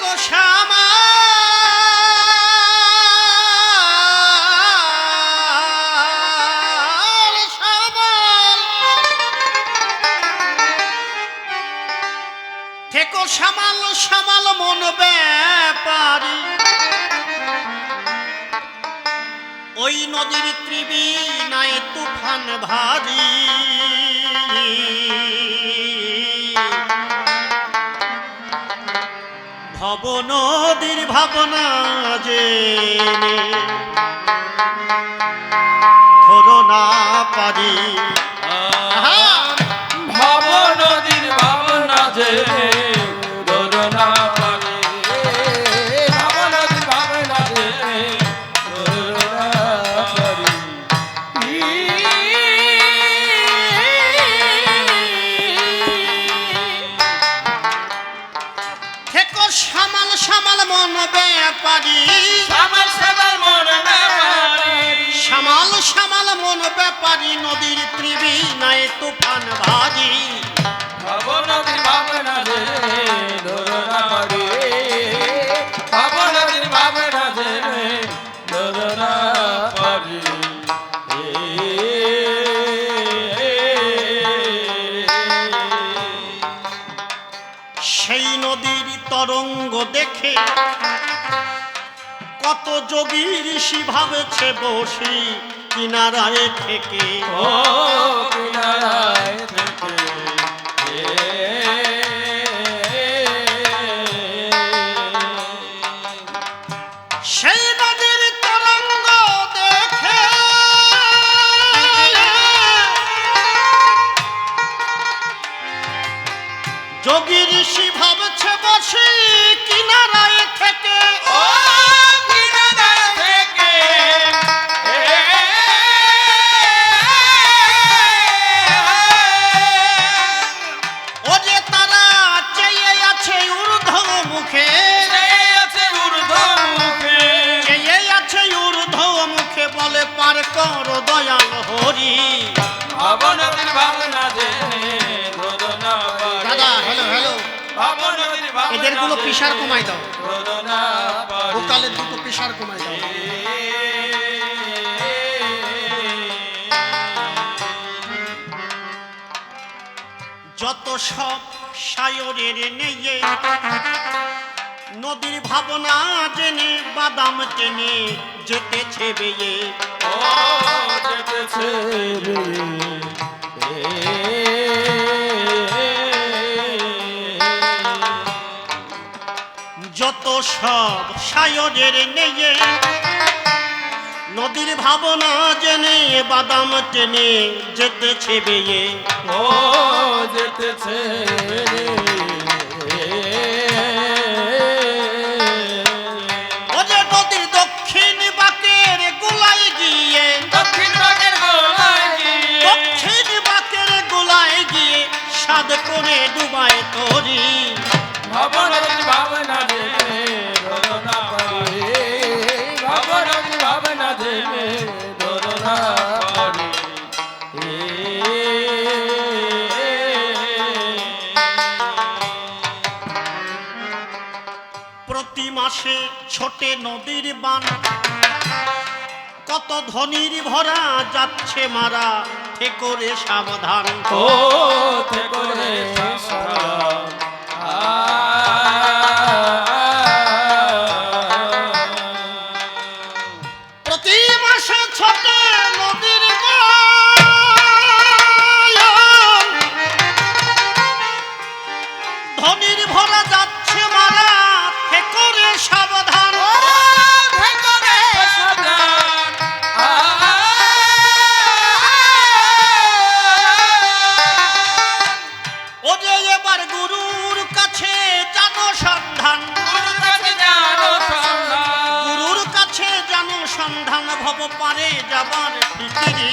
থেকো শ্যামা থেকো সামাল সামাল মন ব্যাপারী ওই নদীর ত্রিবীণায় তুফান ভারী ভব নদীর ভাবনা যে ধরো না পারি ভব নদীর ভাবনা যে ধরো না পারি ভব নদীর ভাবনা যে ধরো না পারি থেকো সামাল সামাল মন ব্যাপারী সামাল সামাল মন ব্যাপারী সামাল সামাল মন ব্যাপারী নদীর ত্রিবীণায় তুফান ভারী ভব নদীর ভাবনা যে ধরো না পারি ভব নদীর ভাবনা যে ধরো না পারি সেই নদীর তরঙ্গ দেখে কত যোগী ঋষি ভাবেছে বসি কিনারায় থেকে ও কিনারায় থেকে সেই নদীর তরঙ্গ দেখে যোগী ঋষি ভাবছে বসি কিনারায় থেকে ও কিনারায় থেকে ও যে তারা চেয়ে আছে ঊর্ধ্ব মুখে আছে ঊর্ধ্ব মুখে চেয়ে আছে ঊর্ধ্ব মুখে বলে পার কর দয়াল হরি ভব নদীর ভাবনা যে ধরো না পারি দাদা হ্যালো হ্যালো ভব নদীর ভাবনা এদের গুলো প্রেসার কমাই দাও ধরো না পারি ভোকালের দুটো প্রেসার কমাই দাও যত সব সায়রের নেয়ে নদীর ভাবনা জেনে বাদাম টেনে যেতেছে বেয়ে ও যেতেছে যত সব সায়রের নেয়ে নদীর ভাবনা জেনে বাদাম টেনে যেতেছে বেয়ে ও যেতেছে ওরে নদীর দক্ষিণ বাঁকের গোলায় গিয়ে দক্ষিণ বাগের গোলায় গিয়ে দক্ষিণ বাঁকের গোলায় গিয়ে সাদ করে ডুবায় তরি ভব নদীর ভাবনা যে ধরো না পারি ভব নদীর ভাবনা যে ধরো না পারি প্রতি মাসে ছোটে নদীর বান কত ধনির ভরা যাচ্ছে মারা থেকো রে সাবধান ও থেকো রে সাবধান প্রতি মাসে ছোটে নদীর বান ধনির ভরা যাচ্ছে মারা থেকো রে সাবধান থেকো রে সাবধান ও যে এবার গুরুর কাছে জানো সন্ধান গুরুর কাছে জানো সন্ধান গুরুর কাছে জানো সন্ধান ভব পারে যাবার ফিকিরি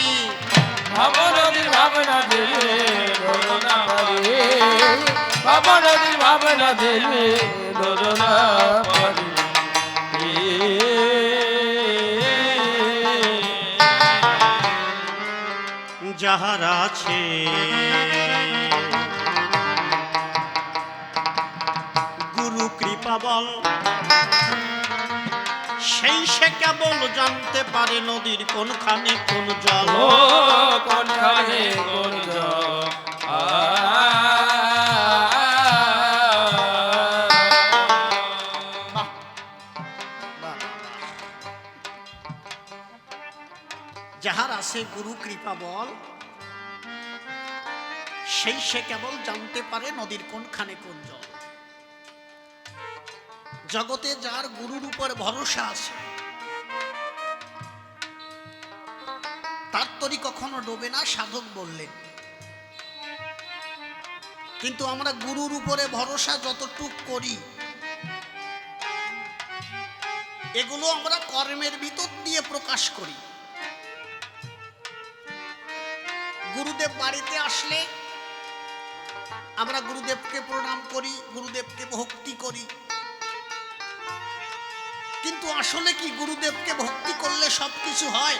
ভব নদীর ভাবনা যে ধরো না পারি ভব নদীর ভাবনা যে ধরো না পারি যাহার আছে গুরু কৃপা বল, সেই সে কেবল জানতে পারে নদীর কোনখানে কোন জল। ও কোনখানে কোন জল। যাহার আছে গুরু কৃপা বল, সেই সে কেবল জানতে পারে নদীর কোনখানে কোন জল। জগতে যার গুরুর উপর ভরসা আছে তার তরি কখনো ডোবে না, সাধক বললেন। কিন্তু আমরা গুরুর উপরে ভরসা যতটুক করি এগুলো আমরা কর্মের ভিতর দিয়ে প্রকাশ করি। গুরুদেব বাড়িতে আসলে আমরা গুরুদেবকে প্রণাম করি, গুরুদেবকে ভক্তি করি, কিন্তু আসলে কি গুরুদেবকে ভক্তি করলে সবকিছু হয়?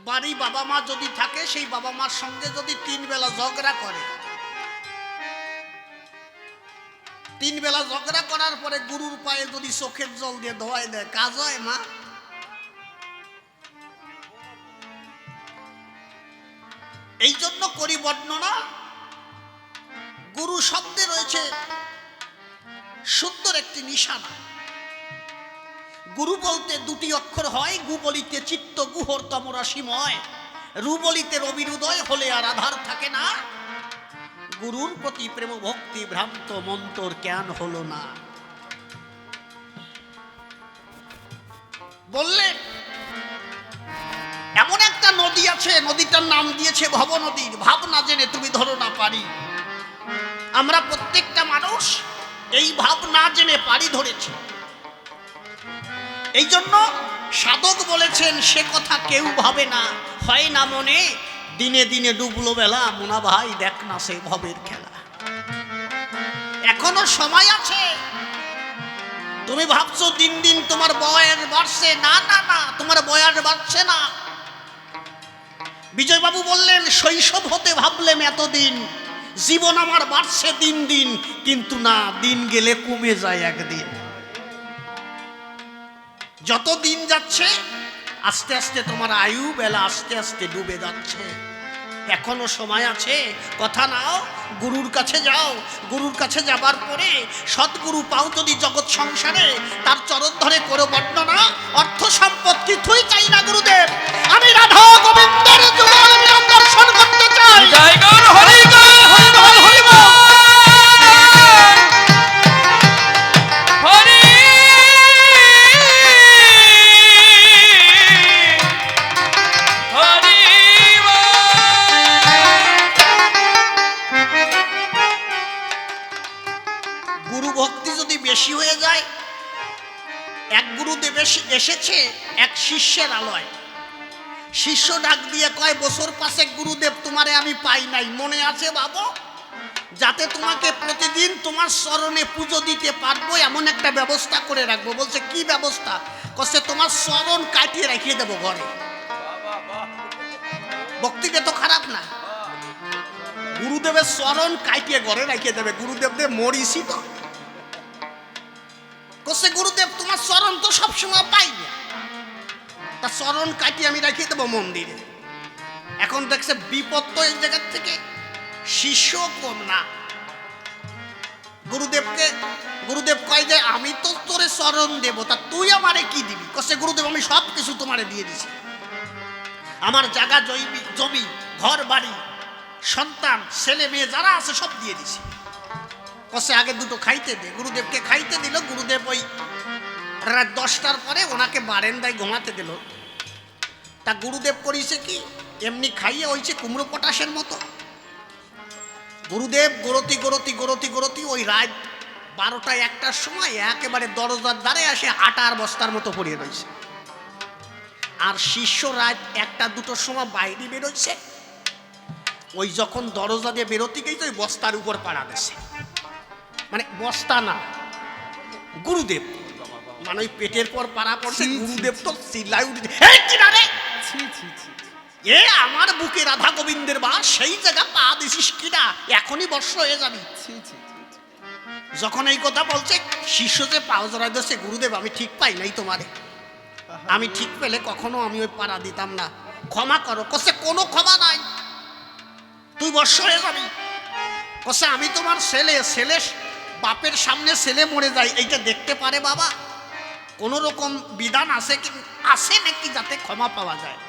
বাড়ি বাবা মা যদি থাকে, সেই বাবা মার সঙ্গে যদি 3 বেলা ঝগড়া করে, 3 বেলা ঝগড়া করার পরে গুরুর পায়ে যদি চোখের জল দিয়ে ধোয়াই দেয়, কাজ হয় মা? এই জন্য করি বর্ণনা। গুরু শব্দে রয়েছে সুন্দর একটি নিশানা। গুরু বলতে 2টি অক্ষর হয়, গু বলিতে চিত্ত গুহর তমরাশিময়, রু বলিতে রবির উদয় হলে আর আধার থাকে না। গুরুর প্রতি প্রেম ভক্তি ভ্রান্ত মন্তর জ্ঞান হলো না। বললেন এমন একটা নদী আছে, নদীটার নাম দিয়েছে ভব নদীর। ভাব না জেনে তুমি ধরো না পারি। আমরা প্রত্যেকটা মানুষ এই ভাব না জেনে পারি ধরেছি। এই জন্য সাধক বলেছেন সে কথা কেউ ভাবে না, হয় না মনে, দিনে দিনে ডুবলো বেলা, মোনা ভাই দেখ না সে ভবের খেলা। এখনো সময় আছে। তুমি ভাবছো দিন দিন তোমার বয়স বাড়ছে, না না না, তোমার বয়স বাড়ছে না। বিজয়বাবু বললেন শৈশব হতে ভাবলেম এতদিন, জীবন আমার বাড়ছে দিন দিন, কিন্তু না, দিন গেলে কমে যায় একদিন। যত দিন যাচ্ছে আস্তে আস্তে তোমার আয়ু বেলা আস্তে আস্তে ডুবে যাচ্ছে। এখনো সময় আছে, কথা নাও, গুরুর কাছে যাও। গুরুর কাছে যাবার পরে সৎগুরু পাও যদি জগৎ সংসারে, তার চরণ ধরে করো বর্ণনা। অর্থ সম্পদ কিছুই চাই না গুরুদেব, আমি রাধা গোবিন্দের যুগল মিলন দর্শন করতে চাই। জয় গৌর হরি গৌর হরি বল হরি বল হরি হরি গুরু ভক্তি যদি বেশি হয়ে যায়, এক গুরুদেব এসেছে এক শিষ্যের আলয়। শিষ্য ডাক দিয়ে কয়, বছর 5 গুরুদেব তোমারে আমি পাই নাই, মনে আছে বাবু? যাতে তোমাকে প্রতিদিন তোমার চরণে পুজো দিতে পারবো এমন একটা ব্যবস্থা করে রাখবো। বলছে কি ব্যবস্থা? কচ্ছে তোমার চরণ কাটিয়ে রেখে দেবো ঘরে। ভক্তিটা তো খারাপ না, গুরুদেবের চরণ কাটিয়ে ঘরে রেখে দেবে। গুরুদেবদের মরিছি তো। কচ্ছে গুরুদেব তোমার চরণ তো সবসময় পাই না, তা চরণ কাটিয়ে আমি রেখে দেবো মন্দিরে। এখন দেখছে বিপদ তো এই জায়গার থেকে, শিষ্য কম না। গুরুদেব কয় যে আমি তো তোরে চরণ দেব, তা তুই আমারে কি দিবি? কচ্ছে গুরুদেব আমি সব কিছু তোমারে দিয়ে দিছি, আমার জায়গা জমি ঘর বাড়ি সন্তান ছেলে মেয়ে যারা আছে সব দিয়ে দিছি। কচ্ছে আগে দুটো খাইতে দে। গুরুদেবকে খাইতে দিল। গুরুদেব ওই রাত 10টার পরে ওনাকে বারান্দায় ঘুমাতে দিল। তা গুরুদেব করেছে কি, এমনি খাইয়ে হয়েছে কুমড়ো পটাশের মতো। গুরুদেব গরতি গরতি গরতি গরতি ওই রাত 12টা 1টার সময় একেবারে দরজার দ্বারে আসে আটার বস্তার মতো পড়িয়ে রয়েছে। আর শিষ্য রাত 1টা 2টোর সময় বাইরে বেরোচ্ছে। ওই যখন দরজা দিয়ে বেরোতে গেছে ওই বস্তার উপর পাড়া দিচ্ছে, মানে বস্তা না, গুরুদেব, মানে ওই পেটের পর পাড়া পড়ছে। গুরুদেব তো চিল্লায় উঠে, এ আমার বুকে রাধা গোবিন্দের বাস, সেই জায়গা পা দিছিস কিনা, এখনই বর্ষ হয়ে যাবি। যখন এই কথা বলছে, শিষ্য যে পাও জড়াই দিচ্ছে, গুরুদেব আমি ঠিক পাই নাই তোমারে, আমি ঠিক পেলে কখনো আমি ওই পাড়া দিতাম না, ক্ষমা করো। কসে কোনো ক্ষমা নাই, তুই বর্ষ হয়ে যাবি। কসে আমি তোমার ছেলে, ছেলে বাপের সামনে ছেলে মরে যায়, এইটা দেখতে পারে বাবা? কোনো রকম বিধান আছে কি, আছে নাকি যাতে ক্ষমা পাওয়া যায়?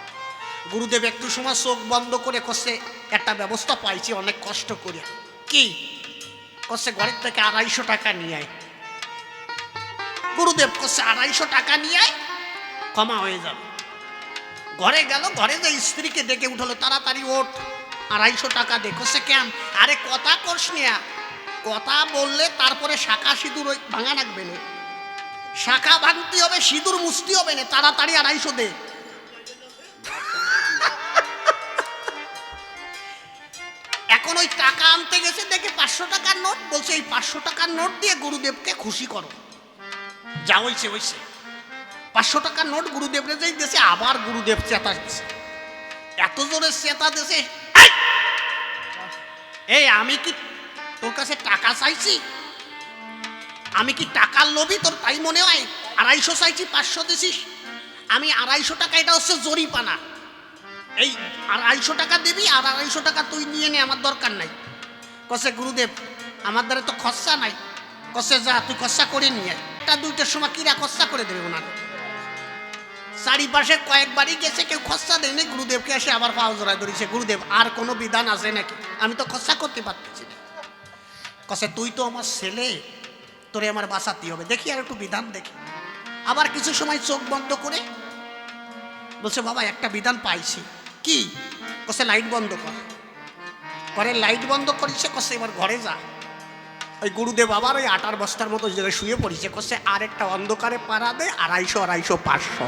গুরুদেব একটু সময় চোখ বন্ধ করে কসে একটা ব্যবস্থা পাইছি অনেক কষ্ট করে। কি কসে? ঘরের থেকে 250 টাকা নিয়ে আয়। গুরুদেব কসে 250 টাকা নিয়ে আয়, ক্ষমা হয়ে যাবে। ঘরে গেল, ঘরে যে স্ত্রীকে ডেকে উঠলো, তাড়াতাড়ি ওঠ, 250 টাকা দে। কসে কেন? আরে কথা করস নিয়া, কথা বললে তারপরে শাখা সিঁদুর ওই ভাঙা রাখবে না, শাখা ভাঙতে হবে, সিঁদুর মুছতে হবে না, তাড়াতাড়ি 250 দে। এখন ওই টাকা আনতে গেছে, দেখে 500 টাকার নোট, বলছে এই 500 টাকার নোট দিয়ে গুরুদেবকে খুশি করো। যা হইছে হইছে, 500 টাকার নোট গুরুদেবরে যেই দিয়েছে, আবার গুরুদেব চেতা দিচ্ছে, এত জোরে চেতা দিয়েছে, এই আমি কি তোর কাছে টাকা চাইছি? আমি কি টাকার লোভী তোর তাই মনে হয়? 250 চাইছি, 500 দিছিস। আমি 250 টাকা, এটা হচ্ছে জরিপানা, এই 250 টাকা দিবি, আর 250 টাকা তুই নিয়ে নে, আমার দরকার নাই। কসে গুরুদেব আমার দ্বারা তো খরচা নাই। কসে যা তুই খরচা করে নিয়ে, একটা 2টার সময় কিরা খরচা করে দেবে ওনার। চারিপাশে কয়েকবারই গেছে, কেউ খরচা দেয়নি, গুরুদেবকে এসে আবার পাও জড়ায় ধরেছে, গুরুদেব আর কোনো বিধান আছে নাকি? আমি তো খরচা করতে পারতেছি না। কসে তুই তো আমার ছেলে, তোরে আমার বাঁচাতে হবে, দেখি আর একটু বিধান দেখি। আবার কিছু সময় চোখ বন্ধ করে বলছে, বাবা একটা বিধান পাইছি। কি? কসে লাইট বন্ধ কর। ঘরে লাইট বন্ধ করেছে, কসে এবার ঘরে যা। ওই গুরুদেব আবার ওই আটার বস্তার মতো জায়গায় শুয়ে পড়েছে, কসে আর একটা অন্ধকারে পাড়া দে, 250, 500।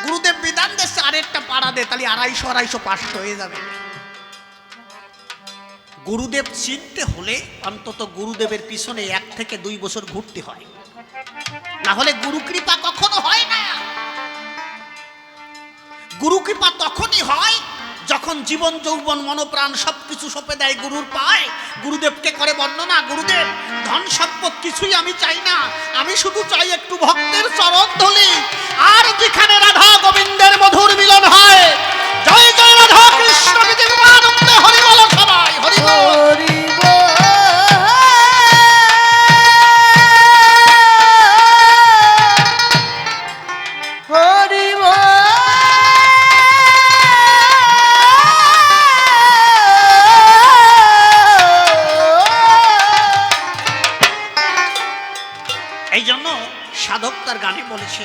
গুরুদেব বিধান দিচ্ছে আরেকটা পাড়া দে, তাহলে 250, 500 হয়ে যাবে। গুরুদেব চিনতে হলে অন্তত গুরুদেবের পিছনে 1 থেকে 2 বছর ঘুরতে হয়, না হলে গুরু কৃপা কখনো হয় না। গুরু কৃপা তখনই হয় যখন জীবন যৌবন মনোপ্রাণ সবকিছু সঁপে দেয় গুরুর পায়। গুরুদেবকে করে বর্ণনা, গুরুদেব ধন সম্পদ কিছুই আমি চাই না, আমি শুধু চাই একটু ভক্তের চরণ ধুলি, আর যেখানে রাধা গোবিন্দের মধুর মিলন হয়। জয় জয় রাধা কৃষ্ণ বিজয়ানন্দে, হরি বল সবাই, হরি বল। এই জন্য সাধক তার গানে বলেছে,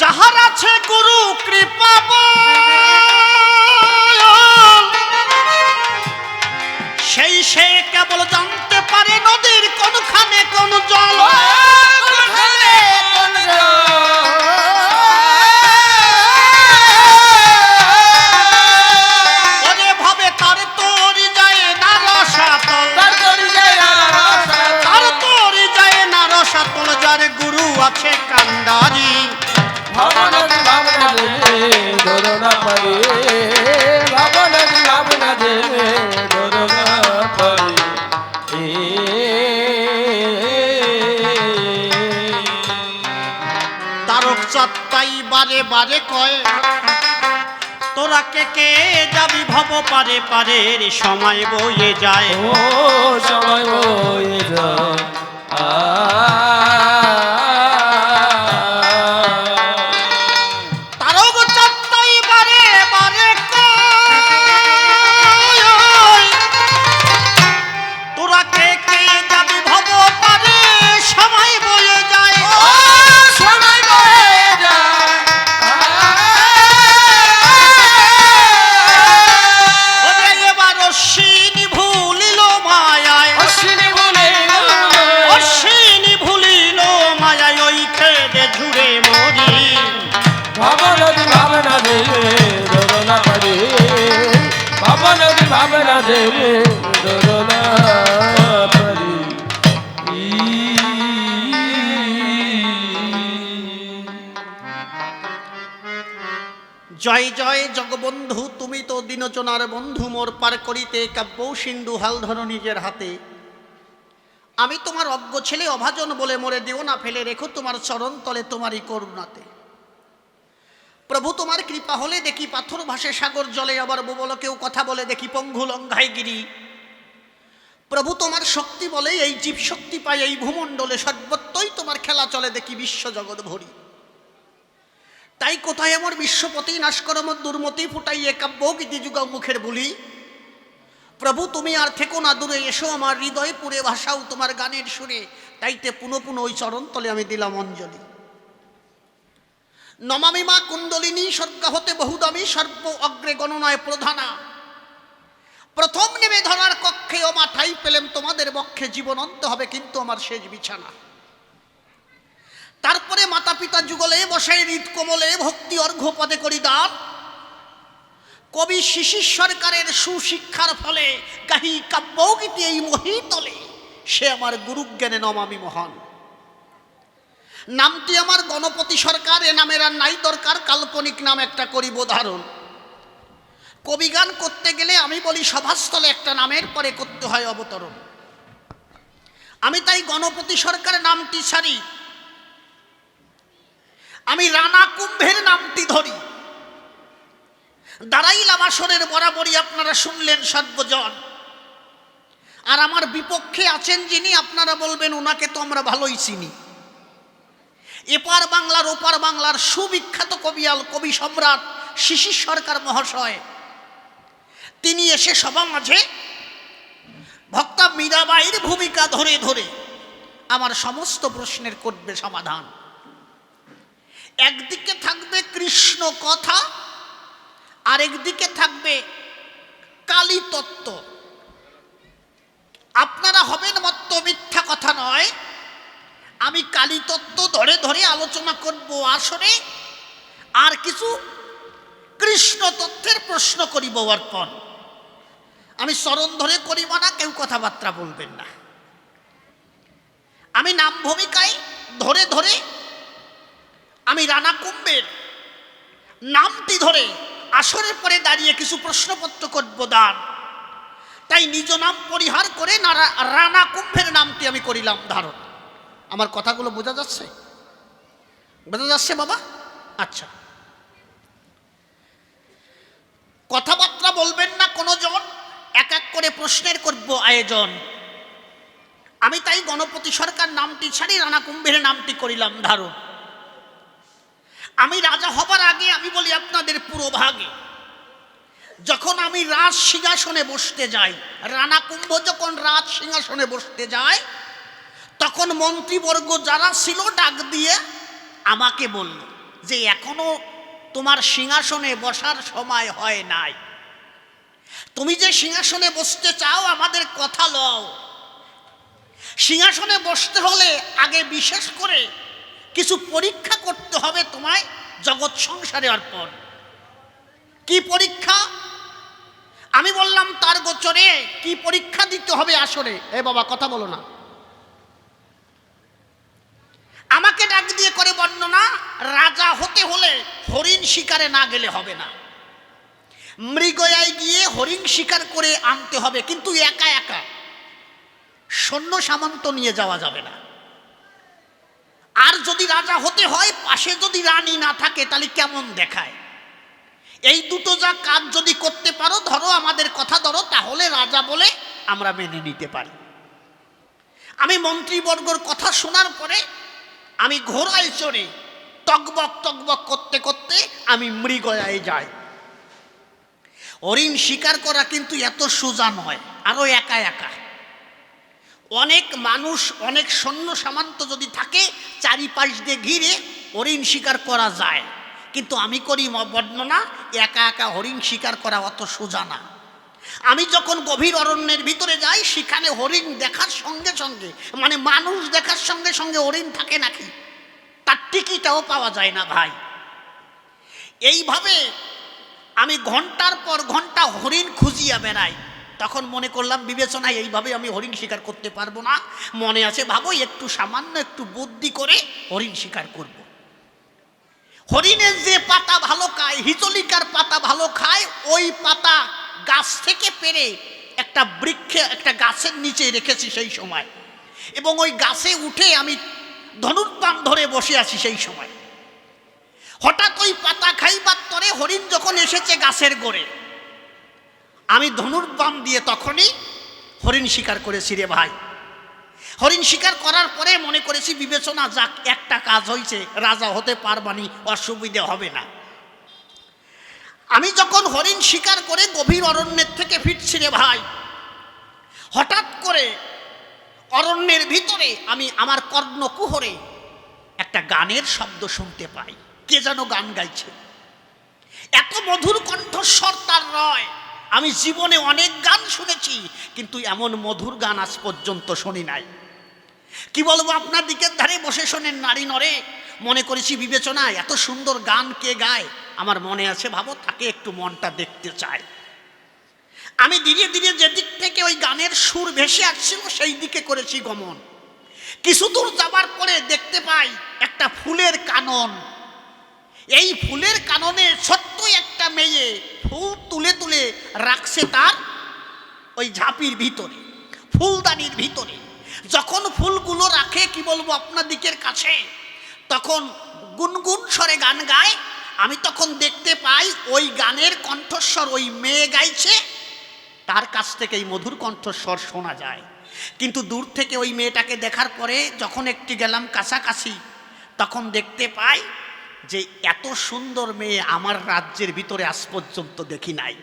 যাহার আছে গুরু কৃপা সেই সে কেবল জানতে পারে নদীর কোনখানে কোন জল। ওরে ভাবে তার তোরি যায় না রসাতল, তার তোরি যায় না রসাতল, যার গুরু আছে কান্ডারি। ভাবনা দে ধরনা পারে, ভাবনা দে ধরনা পারে। তারক চাত্তাই বারে বারে কয়, তোরা কে কে যাবি ভব পারে পারে, রে সময় বয়ে যায়। ও সময় বয়ে যায়, তারক চাত্তাই বারে বারে কয়, তোরা কে কে যাবি ভব পারে, সময় বয়ে যায়। ও সময় বয়ে যায়। ওরে এবার অশ্বিনী ভুলিল মায়ায়, অশ্বিনী ভুলিল অশ্বিনী ভুলিল মায়ায়, ওই খেদে ঝুড়ে মরি। ভাবনা দে ধরনা পারে, ভাবনা দে ধরনা পারে। জয় জয় জগবন্ধু, তুমি তো দিনচনার বন্ধু, মোর পার করিতে কাব্য সিন্ধু হাল ধরো নিজের হাতে। আমি তোমার অজ্ঞ ছেলে অভাজন বলে মোরে দিও না ফেলে, রেখো তোমার চরণ তলে তোমারই করুণাতে। প্রভু তোমার কৃপা হলে দেখি পাথর ভাসে সাগর জলে, আবার বুবলকেও কথা বলে দেখি পঙ্গু লঙ্ঘায় গিরি। প্রভু তোমার শক্তি বলে এই জীব শক্তি পায় এই ভূমণ্ডলে, সর্বত্রই তোমার খেলা চলে দেখি বিশ্ব জগৎ ভরি। তাই কোথায় আমার বিশ্বপতি নাশ করো মোর দুর্মতি, ফুটাইয়ে কাব্য গীতি যুগ মুখের বলি। প্রভু তুমি আর থেকো না দূরে, এসো আমার হৃদয় পুরে ভাষাও তোমার গানের সুরে। তাইতে পুনঃ পুনঃ ওই চরণ তলে আমি দিলাম অঞ্জলি। নমামি মা কুণ্ডলিনী, স্বর্গা হতে বহুদামী, সর্ব অগ্রে গণনায় প্রধানা। প্রথম নেমে ধরার কক্ষে ও মাঠাই পেলেম তোমাদের বক্ষে, জীবন অন্ত হবে কিন্তু আমার শেষ বিছানা। তারপরে মাতা পিতা যুগলে বসাই হৃদ কোমলে, ভক্তি অর্ঘ্য পদে করি দান। কবি শিশির সরকারের সুশিক্ষার ফলে গাহি কাব্যগীতি এই মহিতলে, সে আমার গুরুজ্ঞানে নমামি মহান। নামটি আমার গণপতি সরকার, এ নামের আর নাই দরকার, কাল্পনিক নাম একটা করিব ধারণ। কবিগান করতে গেলে আমি বলি সভাস্থলে একটা নামের পরে করতে হয় অবতরণ। আমি তাই গণপতি সরকার নামটি ছাড়ি, আমি রানা কুম্ভের নামটি ধরি। দাঁড়াইলাম আসরের বরাবরই, আপনারা শুনলেন সর্বজন। আর আমার বিপক্ষে আছেন যিনি, আপনারা বলবেন ওনাকে তো আমরা ভালোই চিনি। এপার বাংলার ওপার বাংলার সুবিখ্যাত কবিয়াল কবি সম্রাট শিশির সরকার মহাশয়, তিনি এসে সবার মাঝে ভক্তা মীরাবাইয়ের ভূমিকা ধরে ধরে আমার সমস্ত প্রশ্নের করবে সমাধান। একদিকে থাকবে কৃষ্ণ কথা, আরেকদিকে থাকবে কালী তত্ত্ব। আপনারা হবেন মত্ত, মিথ্যা কথা নয়। আমি কালী তত্ত্ব ধরে ধরে আলোচনা করব আসরে, আর কিছু কৃষ্ণ তত্ত্বের প্রশ্ন করিব অর্পণ। আমি চরণ ধরে করিব না, কেউ কথাবার্তা বলবেন না। আমি নাম ভূমিকায় ধরে ধরে আমি রানা কুম্ভের নামটি ধরে আসরের পরে দাঁড়িয়ে কিছু প্রশ্নপত্র করব দান। তাই নিজ নাম পরিহার করে রানা কুম্ভের নামটি আমি করিলাম ধারণ। আমার কথাগুলো বোঝা যাচ্ছে? বোঝা যাচ্ছে বাবা? আচ্ছা, কথাবার্তা বলবেন না কোনো জন, এক এক করে প্রশ্নের করব আয়োজন। আমি তাই গণপতি সরকার নামটি ছাড়ি, রানা কুম্ভের নামটি করিলাম ধারণ। আমি রাজা হবার আগে আমি বলি আপনাদের পুরো ভাগে, যখন আমি রাজ সিংহাসনে বসতে যাই, রানা কুম্ভ যখন রাজ সিংহাসনে বসতে যায়, তখন মন্ত্রীবর্গ যারা ছিল ডাক দিয়ে আমাকে বলল যে এখনো তোমার সিংহাসনে বসার সময় হয় নাই। তুমি যে সিংহাসনে বসতে চাও আমাদের কথা লও। সিংহাসনে বসতে হলে আগে বিশেষ করে কিছু পরীক্ষা করতে হবে তোমায় জগৎ সংসারে অর্পণ। কি পরীক্ষা? আমি বললাম তার গোচরে কি পরীক্ষা দিতে হবে আসরে। এ বাবা কথা বলো না। আমাকে ডাক দিয়ে করে বর্ণনা, রাজা হতে হলে হরিণ শিকারে না গেলে হবে না। মৃগয়ায় গিয়ে হরিণ শিকার করে আনতে হবে, কিন্তু একা একা, সৈন্য সামন্ত নিয়ে যাওয়া যাবে না। আর যদি রাজা হতে হয় পাশে যদি রানী না থাকে তাহলে কেমন দেখায়? এই দুটো যা কাজ যদি করতে পারো, ধরো আমাদের কথা ধরো, তাহলে রাজা বলে আমরা মেনে নিতে পারি। আমি মন্ত্রীবর্গর কথা শোনার পরে আমি ঘোড়ায় চড়ে টকবক টকবক করতে করতে আমি মৃগয়ায় যাই। হরিণ শিকার করা কিন্তু এত সোজা নয়, আরো একা একা। অনেক মানুষ, অনেক সৈন্য সামন্ত যদি থাকে চারিপাশ দিয়ে ঘিরে হরিণ শিকার করা যায়, কিন্তু আমি করি বর্ণনা একা একা হরিণ শিকার করা অত সোজা না। আমি যখন গভীর অরণ্যের ভিতরে যাই, সেখানে হরিণ দেখার সঙ্গে সঙ্গে, মানে মানুষ দেখার সঙ্গে সঙ্গে হরিণ থাকে নাকি তার টিকিটাও পাওয়া যায় না ভাই। এইভাবে আমি ঘন্টার পর ঘন্টা হরিণ খুঁজিয়া বেড়াই। তখন মনে করলাম বিবেচনায় এইভাবে আমি হরিণ শিকার করতে পারবো না। মনে আছে ভাবো একটু সামান্য একটু বুদ্ধি করে হরিণ শিকার করব। হরিণের যে পাতা ভালো খায়, হিজলিকার পাতা ভালো খায়, ওই পাতা গাছ থেকে পেরে একটা বৃক্ষে, একটা গাছের নিচে রেখেছি সেই সময়, এবং ওই গাছে উঠে আমি ধনুর্বাণ ধরে বসে আছি সেই সময়। হঠাৎ ওই পাতা খাইবার তরে হরিণ যখন এসেছে গাছের গোড়ে, আমি ধনুর্বাণ দিয়ে তখনই হরিণ শিকার করেছি রে ভাই। হরিণ শিকার করার পরে মনে করেছি বিবেচনা, যাক একটা কাজ হয়েছে, রাজা হতে পারবানি, অসুবিধে হবে না। আমি যখন হরিণ শিকার করে গভীর অরণ্যের থেকে ফিরছি রে ভাই, হঠাৎ করে অরণ্যের ভিতরে আমি আমার কর্ণকুহরে একটা গানের শব্দ শুনতে পাই। কে যেন গান গাইছে, এত মধুর কণ্ঠস্বর তার নয়। আমি জীবনে অনেক গান শুনেছি, কিন্তু এমন মধুর গান আজ পর্যন্ত শুনি নাই। কি বলবো, আপনার দিকের ধারে বসে শোনেন নারী নরে, মনে করেছি বিবেচনায় এত সুন্দর গান কে গায়, আমার মনে আছে ভাবো, তাকে একটু মনটা দেখতে চায়। আমি ধীরে ধীরে যেদিক থেকে ওই গানের সুর ভেসে আসছিল সেই দিকে করেছি গমন। কিছু দূর যাবার পরে দেখতে পাই একটা ফুলের কানন। এই ফুলের কাননে ছোট্ট একটা মেয়ে ফুল তুলে তুলে রাখছে তার ওই ঝাঁপির ভিতরে, ফুলদানির ভিতরে। যখন ফুলগুলো রাখে, কি বলবো আপনার দিকের কাছে, তখন গুনগুন স্বরে গান গায়। আমি তখন দেখতে পাই ওই গানের কণ্ঠস্বর ওই মেয়ে গাইছে, তার কাছ থেকে এই মধুর কণ্ঠস্বর শোনা যায়। কিন্তু দূর থেকে ওই মেয়েটাকে দেখার পরে যখন একটু গেলাম কাছাকাছি, তখন দেখতে পাই যে এত সুন্দর মেয়ে আমার রাজ্যের ভিতরে আজ পর্যন্ত দেখি নাই।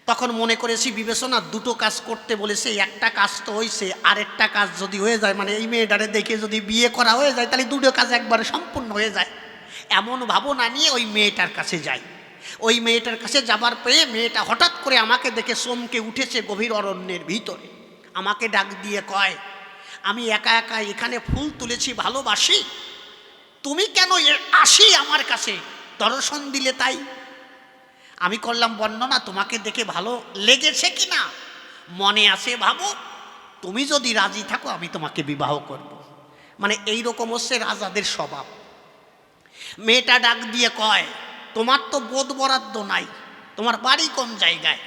তখন মনে করেছি বিবেচনা, দুটো কাজ করতে বলেছে, একটা কাজ তো হয়েছে, আরেকটা কাজ যদি হয়ে যায়, মানে এই মেয়েটারে দেখে যদি বিয়ে করা হয়ে যায়, তাহলে দুটো কাজ একবারে সম্পূর্ণ হয়ে যায়। এমন ভাবনা নিয়ে ওই মেয়েটার কাছে যাই। ওই মেয়েটার কাছে যাবার পেয়ে মেয়েটা হঠাৎ করে আমাকে দেখে চমকে উঠেছে গভীর অরণ্যের ভিতরে। আমাকে ডাক দিয়ে কয়, আমি একা একা এখানে ফুল তুলেছি, ভালোবাসি, তুমি কেন আসি আমার কাছে দর্শন দিলে তাই? আমি করলাম বর্ণনা, তোমাকে দেখে ভালো লেগেছে কি না, মনে আছে ভাবো, তুমি যদি রাজি থাকো আমি তোমাকে বিবাহ করব। মানে এই রকম হচ্ছে রাজাদের স্বভাব। মেয়েটা ডাক দিয়ে কয়, তোমার তো বোধ বরাদ্দ নাই, তোমার বাড়ি কোন জায়গায়?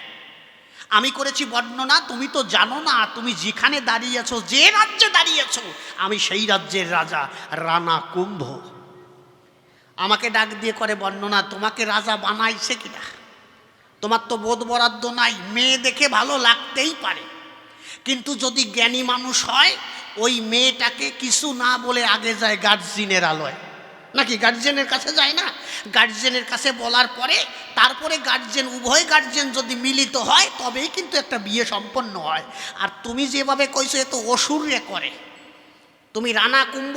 আমি করেছি বর্ণনা, তুমি তো জানো না, তুমি যেখানে দাঁড়িয়েছো, যে রাজ্যে দাঁড়িয়েছো, আমি সেই রাজ্যের রাজা, রানা কুম্ভ। আমাকে ডাক দিয়ে করে বর্ণনা, তোমাকে রাজা বানাইছে কিনা? তোমার তো বোধ বরাদ্দ নাই, মেয়ে দেখে ভালো লাগতেই পারে, কিন্তু যদি জ্ঞানী মানুষ হয়, ওই মেয়েটাকে কিছু না বলে আগে যায় গার্জিয়ানের আলোয়, নাকি গার্জিয়ানের কাছে যায় না? গার্জিয়ানের কাছে বলার পরে তারপরে গার্জিয়ান, উভয় গার্জিয়ান যদি মিলিত হয় তবেই কিন্তু একটা বিয়ে সম্পন্ন হয়। আর তুমি যেভাবে কইছো এ তো অসুরে করে, তুমি রানা কুম্ভ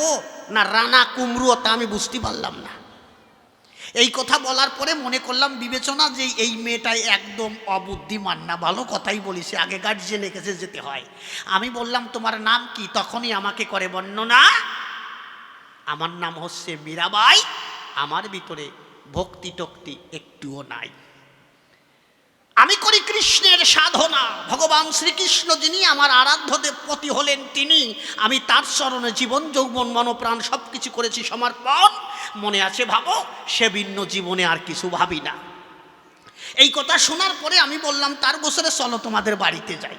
না রানা কুমড়ো তা আমি বুঝতে পারলাম না। এই কথা বলার পরে মনে করলাম বিবেচনা যে এই মেয়েটাই একদম অবুদ্ধিমান না, ভালো কথাই বলিছে, আগে গার্জিয়ানের কাছে যেতে হয়। আমি বললাম তোমার নাম কি? তখনই আমাকে করে বর্ণনা, আমার নাম হচ্ছে মীরাবাই, আমার ভিতরে ভক্তি টক্তি একটুও নাই, আমি করি কৃষ্ণের সাধনা। ভগবান শ্রীকৃষ্ণ যিনি আমার আরাধ্য দেবপতি হলেন, তিনি, আমি তার চরণে জীবন যৌবন মনপ্রাণ সব কিছু করেছি সমর্পণ। মনে আছে ভাবো, সে ভিন্ন জীবনে আর কিছু ভাবি না। এই কথা শোনার পরে আমি বললাম, তার গোসরে চলো তোমাদের বাড়িতে যাই।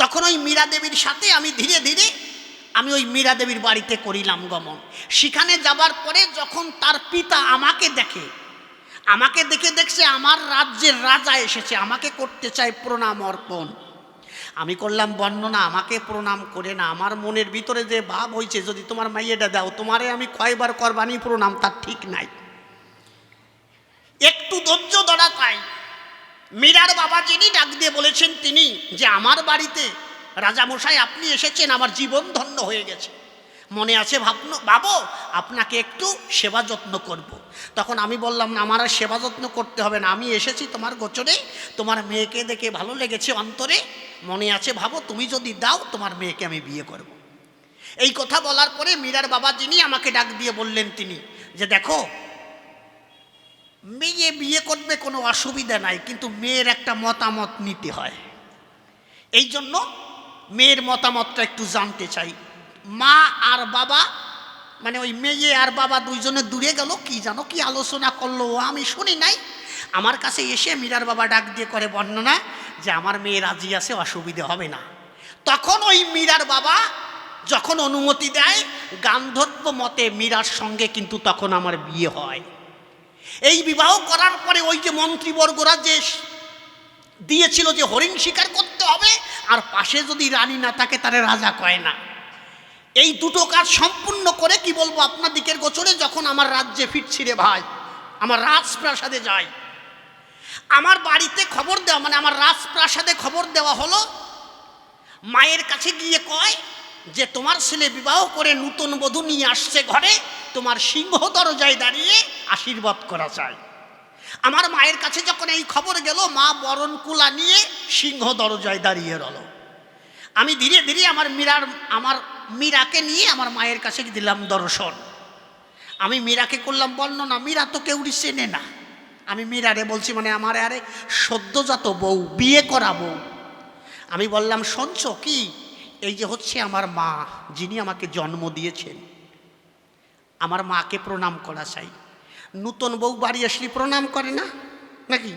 তখন ওই মীরা দেবীর সাথে আমি ধীরে ধীরে আমি ওই মীরা দেবীর বাড়িতে করিলাম গমন। সেখানে যাবার পরে যখন তার পিতা আমাকে দেখে, আমাকে দেখে দেখছে আমার রাজ্যের রাজা এসেছে, আমাকে করতে চায় প্রণাম অর্পণ। আমি করলাম বর্ণনা, আমাকে প্রণাম করে না, আমার মনের ভিতরে যে ভাব হয়েছে, যদি তোমার মাইয়েটা দাও, তোমারে আমি কয়বার করবানি প্রণাম তার ঠিক নাই, একটু ধৈর্য ধরা চাই। মীরার বাবা যিনি ডাক দিয়ে বলেছেন তিনি, যে আমার বাড়িতে রাজামশাই আপনি এসেছেন, আমার জীবন ধন্য হয়ে গেছে, মনে আছে বাবু, আপনাকে একটু সেবা যত্ন করব। তখন আমি বললাম না, আমার আর সেবা যত্ন করতে হবে না, আমি এসেছি তোমার গোচরে, তোমার মেয়েকে দেখে ভালো লেগেছে অন্তরে, মনে আছে ভাবো, তুমি যদি দাও তোমার মেয়েকে আমি বিয়ে করব। এই কথা বলার পরে মীরার বাবা যিনি আমাকে ডাক দিয়ে বললেন তিনি, যে দেখো, মেয়ে বিয়ে করবে কোনো অসুবিধা নাই, কিন্তু মেয়ের একটা মতামত নিতে হয়, এই জন্য মেয়ের মতামতটা একটু জানতে চাই। মা আর বাবা মানে ওই মেয়ে আর বাবা দুইজনে দূরে গেল, কি জানো কি আলোচনা করলো আমি শুনি নাই। আমার কাছে এসে মীরার বাবা ডাক দিয়ে করে বর্ণনা যে আমার মেয়ে রাজি আছে, অসুবিধে হবে না। তখন ওই মীরার বাবা যখন অনুমতি দেয়, গান্ধর্ব মতে মীরার সঙ্গে কিন্তু তখন আমার বিয়ে হয়। এই বিবাহ করার পরে ওই যে মন্ত্রীবর্গরা যে দিয়েছিল যে হরিণ শিকার করতে হবে, আর পাশে যদি রানী না থাকে তারে রাজা কয় না, এই দুটো কাজ সম্পূর্ণ করে কি বলবো আপনার দিকের গোচরে যখন আমার রাজ্যে ফিরছি রে ভাই, আমার রাজপ্রাসাদে যাই, আমার বাড়িতে খবর দেওয়া মানে আমার রাজপ্রাসাদে খবর দেওয়া হলো, মায়ের কাছে গিয়ে কয় যে তোমার ছেলে বিবাহ করে নূতন বধূ নিয়ে আসছে ঘরে, তোমার সিংহ দরজায় দাঁড়িয়ে আশীর্বাদ করা চাই। আমার মায়ের কাছে যখন এই খবর গেল, মা বরণ কুলা নিয়ে সিংহ দরজায় দাঁড়িয়ে রল। আমি ধীরে ধীরে আমার মীরাকে নিয়ে আমার মায়ের কাছে দিলাম দর্শন। আমি মীরাকে করলাম বর্ণনা, মীরা তো কেউ চেনে না। আমি মীরারে বলছি মানে আমার আরে সদ্যজাত বউ, বিয়ে করা বউ। আমি বললাম শুনছ কি, এই যে হচ্ছে আমার মা যিনি আমাকে জন্ম দিয়েছেন, আমার মাকে প্রণাম করা চাই। নূতন বউ বাড়ি আসলে প্রণাম করে না নাকি?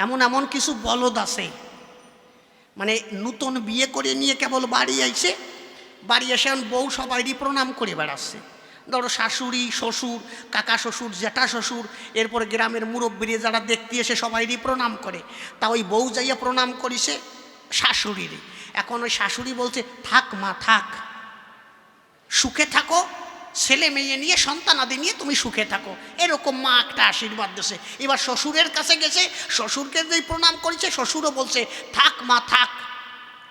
এমন এমন কিছু বলদ আছে, মানে নূতন বিয়ে করে নিয়ে কেবল বাড়ি আইছে, বাড়ি এসে বউ সবাইরই প্রণাম করে বেড়াচ্ছে। ধরো শাশুড়ি, শ্বশুর, কাকা শ্বশুর, জ্যাঠা শ্বশুর, এরপরে গ্রামের মুরব্বীরে যারা দেখতে এসে সবাইরই প্রণাম করে। তা ওই বউ যাইয়া প্রণাম করিছে শাশুড়িরে। এখন ওই শাশুড়ি বলছে থাক মা থাক, সুখে থাকো, ছেলে মেয়ে নিয়ে সন্তানাদি নিয়ে তুমি সুখে থাকো, এরকম মা একটা আশীর্বাদ দিয়েছে। এবার শ্বশুরের কাছে গেছে, শ্বশুরকে যেই প্রণাম করেছে শ্বশুরও বলছে থাক মা থাক,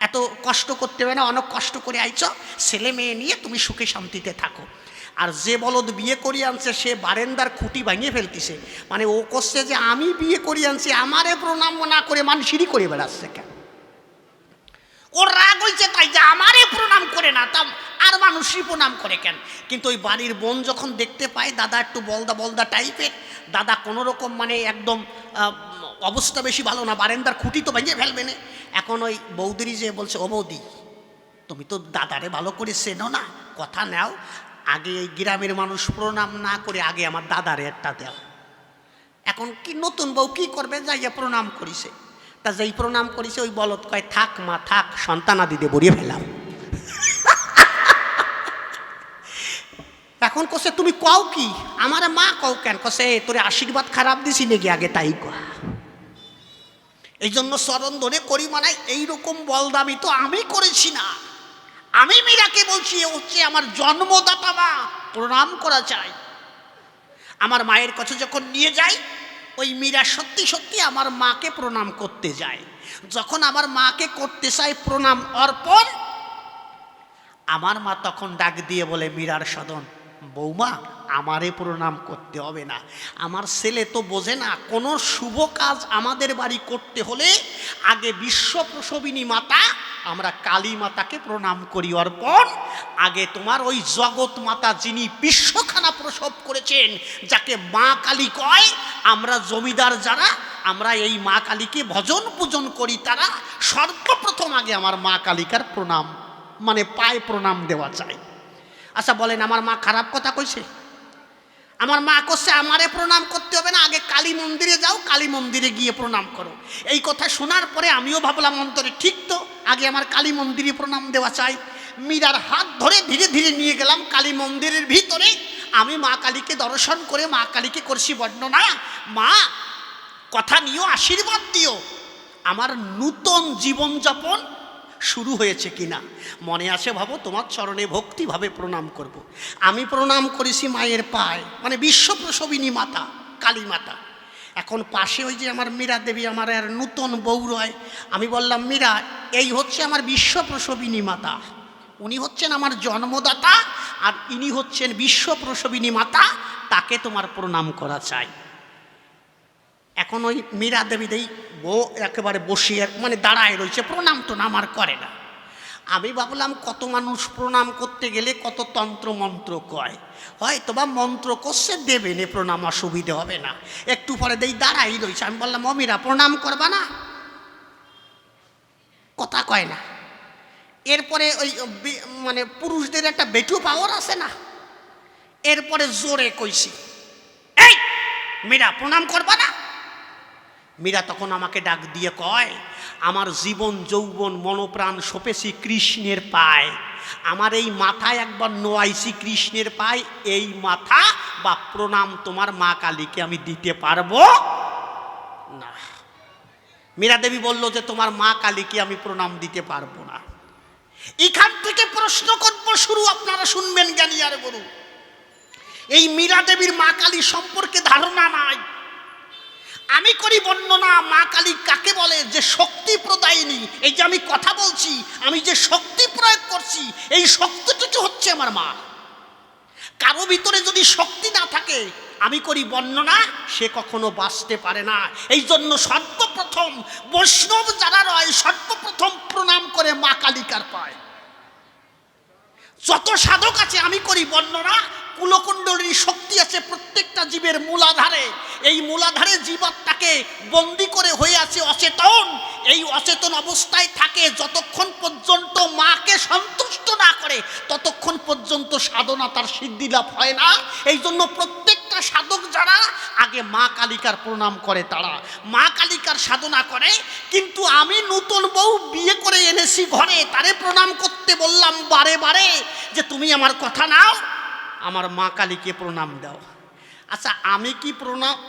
এত কষ্ট করতে হবে না, অনেক কষ্ট করে আইছ, ছেলে মেয়ে নিয়ে তুমি সুখে শান্তিতে থাকো। আর যে বলদ বিয়ে করিয়ে আনছে সে বারেন্দার খুঁটি ভাঙিয়ে ফেলতেছে, মানে ও করছে যে আমি বিয়ে করিয়ে আনছি, আমারে প্রণাম না করে মানুষেরই করে বেড়াচ্ছে কেন। ওর রাগ হয়েছে তাই যে আমারে প্রণাম করে না, তা আর মানুষই প্রণাম করে কেন। কিন্তু ওই বাড়ির বোন যখন দেখতে পায় দাদা একটু বলদা বলদা টাইপের, দাদা কোনো রকম মানে একদম অবস্থা বেশি ভালো না, বারেন্দার খুঁটি তো ভেঙে ফেলবে না। এখন ওই বৌদিরই যে বলছে ও বৌদি তুমি তো দাদারে ভালো করে চেনো না, কথা নাও, আগে এই গ্রামের মানুষ প্রণাম না করে আগে আমার দাদারে একটা দেও। এখন কি নতুন বউ কি করবে, যাইয়া প্রণাম করিছে। তা যেই প্রণাম করিছে ওই বলদ কয় থাক মা থাক, সন্তানাদিতে বড়িয়ে ফেলাম। এখন কছে তুমি কও কি, আমার মা কও কেন, কছে তোরে আশীর্বাদ খারাপ দিছি নাকি আগে তাই কয়া। এই জন্য চরণ ধরে করি মানাই, এইরকম বলদামি তো আমি করেছি না। আমি মীরাকে বলছি এ হচ্ছে আমার জন্মদাতা মা, প্রণাম করা চাই। আমার মায়ের কাছে যখন নিয়ে যাই, ওই মীরা সত্যি সত্যি আমার মাকে প্রণাম করতে যায়। যখন আমার মাকে করতে চায় প্রণাম অর্পণ, আমার মা তখন ডাক দিয়ে বলে মীরার সদন, বৌমা আমারে প্রণাম করতে হবে না, আমার ছেলে তো বোঝে না, কোনো শুভ কাজ আমাদের বাড়ি করতে হলে আগে বিশ্ব প্রসবিনী মাতা আমরা কালী মাতাকে প্রণাম করি অর্পণ, আগে তোমার ওই জগৎ মাতা যিনি বিশ্বখানা প্রসব করেছেন, যাকে মা কালী কয়, আমরা জমিদার যারা আমরা এই মা কালীকে ভজন পূজন করি, তারা সর্বপ্রথম আগে আমার মা কালিকার প্রণাম মানে পায়ে প্রণাম দেওয়া চাই। আচ্ছা বলেন আমার মা খারাপ কথা কইছে? আমার মা কইছে আমারে প্রণাম করতে হবে না, আগে কালী মন্দিরে যাও, কালী মন্দিরে গিয়ে প্রণাম করো। এই কথা শোনার পরে আমিও ভাবলাম অন্তরে ঠিক তো, আগে আমার কালী মন্দিরে প্রণাম দেওয়া চাই। মীরার হাত ধরে ধীরে ধীরে নিয়ে গেলাম কালী মন্দিরের ভিতরে। আমি মা কালীকে দর্শন করে মা কালীকে করছি বর্ণনা, মা কথা নিও, আশীর্বাদ দিও, আমার নূতন জীবনযাপন শুরু হয়েছে কিনা মনে আছে ভাবো, তোমার চরণে ভক্তিভাবে প্রণাম করব। আমি প্রণাম করেছি মায়ের পায়ে, মানে বিশ্বপ্রসবিনী মাতা কালী মাতা। এখন পাশে ওই যে আমার মীরা দেবী, আমার আর নূতন বউ রয়। আমি বললাম মীরা এই হচ্ছে আমার বিশ্বপ্রসবিনী মাতা, উনি হচ্ছেন আমার জন্মদাতা, আর ইনি হচ্ছেন বিশ্বপ্রসবিনী মাতা, তাকে তোমার প্রণাম করা চাই। এখন ওই মীরা দেবী দেই বউ একেবারে বসিয়ে মানে দাঁড়ায় রয়েছে, প্রণাম তো আমার করে না। আমি ভাবলাম কত মানুষ প্রণাম করতে গেলে কত তন্ত্র মন্ত্র কয়, হয়তো বা মন্ত্র করছে দেবে নে প্রণাম, অসুবিধে হবে না। একটু পরে দেই দাঁড়াই রয়েছে। আমি বললাম ও মীরা প্রণাম করবা না, কথা কয় না। এরপরে ওই মানে পুরুষদের একটা বেটু পাওয়ার আছে না, এরপরে জোরে কইছি, এই মীরা প্রণাম করবা না? মীরা তখন আমাকে ডাক দিয়ে কয়, আমার জীবন যৌবন মনোপ্রাণ সপেছি কৃষ্ণের পায়, আমার এই মাথায় একবার নোয়াইছি কৃষ্ণের পায়, এই মাথা বা প্রণাম তোমার মা কালীকে আমি দিতে পারবো না। মীরা দেবী বলল যে তোমার মা কালীকে আমি প্রণাম দিতে পারবো না। এখান থেকে প্রশ্ন করব শুরু, আপনারা শুনবেন জ্ঞানী আর গুরু। এই মীরা দেবীর মা কালী সম্পর্কে ধারণা নাই। আমি করি বর্ণনা মা কালী কাকে বলে, যে শক্তি প্রদায়িনী। এই যে আমি কথা বলছি, আমি যে শক্তি প্রয়োগ করছি, এই শক্তিটুকু হচ্ছে আমার মা। কারো ভিতরে যদি শক্তি না থাকে, আমি করি বর্ণনা, সে কখনো বাঁচতে পারে না। এই জন্য সর্বপ্রথম বৈষ্ণব যারা রয়, সর্বপ্রথম প্রণাম করে মা কালিকার পায়। যত সাধক আছে, আমি করি বর্ণনা, কুলকুণ্ডলীর শক্তি আছে প্রত্যেকটা জীবের মূলাধারে। এই মূলাধারে জীবাত্মাকে বন্দি করে হয়ে আছে অচেতন। এই অচেতন অবস্থায় থাকে যতক্ষণ পর্যন্ত মাকে সন্তুষ্ট না করে, ততক্ষণ পর্যন্ত সাধনা তার সিদ্ধি লাভ হয় না। এই জন্য প্রত্যেকটা সাধক যারা আগে মা কালিকার প্রণাম করে, তারা মা কালিকার সাধনা করে। কিন্তু আমি নতুন বউ বিয়ে করে এনেছি ঘরে, তারে প্রণাম করতে বললাম বারে বারে যে তুমি আমার কথা নাও, আমার মা কালীকে প্রণাম দাও। আচ্ছা, আমি কি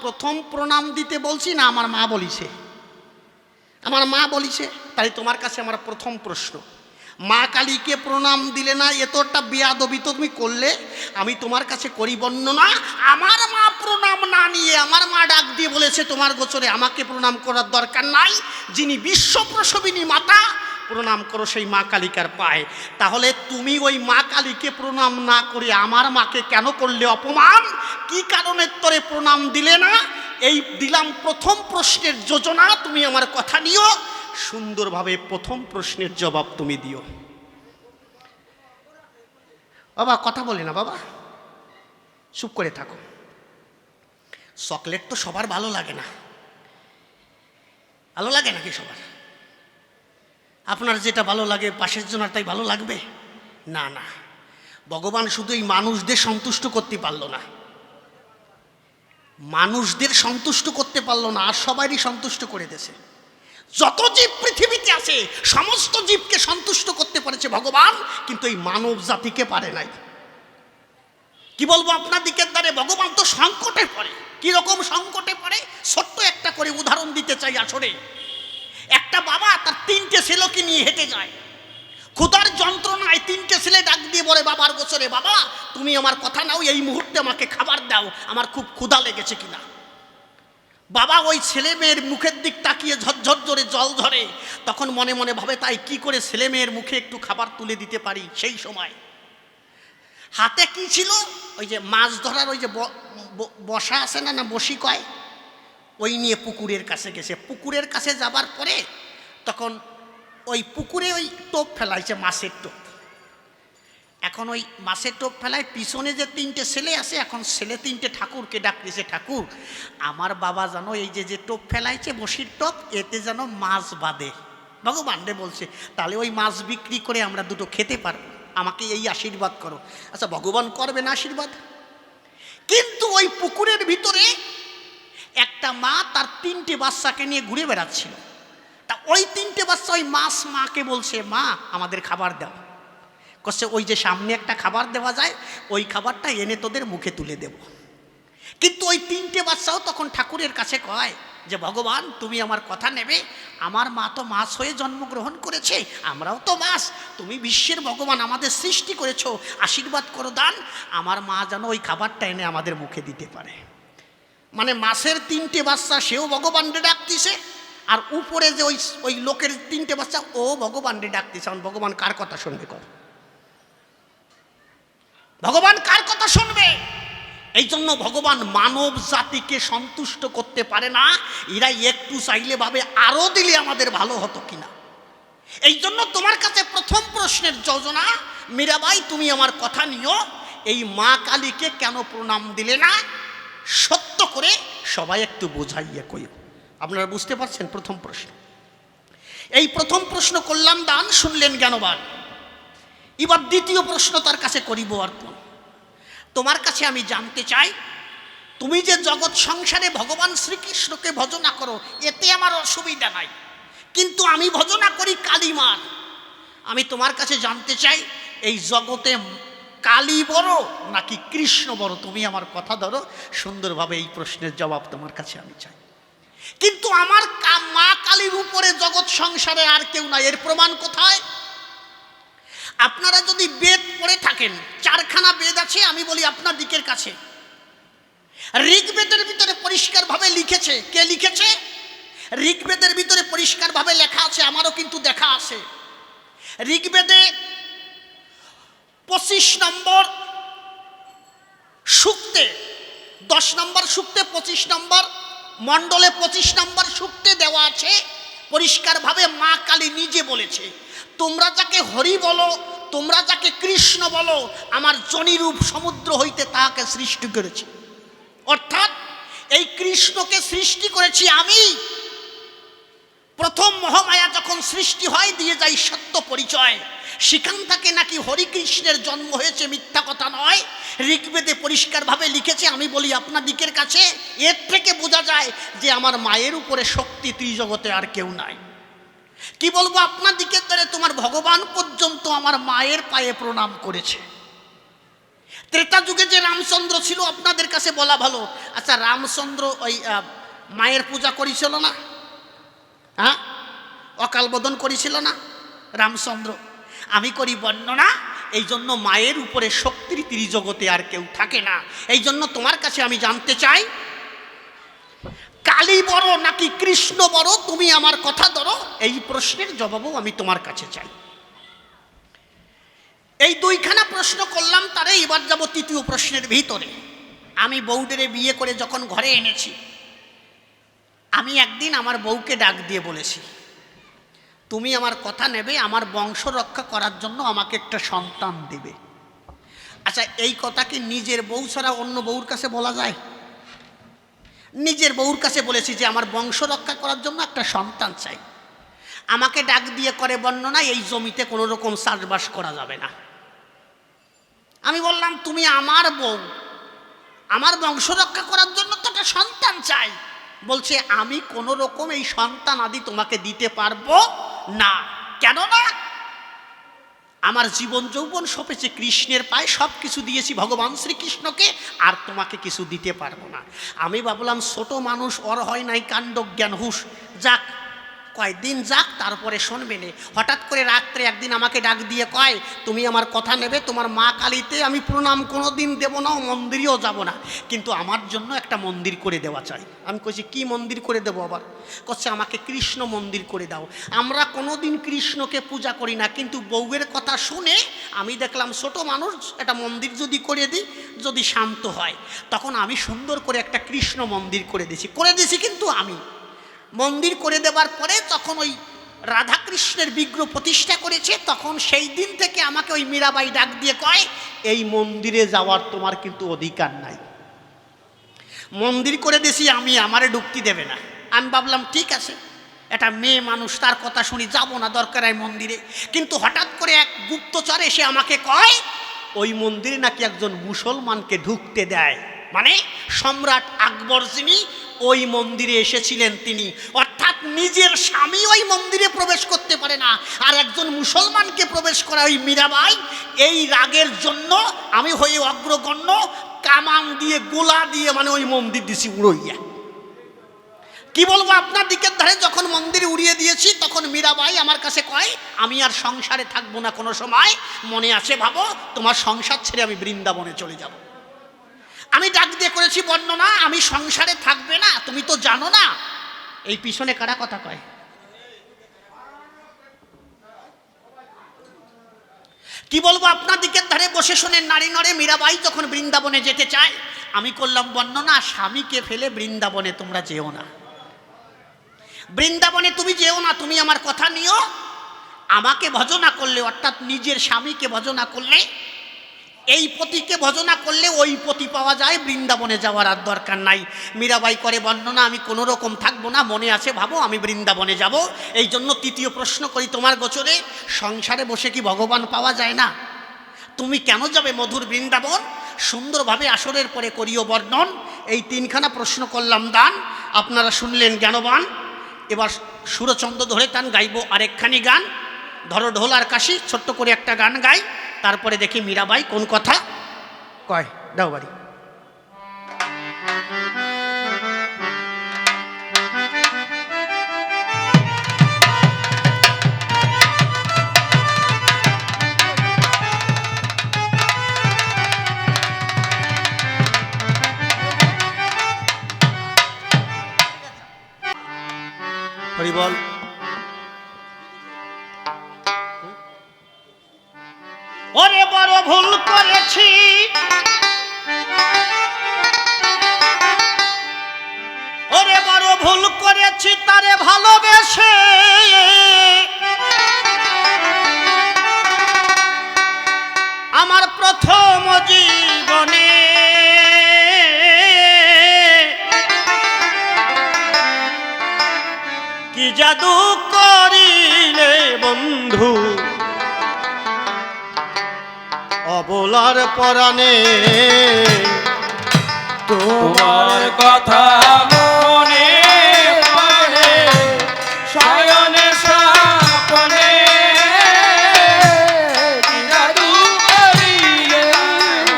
প্রথম প্রণাম দিতে বলছি না আমার মা বলিছে? আমার মা বলিছে। তাই তোমার কাছে আমার প্রথম প্রশ্ন, মা কালীকে প্রণাম দিলে না, এতটা বেয়াদবি তো তুমি করলে। আমি তোমার কাছে করি বর্ণনা, আমার মা প্রণাম না নিয়ে আমার মা ডাক দিয়ে বলেছে তোমার গোচরে আমাকে প্রণাম করার দরকার নাই, যিনি বিশ্ব প্রসবিনী মাতা, প্রণাম করো সেই মা কালিকার পায়। তাহলে তুমি ওই মা কালীকে প্রণাম না করে আমার মাকে কেন করলে অপমান? কি কারণে তোরে প্রণাম দিলে না? এই দিলাম প্রথম প্রশ্নের যোজনা, তুমি আমার কথা নিও, সুন্দরভাবে প্রথম প্রশ্নের জবাব তুমি দিও। বাবা কথা বলে না, বাবা চুপ করে থাকো। চকলেট তো সবার ভালো লাগে না, ভালো লাগে নাকি সবার? আপনার যেটা ভালো লাগে পাশের জন্য তাই ভালো লাগবে না? না, ভগবান শুধু এই মানুষদের সন্তুষ্ট করতে পারলো না, মানুষদের সন্তুষ্ট করতে পারলো না, আর সবারই সন্তুষ্ট করে দিয়েছে। যত জীব পৃথিবীতে আছে সমস্ত জীবকে সন্তুষ্ট করতে পেরেছে ভগবান, কিন্তু এই মানব জাতিকে পারে নাই। কি বলবো আপনার দিকের দ্বারে, ভগবান তো সংকটে পড়ে। কি রকম সংকটে পড়ে? ছোট্ট একটা করে উদাহরণ দিতে চাই। আসলে একটা বাবা তার 3টে ছেলেকে নিয়ে হেঁটে যায়, ক্ষুধার যন্ত্রণায় 3টে ছেলে ডাক দিয়ে বলে বাবার গোচরে, বাবা তুমি আমার কথা নাও, এই মুহূর্তে আমাকে খাবার দাও, আমার খুব ক্ষুধা লেগেছে কিনা। বাবা ওই ছেলে মেয়ের মুখের দিক তাকিয়ে ঝরঝর জোরে জল ধরে, তখন মনে মনে ভাবে তাই কি করে ছেলে মেয়ের মুখে একটু খাবার তুলে দিতে পারি। সেই সময় হাতে কি ছিল? ওই যে মাছ ধরার ওই যে বসা আছে না, না বসি কয়, ওই নিয়ে পুকুরের কাছে গেছে। পুকুরের কাছে যাবার পরে তখন ওই পুকুরে ওই টোপ ফেলাইছে, মাছের টোপ। এখন ওই মাছের টোপ ফেলায় পিছনে যে 3টে ছেলে আছে, এখন ছেলে 3টে ঠাকুরকে ডাকতেছে, ঠাকুর আমার বাবা জানো এই যে টোপ ফেলাইছে বসির টোপ, এতে যেন মাছ বাঁধে। ভগবান রে বলছে তাহলে ওই মাছ বিক্রি করে আমরা দুটো খেতে পারবো, আমাকে এই আশীর্বাদ করো। আচ্ছা ভগবান করবে না আশীর্বাদ? কিন্তু ওই পুকুরের ভিতরে একটা মা তার 3টে বাচ্চাকে নিয়ে ঘুরে বেড়াচ্ছিল। তা ওই 3টে বাচ্চা ওই মাছ মাকে বলছে, মা আমাদের খাবার দাও। করছে ওই যে সামনে একটা খাবার দেওয়া যায়, ওই খাবারটা এনে তোদের মুখে তুলে দেব। কিন্তু ওই 3টে বাচ্চাও তখন ঠাকুরের কাছে কয় যে ভগবান তুমি আমার কথা নেবে, আমার মা তো মাছ হয়ে জন্মগ্রহণ করেছে, আমরাও তো মাছ, তুমি বিশ্বের ভগবান, আমাদের সৃষ্টি করেছো, আশীর্বাদ করো দান, আমার মা যেন ওই খাবারটা এনে আমাদের মুখে দিতে পারে। মানে মাছের 3টে বাচ্চা সেও ভগবানকে ডাকতেছে, আর উপরে যে ওই লোকের 3টে বাচ্চা ও ভগবানকে ডাকতেছে। ভগবান কার কথা শুনবে? কর ভগবান কার কথা শুনবে? এই জন্য ভগবান মানব জাতিকে সন্তুষ্ট করতে পারে না। এরা একটু চাইলে ভাবে আরো দিলে আমাদের ভালো হতো কিনা। এই জন্য তোমার কাছে প্রথম প্রশ্নের যোজনা, মীরাবাই তুমি আমার কথা নিও, এই মা কালীকে কেন প্রণাম দিলে না? সত্য করে সবাই একটু বোঝাইয়া কইও। আপনারা বুঝতে পারছেন? প্রথম প্রশ্ন, এই প্রথম প্রশ্ন করলাম, দান শুনলেন জ্ঞানবান। এবার দ্বিতীয় প্রশ্ন তার কাছে করিব অর্পণ। তোমার কাছে আমি জানতে চাই, তুমি যে জগৎ সংসারে ভগবান শ্রীকৃষ্ণকে ভজনা করো, এতে আমার অসুবিধা নাই, কিন্তু আমি ভজনা করি কালীমার। আমি তোমার কাছে জানতে চাই, এই জগতে কালী বড় নাকি কৃষ্ণ বড়? তুমি আমার কথা ধরো, সুন্দরভাবে এই প্রশ্নের জবাব তোমার কাছে আমি চাই। কিন্তু আমার মা কালীর উপরে জগৎ সংসারে আর কেউ নাই। এর প্রমাণ কোথায়? আপনারা যদি বেদ পড়ে থাকেন, 4খানা বেদ আছে, আমি বলি আপনার দিকের কাছে। ঋগ্বেদের ভিতরে পরিষ্কারভাবে লিখেছে, কে লিখেছে? ঋগ্বেদের ভিতরে পরিষ্কারভাবে লেখা আছে, আমারও কিন্তু দেখা আছে। ঋগ্বেদে 25 নম্বর সূক্তে, 10 নম্বর সূক্তে, 25 নম্বর মণ্ডলে 25 নম্বর সূক্তে দেওয়া আছে পরিষ্কারভাবে, মা কালী নিজে বলেছে, তোমরা যাকে হরি বলো, তোমরা যাকে কৃষ্ণ বলো, আমার জনিরূপ সমুদ্র হইতে তাহাকে সৃষ্টি করেছি। অর্থাৎ এই কৃষ্ণকে সৃষ্টি করেছি আমি। প্রথম মহামায়া যখন সৃষ্টি হয়, দিয়ে যায় সত্য পরিচয়, সেখান থেকে নাকি হরিকৃষ্ণের জন্ম হয়েছে, মিথ্যা কথা নয়। ঋগ্বেদে পরিষ্কারভাবে লিখেছে। আমি বলি আপনার দিকের কাছে, এর থেকে বোঝা যায় যে আমার মায়ের উপরে শক্তি ত্রিজগতে আর কেউ নাই। কি বলবো আপনার দিকের ধরে, তোমার ভগবান পর্যন্ত আমার মায়ের পায়ে প্রণাম করেছে। ত্রেতা যুগে যে রামচন্দ্র ছিল, আপনাদের কাছে বলা ভালো, আচ্ছা রামচন্দ্র ওই মায়ের পূজা করেছিল না? হ্যাঁ, অকাল বোধন করেছিল না রামচন্দ্র? আমি করি বর্ণনা, এই জন্য মায়ের উপরে শক্তির ত্রিজগতে আর কেউ থাকে না। এই জন্য তোমার কাছে আমি জানতে চাই, কালী বড় নাকি কৃষ্ণ বড়? তুমি আমার কথা ধরো, এই প্রশ্নের জবাবও আমি তোমার কাছে চাই। এই 2খানা প্রশ্ন করলাম, তারে এবার যাব 3য় প্রশ্নের ভিতরে। আমি বউডেরে বিয়ে করে যখন ঘরে এনেছি, আমি একদিন আমার বউকে ডাক দিয়ে বলেছি, তুমি আমার কথা নেবে, আমার বংশ রক্ষা করার জন্য আমাকে একটা সন্তান দেবে। আচ্ছা, এই কথা কি নিজের বউ ছাড়া অন্য বউর কাছে বলা যায়? নিজের বউর কাছে বলেছি যে আমার বংশ রক্ষা করার জন্য একটা সন্তান চাই। আমাকে ডাক দিয়ে করে বর্ণনা, এই জমিতে কোনো রকম চাষবাস করা যাবে না। আমি বললাম, তুমি আমার বউ, আমার বংশ রক্ষা করার জন্য তো একটা সন্তান চাই। বলছে, আমি কোনো রকম এই সন্তান আদি তোমাকে দিতে পারবো না। কেন না? আমার জীবন যৌবন সপেছে কৃষ্ণের পায়ে, সব কিছু দিয়েছি ভগবান শ্রীকৃষ্ণকে, আর তোমাকে কিছু দিতে পারবো না। আমি ভাবলাম ছোট মানুষ, ওর হয় নাই কাণ্ড জ্ঞান হুঁশ, যাক কয়দিন যাক, তারপরে শুনবে নে। হঠাৎ করে রাত্রে একদিন আমাকে ডাক দিয়ে কয়, তুমি আমার কথা নেবে, তোমার মা কালীতে আমি প্রণাম কোনো দিন দেবো না, মন্দিরেও যাব না, কিন্তু আমার জন্য একটা মন্দির করে দেওয়া চাই। আমি কইছি, কি মন্দির করে দেবো? আবার কচ্ছে, আমাকে কৃষ্ণ মন্দির করে দাও। আমরা কোনো দিন কৃষ্ণকে পূজা করি না, কিন্তু বউয়ের কথা শুনে আমি দেখলাম ছোট মানুষ, একটা মন্দির যদি করে দিই, যদি শান্ত হয়, তখন আমি সুন্দর করে একটা কৃষ্ণ মন্দির করে দিয়েছি। কিন্তু আমি মন্দির করে দেবার পরে তখন ওই রাধাকৃষ্ণের বিগ্রহ প্রতিষ্ঠা করেছে, তখন সেই দিন থেকে আমাকে ওই মীরাবাই ডাক দিয়ে কয়, এই মন্দিরে যাওয়ার তোমার কিন্তু অধিকার নাই। মন্দির করে দিয়েছি আমি, আমারে ঢুকতে দেবে না। আমি ভাবলাম ঠিক আছে, একটা মেয়ে মানুষ, তার কথা শুনি, যাব না দরকার হয় মন্দিরে। কিন্তু হঠাৎ করে এক গুপ্তচর এসে আমাকে কয়, ওই মন্দিরে নাকি একজন মুসলমানকে ঢুকতে দেয়। মানে সম্রাট আকবর যিনি ওই মন্দিরে এসেছিলেন, তিনি, অর্থাৎ নিজের স্বামী ওই মন্দিরে প্রবেশ করতে পারে না, আর একজন মুসলমানকে প্রবেশ করা ওই মীরাবাই। এই রাগের জন্য আমি হয়ে অগ্রগণ্য, কামান দিয়ে গোলা দিয়ে মানে ওই মন্দির দিছি উড়ইয়া। কি বলবো আপনার দিকের ধারে যখন মন্দির উড়িয়ে দিয়েছি, তখন মীরাবাই আমার কাছে কয়, আমি আর সংসারে থাকবো না কোনো সময়, মনে আছে ভাবো, তোমার সংসার ছেড়ে আমি বৃন্দাবনে চলে যাব। আমি ডাক দিয়ে করেছি বর্ণনা, আমি সংসারে থাকবে না, তুমি তো জানো না। এই পিছনে কারা কথা কয়? কি বলবো আপনার দিকের ধারে বসে শোনেন, নারী নরে মীরাবাই যখন বৃন্দাবনে যেতে চায়, আমি করলাম বর্ণনা, স্বামীকে ফেলে বৃন্দাবনে তোমরা যেও না, বৃন্দাবনে তুমি যেও না, তুমি আমার কথা নিও। আমাকে ভজনা করলে, অর্থাৎ নিজের স্বামীকে ভজনা করলে, এই পতিকে ভজনা করলে ওই পতি পাওয়া যায়, বৃন্দাবনে যাওয়ার আর দরকার নাই। মীরাবাই করে বর্ণনা, আমি কোনো রকম থাকবো না, মনে আছে ভাবো, আমি বৃন্দাবনে যাব। এই জন্য 3য় প্রশ্ন করি তোমার গোচরে, সংসারে বসে কি ভগবান পাওয়া যায় না? তুমি কেন যাবে মধুর বৃন্দাবন? সুন্দরভাবে আসরের পরে করিও বর্ণন। এই তিনখানা প্রশ্ন করলাম দান, আপনারা শুনলেন জ্ঞানবান। এবার সুরচন্দ্র ধরে তান গাইব আরেকখানি গান। ধরো ঢোল আর কাশি, ছোট্ট করে একটা গান গাই, তারপরে দেখি মীরাবাই কোন কথা কয়। দাও বাড়ি। হরি বল। ওরে বড় ভুল করেছি, ওরে বড় ভুল করেছি তারে ভালোবেসে, আমার প্রথম জীবনে কি জাদু করিলে বন্ধু অবলার পরাণে। তোমার কথা মনে পড়ে শয়নে স্বপ্নে, কি জাদু করিলে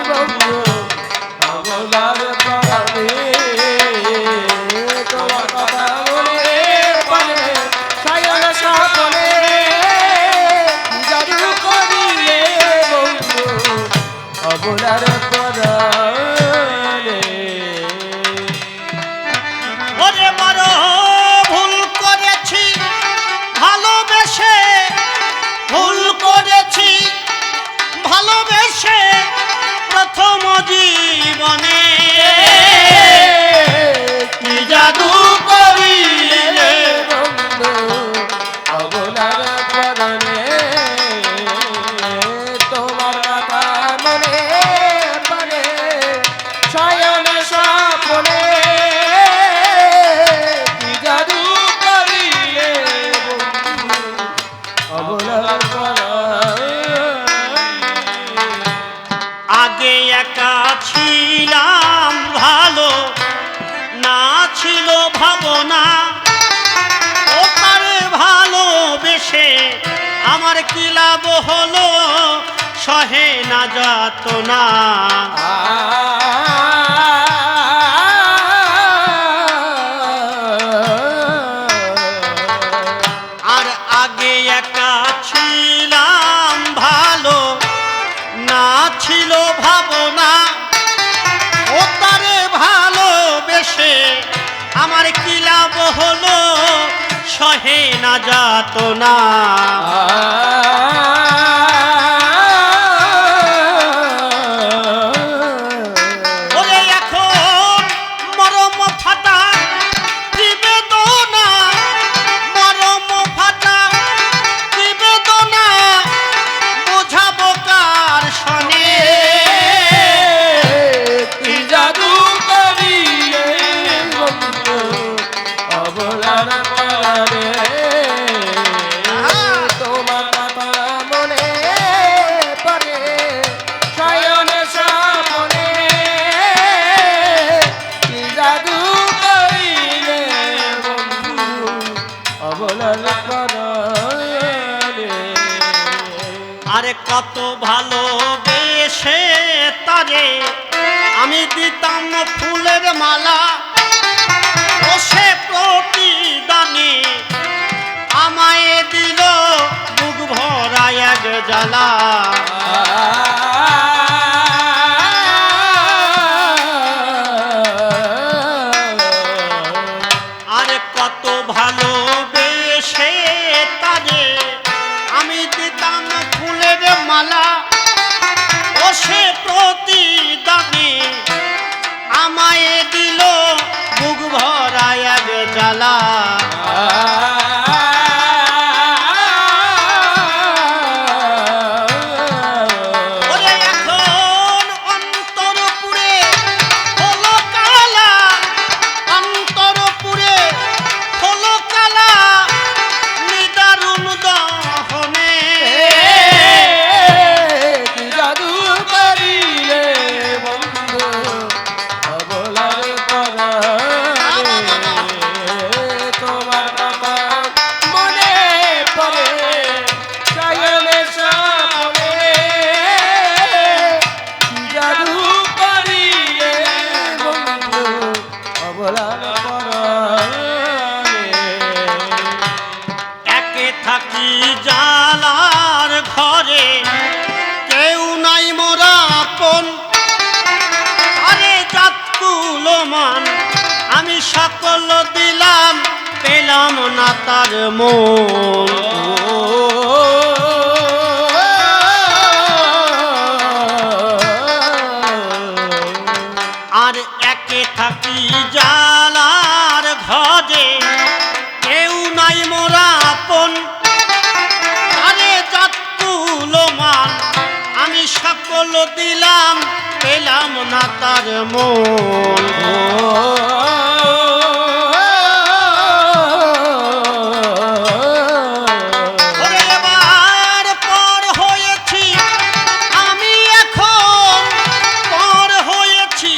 বন্ধু অবলার পরাণে। তোমার কথা মনে পড়ে শয়নে স্বপ্নে, কি জাদু করিলে বন্ধু অবলার পরাণে। ওরে বড় ভুল করেছি ভালোবেসে, ভুল করেছি ভালোবেসে প্রথম জীবনে, কি জাদু করিলে বন্ধু অবলার পরাণে। তোমার কথা মনে পড়ে শয়নে স্বপ্নে, কি জাদু করিলে বন্ধু অবলার পরাণে। আগে একা ছিলাম ভালো, না ছিল ভাবনা, ও তারে ভালোবেসে আমার কি লাভ হলো, সহে না যাতনা। আর আগে একা ছিলাম ভালো, না ছিল ভাবনা, ও তারে ভালোবেসে আমার কি লাভ হলো, সহে না যাতনা। ওরে এখন মরম ফাটা বেদনা, মরম ফাটা বেদনা, বোঝাবো কার শনে, কি জাদু করিলে বন্ধু অবলার পরাণে। তোমার কথা মনে পড়ে শয়নে স্বপ্নে, কি জাদু করিলে বন্ধু অবলার পরাণে। আরে কত ভালোবেসে তারে আমি দিতাম ফুলের মালা, ও সে প্রতিদানে আমায় দিল বুক ভরা এক জ্বালা। আরে কত ভালোবেসে তারে আমি দিতাম ফুলের মালা, ও সে প্রতিদানে আমায় দিল বুক ভরা এক জ্বালা। সকল দিলাম পেলাম না তার মন। আর একে থাকি জালার ঘরে কেউ নাই মোরা আপন। আরে জাতকুল মান আমি সকল দিলাম পেলাম না তার মন। ওরে এবার পর হয়েছি আমি এখন, পর হয়েছি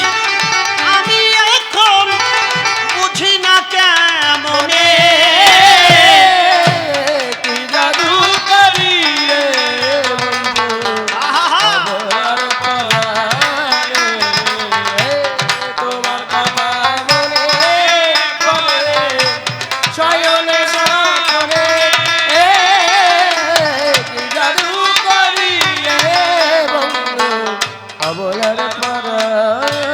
আমি এখন, বুঝি না কেমনে কি জাদু করি রে আহা তোমার পরাণে, তোমার কথা মনে পড়ে শয়নে স্বপ্নে। কি জাদু করি রে বন্ধু অবলার পরাণে।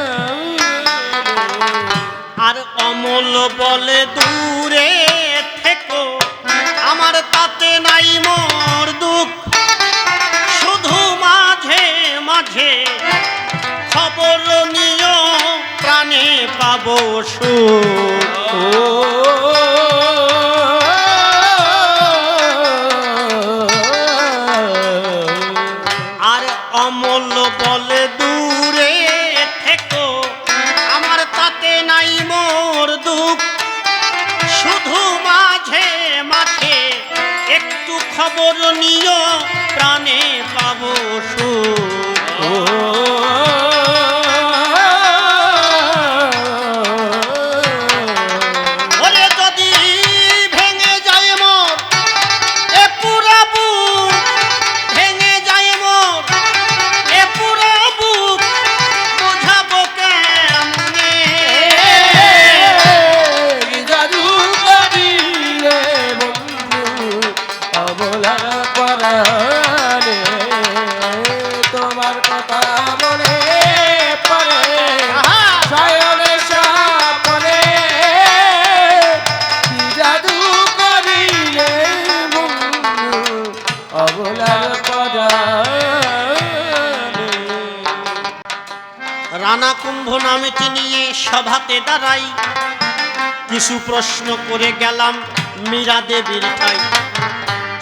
আর অমল বলে দূরে থেকো আমার তাতে নাই মোর দুঃখ। শুধু মাঝে মাঝে খবর নিও প্রাণে পাবো সুখ। আর অমল বলে দূরে থেকো আমার তাতে নাই মোর দুঃখ। শুধু মাঝে মাঝে একটু খবর নিও প্রাণে পাবো সুখ। ওরে যদি ভেঙে যায় মোর এ পুরা বুক, ভেঙে যায় মোর এ পুরা বুক, বোঝাবো কেমনে কি জাদু করি রে বন্ধু অবলার পরাণে। তোমার কথা মনে পড়ে আহা! শয়নে স্বপ্নে। কি জাদু করি রে বন্ধু অবলার পরাণে। রানা কুম্ভ নামটি নিয়ে সভাতে দাঁড়াই, কিছু প্রশ্ন করে গেলাম মীরা দেবীর ঠাই।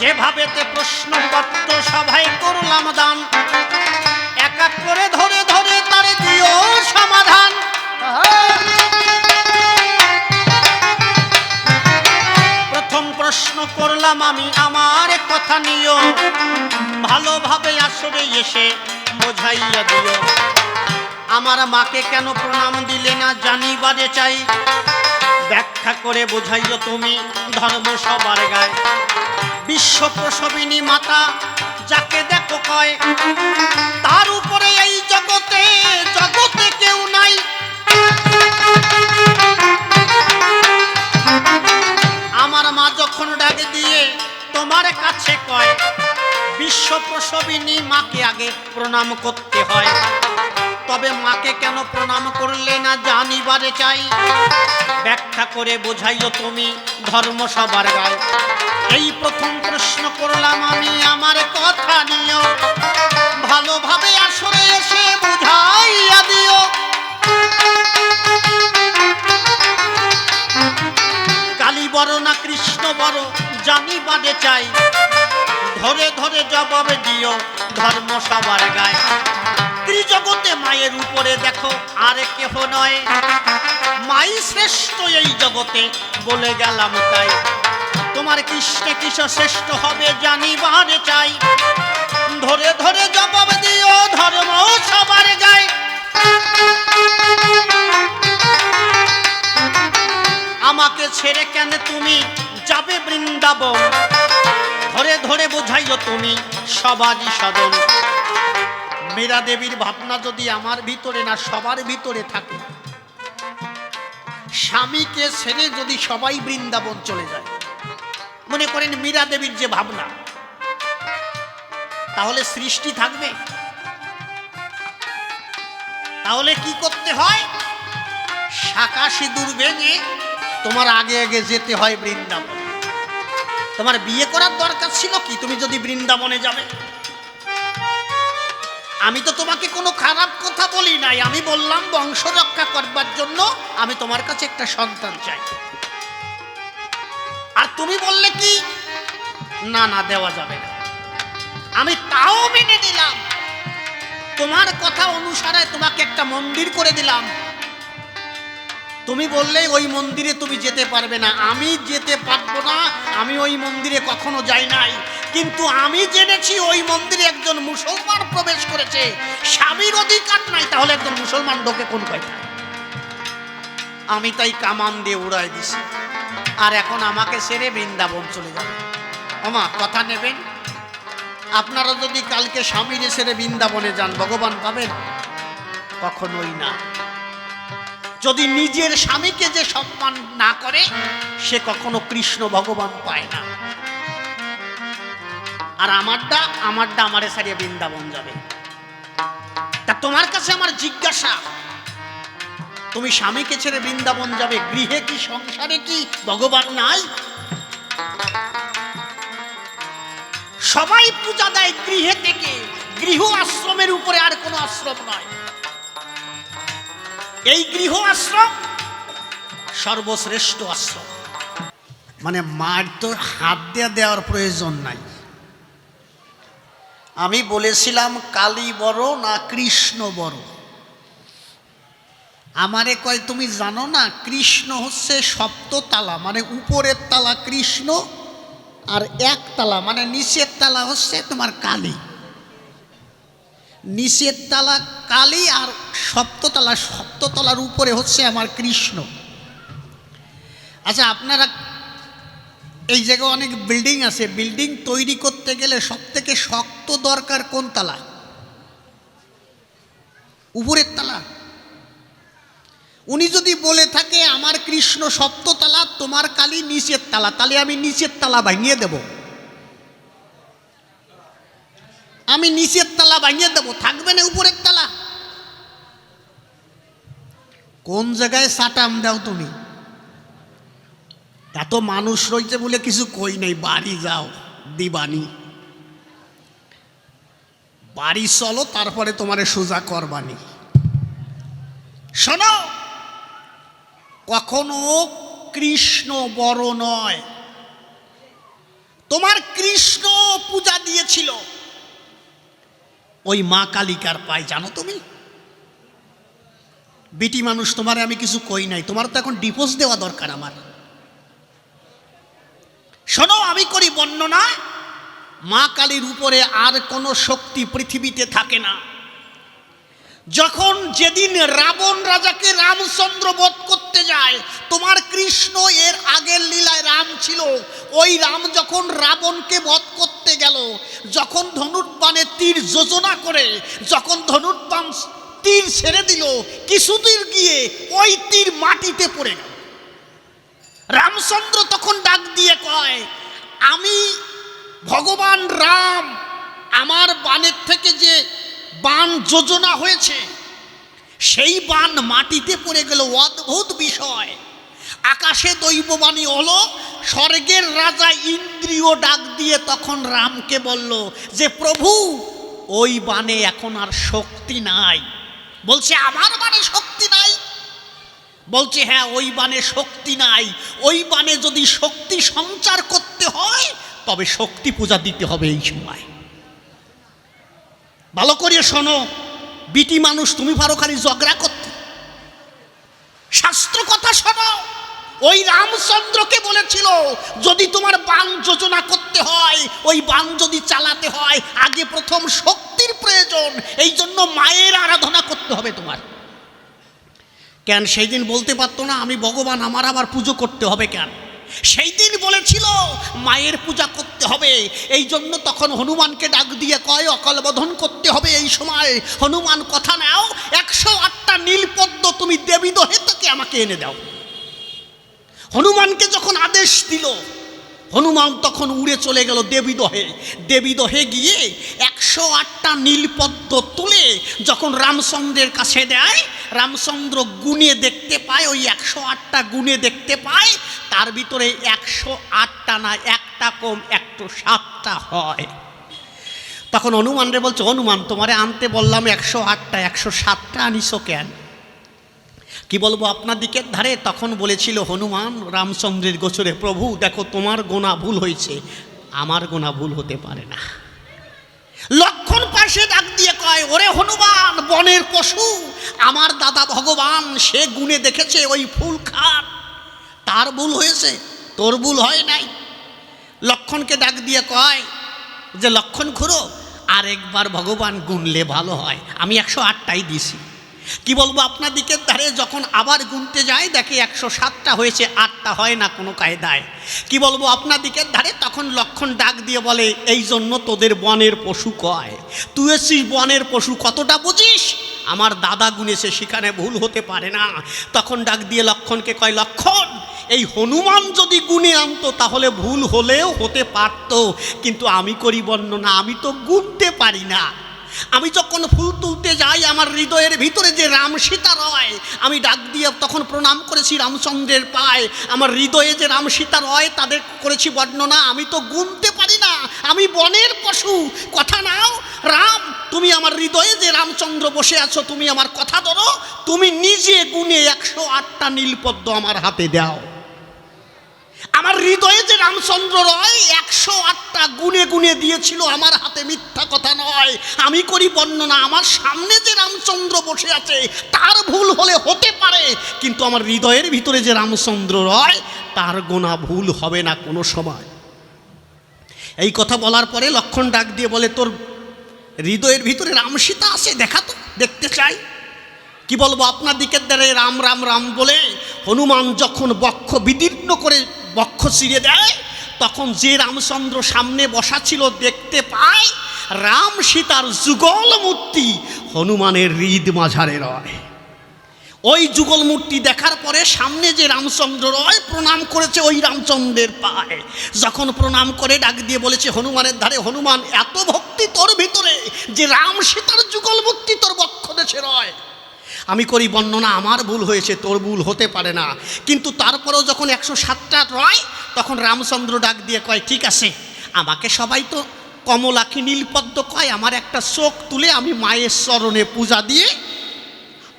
যেভাবেতে প্রশ্নপত্র সভায় করলাম দান, এক এক করে ধরে ধরে তার দিও সমাধান। প্রথম প্রশ্ন করলাম আমি আমার কথা নিও, ভালোভাবে আসরে এসে বোঝাইয়া দিও। আমার মাকে কেন প্রণাম দিলে না জানিবারে চাই, ব্যাখ্যা করে বোঝাইও তুমি ধর্ম সবার গায়। বিশ্ব প্রসবিনী মাতা যাকে দেখো কয়, তার উপরে এই জগতে জগতে কেউ নাই। আমার মা যখন ডাক দিয়ে তোমার কাছে কয়, বিশ্ব প্রসবিনী মাকে আগে প্রণাম করতে হয়। তবে মাকে কেন প্রণাম করলে না জানিবারে চাই, ব্যাখ্যা করে বোঝাইও তুমি ধর্ম সবার গায়। এই প্রথম প্রশ্ন করলাম আমি আমার কথা নিও, ভালোভাবে আসরে এসে বুঝাইয়া দিও। কালী বড় না কৃষ্ণ বড় জানিবারে চাই, ধরে ধরে জবাব দিও ধর্ম সবার গায়। ত্রিজগতে মায়ের উপরে দেখো আর কেহ নয়, মাই শ্রেষ্ঠ এই জগতে বলে গেলাম তাই। তোমার কৃষ্ণে কিস শ্রেষ্ঠ হবে জানিবারে চাই, ধরে ধরে জবাব দিও ধর্ম সবার গায়। আমাকে ছেড়ে কেন তুমি যাবে বৃন্দাবন, ধরে ধরে বোঝাইও তুমি সবারই সদন। মীরা দেবীর ভাবনা যদি আমার ভিতরে না সবার ভিতরে থাকে, স্বামীকে ছেড়ে যদি সবাই বৃন্দাবন চলে যায়, মনে করেন মীরা দেবীর যে ভাবনা, তাহলে সৃষ্টি থাকবে? তাহলে কি করতে হয়? শাঁখা সিঁদুর ভেঙে তোমার আগে আগে যেতে হয় বৃন্দাবন। তোমার বিয়ে করার দরকার ছিল কি তুমি যদি বৃন্দাবনে যাবে? আমি তো তোমাকে কোনো খারাপ কথা বলি নাই, আমি বললাম বংশ রক্ষা করবার জন্য আমি তোমার কাছে একটা সন্তান চাই। আর তুমি বললে কি না না দেওয়া যাবে না। আমি তাও মেনে নিলাম, তোমার কথা অনুসারে তোমাকে একটা মন্দির করে দিলাম। তুমি বললে ওই মন্দিরে তুমি যেতে পারবে না, আমি যেতে পারবো না, আমি ওই মন্দিরে কখনো যাই নাই। কিন্তু আমি জেনেছি ওই মন্দিরে একজন মুসলমান প্রবেশ করেছে, স্বামীর অধিকার নাই, তাহলে একজন মুসলমান ঢোকে কোন কয়টা? আমি তাই কামান দিয়ে উড়াই দিছি। আর এখন আমাকে ছেড়ে বৃন্দাবন চলে যাবে। ওমা কথা নেবেন? আপনারা যদি কালকে স্বামীরে ছেড়ে বৃন্দাবনে যান ভগবান পাবেন? কখনোই না। যদি নিজের স্বামীকে যে সম্মান না করে সে কখনো কৃষ্ণ ভগবান পায় না। আর আমারটা আমারে ছাড়িয়ে বৃন্দাবন যাবে। তা তোমার কাছে আমার জিজ্ঞাসা, তুমি স্বামীকে ছেড়ে বৃন্দাবন যাবে, গৃহে কি সংসারে কি ভগবান নাই? সবাই পূজা দেয় গৃহে থেকে, গৃহ আশ্রমের উপরে আর কোনো আশ্রম নয়। এই গৃহ আশ্রম সর্বশ্রেষ্ঠ আশ্রম। মানে মার তো হাত দিয়ে দেওয়ার প্রয়োজন নাই। আমি বলেছিলাম কালী বড় না কৃষ্ণ বড়? আমারে কয় তুমি জানো না কৃষ্ণ হচ্ছে সপ্ততলা, মানে উপরের তালা কৃষ্ণ, আর একতলা মানে নিচের তালা হচ্ছে তোমার কালী। নিচের তালা কালী আর সপ্ততলার উপরে হচ্ছে আমার কৃষ্ণ। আচ্ছা আপনারা এই জায়গায় অনেক বিল্ডিং আছে, বিল্ডিং তৈরি করতে গেলে সব থেকে শক্ত দরকার কোন তালা? উপরের তালা। উনি যদি বলে থাকে আমার কৃষ্ণ সপ্ততলা, তোমার কালী নিচের তালা, তাহলে আমি নিচের তালা ভাঙিয়ে দেব। আমি নিচের তালা ভাঙিয়ে দেব, থাকবে না উপরের তালা। কোন জায়গায় সাটাম দাও তুমি? এত মানুষ রয়েছে বলে কিছু কই নাই, বাড়ি যাও দিবানি, বাড়ি চলো, তারপরে তোমারে সোজা করবানি। শোনো, কখনো কৃষ্ণ বড় নয়। তোমার কৃষ্ণ পূজা দিয়েছিল ওই মা কালিকার পায়, জানো তুমি? বিটি মানুষ, তোমারে আমি কিছু কই নাই, তোমার তো এখন ডিভোর্স দেওয়া দরকার আমার। শোনো, আমি করি বর্ণনা, মা কালীর উপরে আর কোনো শক্তি পৃথিবীতে থাকে না। যখন যেদিন রাবণ রাজাকে রামচন্দ্র বধ করতে যায়, তোমার কৃষ্ণ এর আগের লীলায় রাম ছিল। ওই রাম যখন রাবণকে বধ করতে গেল, যখন ধনুর্বাণে তীর যোজনা করে, যখন ধনুর্বাণ তীর ছেড়ে দিল, কিছুদূর গিয়ে ওই তীর মাটিতে পড়ে গেল। রামচন্দ্র তখন ডাক দিয়ে কয়, আমি ভগবান রাম, আমার বাণের থেকে যে বাণ যোজনা হয়েছে সেই বাণ মাটিতে পড়ে গেল। অদ্ভুত বিষয়। আকাশে দৈববাণী হলো, স্বর্গের রাজা ইন্দ্রিয় ডাক দিয়ে তখন রামকে বলল যে প্রভু ওই বাণে এখন আর শক্তি নাই। বলছে আমার বাণে শক্তি নাই? বলছে হ্যাঁ, ওই বাণে শক্তি নাই। ওই বাণে যদি শক্তি সঞ্চার করতে হয় তবে শক্তি পূজা দিতে হবে এই সময়। ভালো করে শোনো বিটি মানুষ, তুমি পারো খালি ঝগড়া করতে? শাস্ত্র কথা শোনো। ওই রামচন্দ্রকে বলেছিল যদি তোমার বাণ যোজনা করতে হয়, ওই বাণ যদি চালাতে হয়, আগে প্রথম শক্তির প্রয়োজন। এই জন্য মায়ের আরাধনা করতে হবে তোমার। কেন সেই দিন বলতে পারতো না আমি ভগবান, আমার আবার পুজো করতে হবে কেন? সেই দিন বলেছিল মায়ের পূজা করতে হবে। এই জন্য তখন হনুমানকে ডাক দিয়ে কয় অকাল বোধন করতে হবে এই সময়। হনুমান কথা নাও, 108টা নীলপদ্ম তুমি দেবী দহে থেকে আমাকে এনে দাও। হনুমানকে যখন আদেশ দিল, হনুমান তখন উড়ে চলে গেল দেবীদহে। দেবীদহে গিয়ে 108টা নীলপদ্ম তুলে যখন রামচন্দ্রের কাছে দেয়, রামচন্দ্র গুনে দেখতে পায়, ওই 108টা গুনে দেখতে পায়, তার ভিতরে 108টা না, একটা কম 107টা হয়। তখন হনুমানরে বলছে, হনুমান তোমারে আনতে বললাম 108টা, 107টা আনিস কেন? কি বলবো আপনার দিকের ধারে? তখন বলেছিল হনুমান রামচন্দ্রের গোচরে, প্রভু দেখো তোমার গোনা ভুল হয়েছে, আমার গোনা ভুল হতে পারে না। লক্ষণ পাশে ডাক দিয়ে কয়, ওরে হনুমান বনের পশু, আমার দাদা ভগবান সে গুণে দেখেছে ওই ফুল খাট, তার ভুল হয়েছে, তোর ভুল হয় নাই। লক্ষণকে ডাক দিয়ে কয় যে লক্ষণ খুড়ো আরেকবার ভগবান গুনলে ভালো হয়, আমি 108টাই দিছি। কি বলবো আপনার দিকের ধারে যখন আবার গুনতে যায় দেখে 107টা হয়েছে, 8টা হয় না কোনো কায়দায়। কি বলবো আপনার দিকের ধারে তখন লক্ষণ ডাক দিয়ে বলে, এই জন্য তোদের বনের পশু কয়, তুই এসিস বনের পশু, কতটা বুঝিস? আমার দাদা গুনেছে, সেখানে ভুল হতে পারে না। তখন ডাক দিয়ে লক্ষণকে কয়, লক্ষণ এই হনুমান যদি গুনে আনতো তাহলে ভুল হলেও হতে পারত, কিন্তু আমি করি বর্ণনা, আমি তো গুনতে পারি না। আমি যখন ফুল তুলতে যাই আমার হৃদয়ের ভিতরে যে রাম সীতা রয়, আমি ডাক দিয়ে তখন প্রণাম করেছি রামচন্দ্রের পায়, আমার হৃদয়ে যে রাম সীতা রয় তাদের করেছি বর্ণনা, আমি তো গুনতে পারি না, আমি বনের পশু। কথা নাও রাম, তুমি আমার হৃদয়ে যে রামচন্দ্র বসে আছো, তুমি আমার কথা ধরো, তুমি নিজে গুনে 108টা নীলপদ্ম আমার হাতে দাও। আমার হৃদয়ে যে রামচন্দ্র রয় 108টা গুনে গুনে দিয়েছিল আমার হাতে, মিথ্যা কথা নয়, আমি করি বর্ণনা। আমার সামনে যে রামচন্দ্র বসে আছে তার ভুল হলে হতে পারে, কিন্তু আমার হৃদয়ের ভিতরে যে রামচন্দ্র রয় তার গোনা ভুল হবে না কোনো সময়। এই কথা বলার পরে লক্ষণ ডাক দিয়ে বলে, তোর হৃদয়ের ভিতরে রাম সীতা আছে, দেখা তো, দেখতে চাই। কি বলবো আপনার দিকের দ্বারে রাম রাম রাম বলে হনুমান যখন বক্ষ বিদীর্ণ করে বক্ষ চিরে দেয়, তখন যে রামচন্দ্র সামনে বসা ছিল দেখতে পায় রাম সীতার যুগল মূর্তি হনুমানের হৃদ মাঝারে রয়। ওই যুগল মূর্তি দেখার পরে সামনে যে রামচন্দ্র রয় প্রণাম করেছে ওই রামচন্দ্রের পায়ে। যখন প্রণাম করে ডাক দিয়ে বলেছে হনুমানের ধারে, হনুমান এত ভক্তি তোর ভিতরে যে রাম সীতার যুগল মূর্তি তোর বক্ষ দেশে রয়। আমি করি বর্ণনা, আমার ভুল হয়েছে, তোর ভুল হতে পারে না। কিন্তু তারপরেও যখন 107টা রয় তখন রামচন্দ্র ডাক দিয়ে কয়, ঠিক আছে, আমাকে সবাই তো কমলাক্ষী নীলপদ্ম কয়, আমার একটা চোখ তুলে আমি মায়ের চরণে পূজা দিয়ে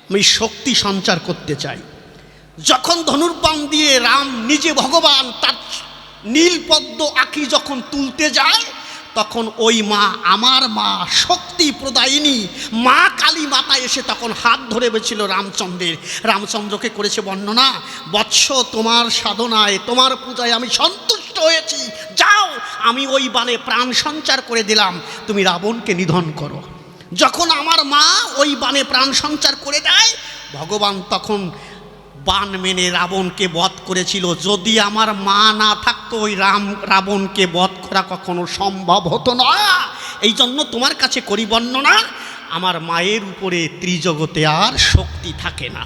আমি শক্তি সঞ্চার করতে চাই। যখন ধনুর্বাণ দিয়ে রাম নিজে ভগবান তার নীলপদ্ম আঁকি যখন তুলতে যায়, তখন ওই মা, আমার মা শক্তি প্রদায়িনী মা কালী মাতা এসে তখন হাত ধরে বেছিল রামচন্দ্রের। রামচন্দ্রকে করেছে বর্ণনা, বৎস তোমার সাধনায় তোমার পূজায় আমি সন্তুষ্ট হয়েছি, যাও আমি ওই বাণে প্রাণ সঞ্চার করে দিলাম, তুমি রাবণকে নিধন করো। যখন আমার মা ওই বাণে প্রাণ সঞ্চার করে দেয়, ভগবান তখন বাণ মেনে রাবণকে বধ করেছিল। যদি আমার মা না থাকতো ওই রাবণকে বধ করা কখনো সম্ভব হতো না। এই জন্য তোমার কাছে করি বর্ণনা, আমার মায়ের উপরে ত্রিজগতে আর শক্তি থাকে না।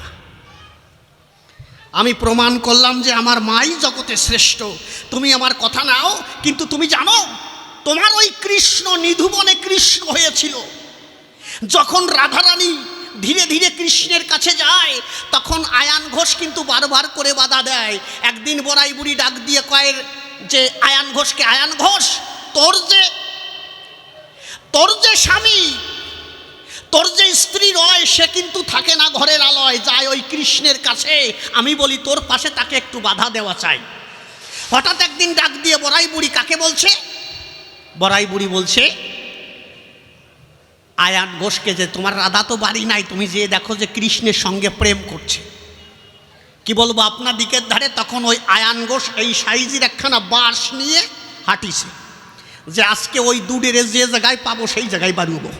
আমি প্রমাণ করলাম যে আমার মাই জগতে শ্রেষ্ঠ, তুমি আমার কথা নাও। কিন্তু তুমি জানো তোমার ওই কৃষ্ণ নিধুবনে কৃষ্ণ হয়েছিল। যখন রাধারানী ধীরে ধীরে কৃষ্ণের কাছে যায় তখন আয়ান ঘোষ কিন্তু বারবার করে বাধা দেয়। একদিন বড়াই বুড়ি ডাক দিয়ে কয় যে আয়ান ঘোষকে, আয়ান ঘোষ তোর যে স্বামী, তোর যে স্ত্রী রয় সে কিন্তু থাকে না ঘরের আলোয়, যায় ওই কৃষ্ণের কাছে। আমি বলি তোর পাশে তাকে একটু বাধা দেওয়া চাই। হঠাৎ একদিন ডাক দিয়ে বড়াই বুড়ি কাকে বলছে? বড়াই বুড়ি বলছে আয়ান ঘোষকে যে তোমার রাধা তো বাড়ি নাই, তুমি যে দেখো যে কৃষ্ণের সঙ্গে প্রেম করছে। কি বলবো আপনার দিকের ধারে তখন ওই আয়ান ঘোষ এই সাইজের একখানা বাঁশ নিয়ে হাঁটিছে যে আজকে ওই দুডেরে যে জায়গায় পাবো সেই জায়গায় বাড়ুবো।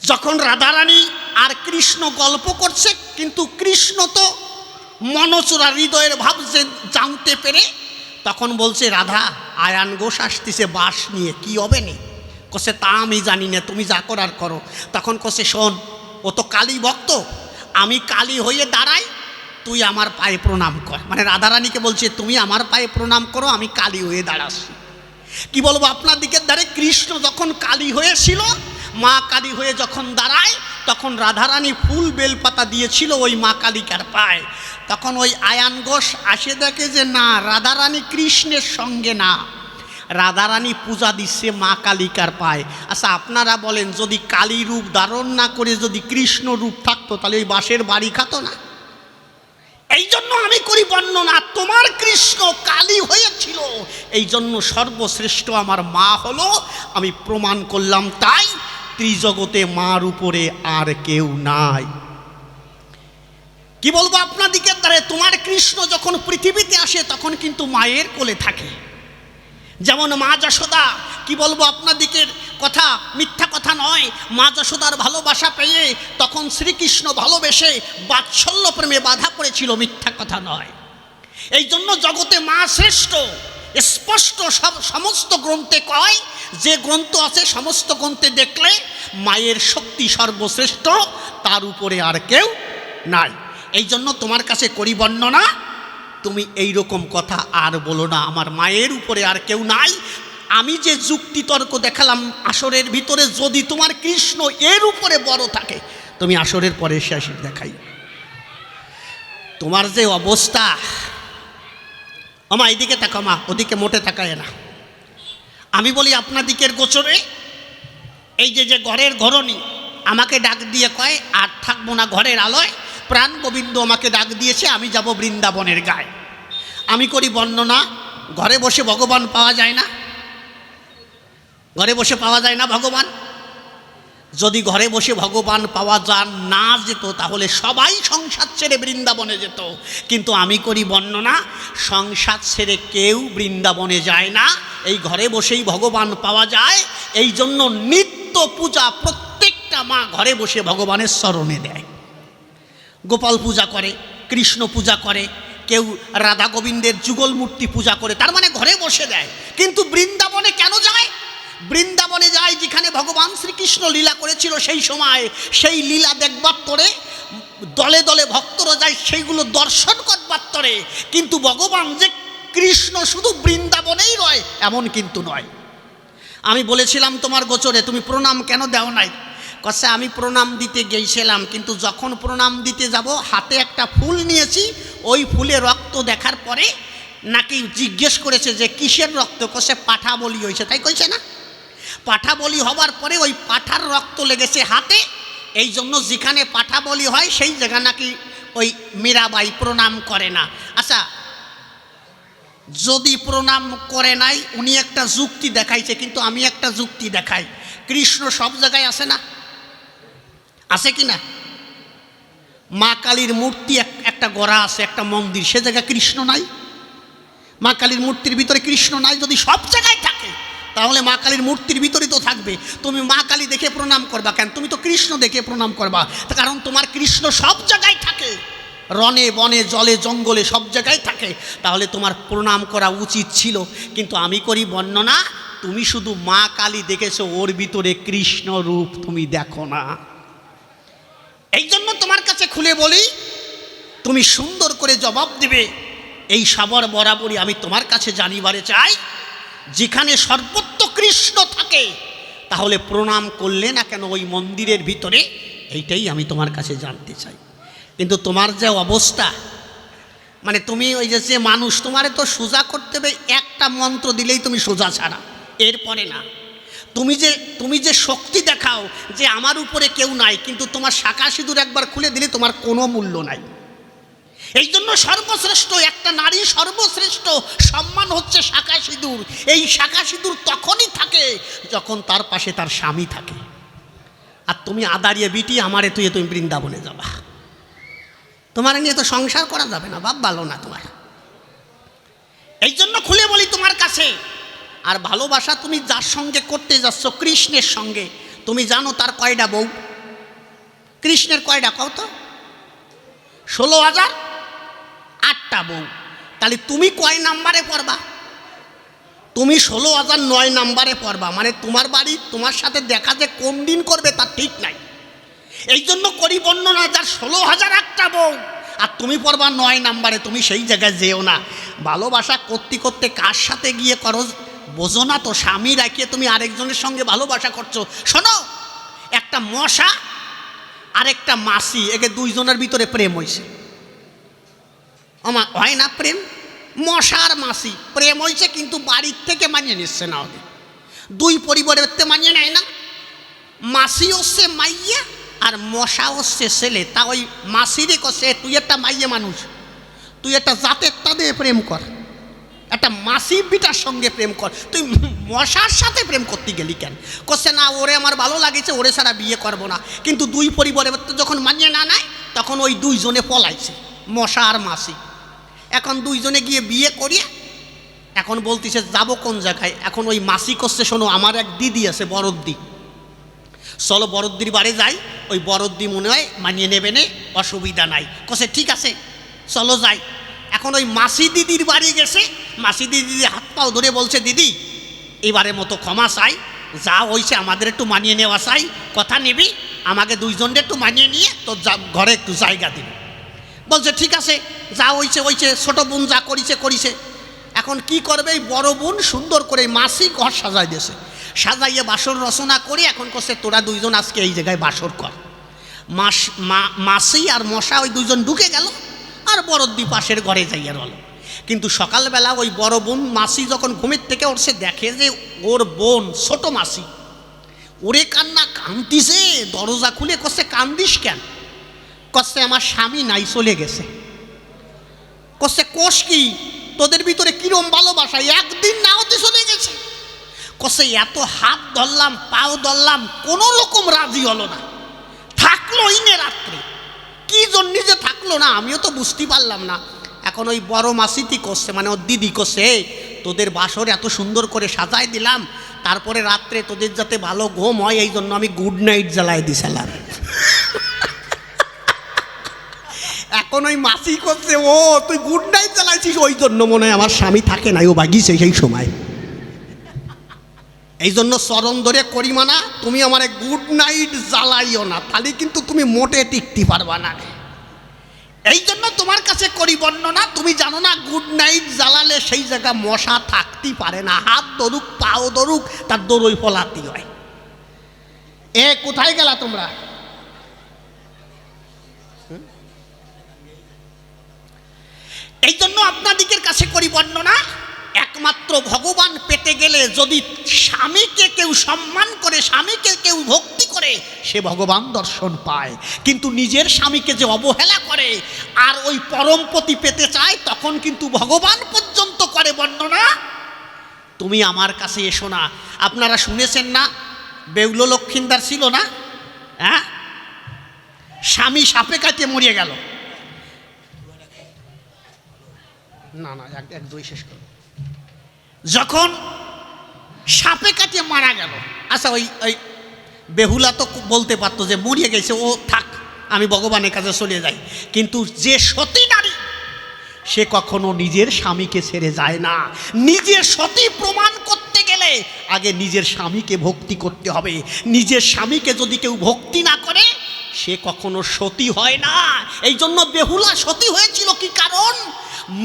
যখন রাধারানী আর কৃষ্ণ গল্প করছে, কিন্তু কৃষ্ণ তো মনচোরা হৃদয়ের ভাব যে জানতে পেরে তখন বলছে, রাধা আয়ান ঘোষ আসতেছে বাঁশ নিয়ে, কি হবে না? কসে তা আমি জানি না, তুমি যা করার করো। তখন কসে শোন, ও তো কালী ভক্ত, আমি কালী হয়ে দাঁড়াই, তুই আমার পায়ে প্রণাম কর। মানে রাধারানীকে বলছে তুমি আমার পায়ে প্রণাম করো, আমি কালী হয়ে দাঁড়াচ্ছি। কি বলবো, আপনার দিকের ধারে কৃষ্ণ যখন কালী হয়েছিল, মা কালী হয়ে যখন দাঁড়ায়, তখন রাধারানী ফুল বেলপাতা দিয়েছিল ওই মা কালিকার পায়ে। তখন ওই আয়ান ঘোষ আসে দেখে যে না, রাধারানী কৃষ্ণের সঙ্গে না, রাধারানী পূজা দিচ্ছে মা কালিকার পায়ে। আচ্ছা আপনারা বলেন, যদি কালী রূপ ধারণ না করে যদি কৃষ্ণ রূপ থাকতো, তাহলে ওই বাঁশের বাড়ি খাতো না? এই জন্য আমি করি বর্ণনা, তোমার কৃষ্ণ কালী হয়েছিল, এই জন্য সর্বশ্রেষ্ঠ আমার মা হলো। আমি প্রমাণ করলাম, তাই ত্রিজগতে মার উপরে আর কেউ নাই। কি বলবো আপনাদিকে, দ্বারে তোমার কৃষ্ণ যখন পৃথিবীতে আসে তখন কিন্তু মায়ের কোলে থাকে। যেমন মা যশোদা, কি বলবো আপনাদিকের কথা, মিথ্যা কথা নয়, মা যশোদার ভালোবাসা পেয়ে তখন শ্রীকৃষ্ণ ভালোবেসে বাৎসল্য প্রেমে বাধা পড়েছিল, মিথ্যা কথা নয়। এই জন্য জগতে মা শ্রেষ্ঠ, স্পষ্ট সমস্ত গ্রন্থে কয়, যে গ্রন্থ আছে সমস্ত গ্রন্থে দেখলে মায়ের শক্তি সর্বশ্রেষ্ঠ, তার উপরে আর কেউ নাই। এই জন্য তোমার কাছে করি বর্ণনা, তুমি এই রকম কথা আর বলো না, আমার মায়ের উপরে আর কেউ নাই। আমি যে যুক্তি তর্ক দেখালাম আসরের ভিতরে, যদি তোমার কৃষ্ণ এর উপরে বড় থাকে, তুমি আসরের পরে এসে আসি দেখাই। তোমার যে অবস্থা, আমা এইদিকে তাকা, মা ওদিকে মোটে তাকায় না। আমি বলি আপনাদিকের গোচরে, এই যে ঘরের ঘরণী আমাকে ডাক দিয়ে কয় আর থাকবো না ঘরের আলোয়, প্রাণ গোবিন্দ আমাকে ডাক দিয়েছে, আমি যাব বৃন্দাবনের গায়ে। আমি করি বর্ণনা, ঘরে বসে ভগবান পাওয়া যায় না, ঘরে বসে পাওয়া যায় না ভগবান। যদি ঘরে বসে ভগবান পাওয়া না যেত, তাহলে সবাই সংসার ছেড়ে বৃন্দাবনে যেত। কিন্তু আমি করি বর্ণনা, সংসার ছেড়ে কেউ বৃন্দাবনে যায় না, এই ঘরে বসেই ভগবান পাওয়া যায়। এই জন্য নিত্য পূজা প্রত্যেকটা মা ঘরে বসে ভগবানের চরণে দেয়। গোপাল পূজা করে, কৃষ্ণ পূজা করে, কেউ রাধা গোবিন্দের যুগল মূর্তি পূজা করে, তার মানে ঘরে বসে দেয়। কিন্তু বৃন্দাবনে কেন যায়? বৃন্দাবনে যায় যেখানে ভগবান শ্রীকৃষ্ণ লীলা করেছিল, সেই সময় সেই লীলা দেখবার তরে দলে দলে ভক্তরা যায়, সেইগুলো দর্শন করবার তরে। কিন্তু ভগবান যে কৃষ্ণ শুধু বৃন্দাবনেই রয় এমন কিন্তু নয়। আমি বলেছিলাম তোমার গোচরে, তুমি প্রণাম কেন দাও নাই? কচ্ছে আমি প্রণাম দিতে গিয়েছিলাম, কিন্তু যখন প্রণাম দিতে যাব হাতে একটা ফুল নিয়েছি, ওই ফুলে রক্ত দেখার পরে নাকি জিজ্ঞেস করেছে যে কিসের রক্ত? কচ্ছে পাঠা বলি হয়েছে, তাই কইছে না? পাঠা বলি হবার পরে ওই পাঠার রক্ত লেগেছে হাতে, এই জন্য যেখানে পাঠা বলি হয় সেই জায়গা নাকি ওই মীরাবাই প্রণাম করে না। আচ্ছা, যদি প্রণাম করে নাই, উনি একটা যুক্তি দেখাইছে, কিন্তু আমি একটা যুক্তি দেখাই, কৃষ্ণ সব জায়গায় আছে না? আছে কি না? মা কালীর মূর্তি একটা গড়া আছে, একটা মন্দির, সে জায়গায় কৃষ্ণ নাই? মা কালীর মূর্তির ভিতরে কৃষ্ণ নাই? যদি সব জায়গায় থাকে, তাহলে মা কালীর মূর্তির ভিতরে তো থাকবে। তুমি মা কালী দেখে প্রণাম করবা কেন? তুমি তো কৃষ্ণ দেখে প্রণাম করবা, কারণ তোমার কৃষ্ণ সব জায়গায় থাকে, রনে বনে জলে জঙ্গলে সব জায়গায় থাকে, তাহলে তোমার প্রণাম করা উচিত ছিল। কিন্তু আমি করি বর্ণনা, তুমি শুধু মা কালী দেখেছো, ওর ভিতরে কৃষ্ণ রূপ তুমি দেখো না। এই জন্য তোমার কাছে খুলে বলি, তুমি সুন্দর করে জবাব দিবে। এই সাবর বরাবরই আমি তোমার কাছে জানিবারে চাই, যেখানে সর্বত্র কৃষ্ণ থাকে, তাহলে প্রণাম করলে না কেন ওই মন্দিরের ভিতরে? এইটাই আমি তোমার কাছে জানতে চাই। কিন্তু তোমার যে অবস্থা, মানে তুমি ওই যে মানুষ, তোমারে তো সোজা করতে হবে, একটা মন্ত্র দিলেই তুমি সোজা ছাড়া, এরপরে না। তুমি যে শক্তি দেখাও যে আমার উপরে কেউ নাই, কিন্তু তোমার শাখা সিঁদুর একবার খুলে দিলে তোমার কোনো মূল্য নাই। এই জন্য সর্বশ্রেষ্ঠ একটা নারী, সর্বশ্রেষ্ঠ সম্মান হচ্ছে শাখা সিঁদুর। এই শাখা সিঁদুর তখনই থাকে যখন তার পাশে তার স্বামী থাকে। আর তুমি আদারিয়ে বিটি আমারে তুমি বৃন্দাবনে যাবা, তোমার নিয়ে তো সংসার করা যাবে না, বাপ ভালো না তোমার। এই জন্য খুলে বলি তোমার কাছে, আর ভালোবাসা তুমি যার সঙ্গে করতে যাচ্ছ, কৃষ্ণের সঙ্গে, তুমি জানো তার কয়টা বউ? কৃষ্ণের কয়টা কও তো? 16,008টা বউ। তাহলে তুমি কয় নাম্বারে পড়বা? তুমি 16,009 নাম্বারে পড়বা। মানে তোমার বাড়ি তোমার সাথে দেখা যে কোন দিন করবে তার ঠিক নাই। এই জন্য করি বর্ণনা, যার 16,001টা বউ আর তুমি পড়বা 9 নাম্বারে, তুমি সেই জায়গায় যেও না। ভালোবাসা করতে করতে কার সাথে গিয়ে করো বোঝো না তো, স্বামী রাখিয়ে তুমি আরেকজনের সঙ্গে ভালোবাসা করছো। শোনো, একটা মশা আর একটা মাছি, একে দুইজনের ভিতরে প্রেম হয়েছে। আমার হয় না প্রেম? মশা আর মাছি প্রেম হয়েছে, কিন্তু বাড়ির থেকে মানিয়ে নিচ্ছে না, ওদের দুই পরিবারের মানিয়ে নেয় না। মাছি হচ্ছে মাইয়া আর মশা হচ্ছে ছেলে। তা ওই মাসিরে কছে, তুই একটা মাইয়া মানুষ, তুই একটা জাতের তাদের প্রেম কর, একটা মাসি বিটার সঙ্গে প্রেম কর, তুই মশার সাথে প্রেম করতে গেলি কেন? কছে না, ওরে আমার ভালো লাগেছে, ওরে ছাড়া বিয়ে করবো না। কিন্তু দুই পরিবারের যখন মানিয়ে না নেয়, তখন ওই দুইজনে পলাইছে, মশা আর মাসি। এখন দুইজনে গিয়ে বিয়ে করিয়ে এখন বলতেছে যাবো কোন জায়গায়। এখন ওই মাসি করছে, শোনো আমার এক দিদি আছে বড়দি, চলো বড়দির বাড়ি যাই, ওই বড়দি মনে হয় মানিয়ে নেবে নে, অসুবিধা নাই। কছে ঠিক আছে চলো যাই। এখন ওই মাসি দিদির বাড়ি গেছে, মাসি দিদি হাত পাও ধরে বলছে, দিদি এবারের মতো ক্ষমা চাই, যা হয়েছে আমাদের একটু মানিয়ে নেওয়া চাই, কথা নেবি, আমাকে দুইজনকে একটু মানিয়ে নিয়ে তো ঘরে একটু জায়গা দিবি। বলছে ঠিক আছে, যা হয়েছে হয়েছে, ছোটো বোন যা করিছে করিছে। এখন কি করবে, এই বড় বোন সুন্দর করে মাসি ঘর সাজাই দিয়েছে, সাজাইয়ে বাসর রচনা করে এখন করছে তোরা দুইজন আজকে এই জায়গায় বাসর কর। মাসি আর মশা ওই দুইজন ঢুকে গেল, আর বড়দি পাশের ঘরে যাইয়া রল। কিন্তু সকালবেলা ওই বড় বোন মাসি যখন ঘুমের থেকে উঠছে, দেখে যে ওর বোন ছোট মাসি ওরে কান্না কান্দিছে। দরজা খুলে করছে, কান্দিস কেন? করছে আমার স্বামী নাই, চলে গেছে। করছে কোষ কি, তোদের ভিতরে কিরম ভালোবাসা, একদিন না হতে চলে গেছে। কসে এত হাত ধরলাম পাও ধরলাম, কোনো রকম রাজি হলো না, থাকলো ইনে রাত্রে। কি জন্য যে থাকলো না আমিও তো বুঝতে পারলাম না। এখন ওই বড় মাসিটি করছে, মানে ওর দিদি করছে, তোদের বাসর এত সুন্দর করে সাজাই দিলাম, তারপরে রাত্রে তোদের যাতে ভালো ঘুম হয় এই জন্য আমি গুড নাইট জ্বালাই দিছিলাম। এখন ওই মাসি করছে, ও তুই গুড নাইট জ্বালাইছিস, ওই জন্য মনে হয় আমার স্বামী থাকে নাই, ও বাগিয়েছে সেই সময়। এই জন্য চরণ ধরে করি মানা, তুমি আমার গুড নাইট জ্বালাইও না, তাহলে কিন্তু তুমি মোটে টিকতে পারবা না। এই জন্য তোমার কাছে করি বর্ণনা, তুমি জানো না গুড নাইট জ্বালালে সেই জায়গা মশা থাকতেই পারে না, হাত ধরুক পাও ধরুক তার দরই ফলাতে হয়। এ কোথায় গেলা তোমরা? এই জন্য আপনাদিকের কাছে করি বর্ণনা, একমাত্র ভগবান পেতে গেলে যদি স্বামীকে কেউ সম্মান করে, স্বামীকে কেউ ভক্তি করে, সে ভগবান দর্শন পায়। কিন্তু নিজের স্বামীকে যে অবহেলা করে আর ওই পরমপতি পেতে চায়, তখন কিন্তু ভগবান পর্যন্ত করে বর্ণনা, তুমি আমার কাছে এসো না। আপনারা শুনেছেন না, বেউলো লক্ষিন্দার ছিল না, হ্যাঁ, স্বামী সাপে কাটিয়ে মরিয়ে গেল। না না, এক দুই শেষ করো। যখন সাপে কাটিয়ে মারা গেল, আচ্ছা ওই বেহুলা তো বলতে পারতো যে মরিয়ে গেছে, ও থাক আমি ভগবানের কাছে চলে যাই। কিন্তু যে সতী নারী, সে কখনো নিজের স্বামীকে ছেড়ে যায় না। নিজের সতী প্রমাণ করতে গেলে আগে নিজের স্বামীকে ভক্তি করতে হবে। নিজের স্বামীকে যদি কেউ ভক্তি না করে, সে কখনো সতী হয় না। এই জন্য বেহুলা সতী হয়েছিল কি কারণ?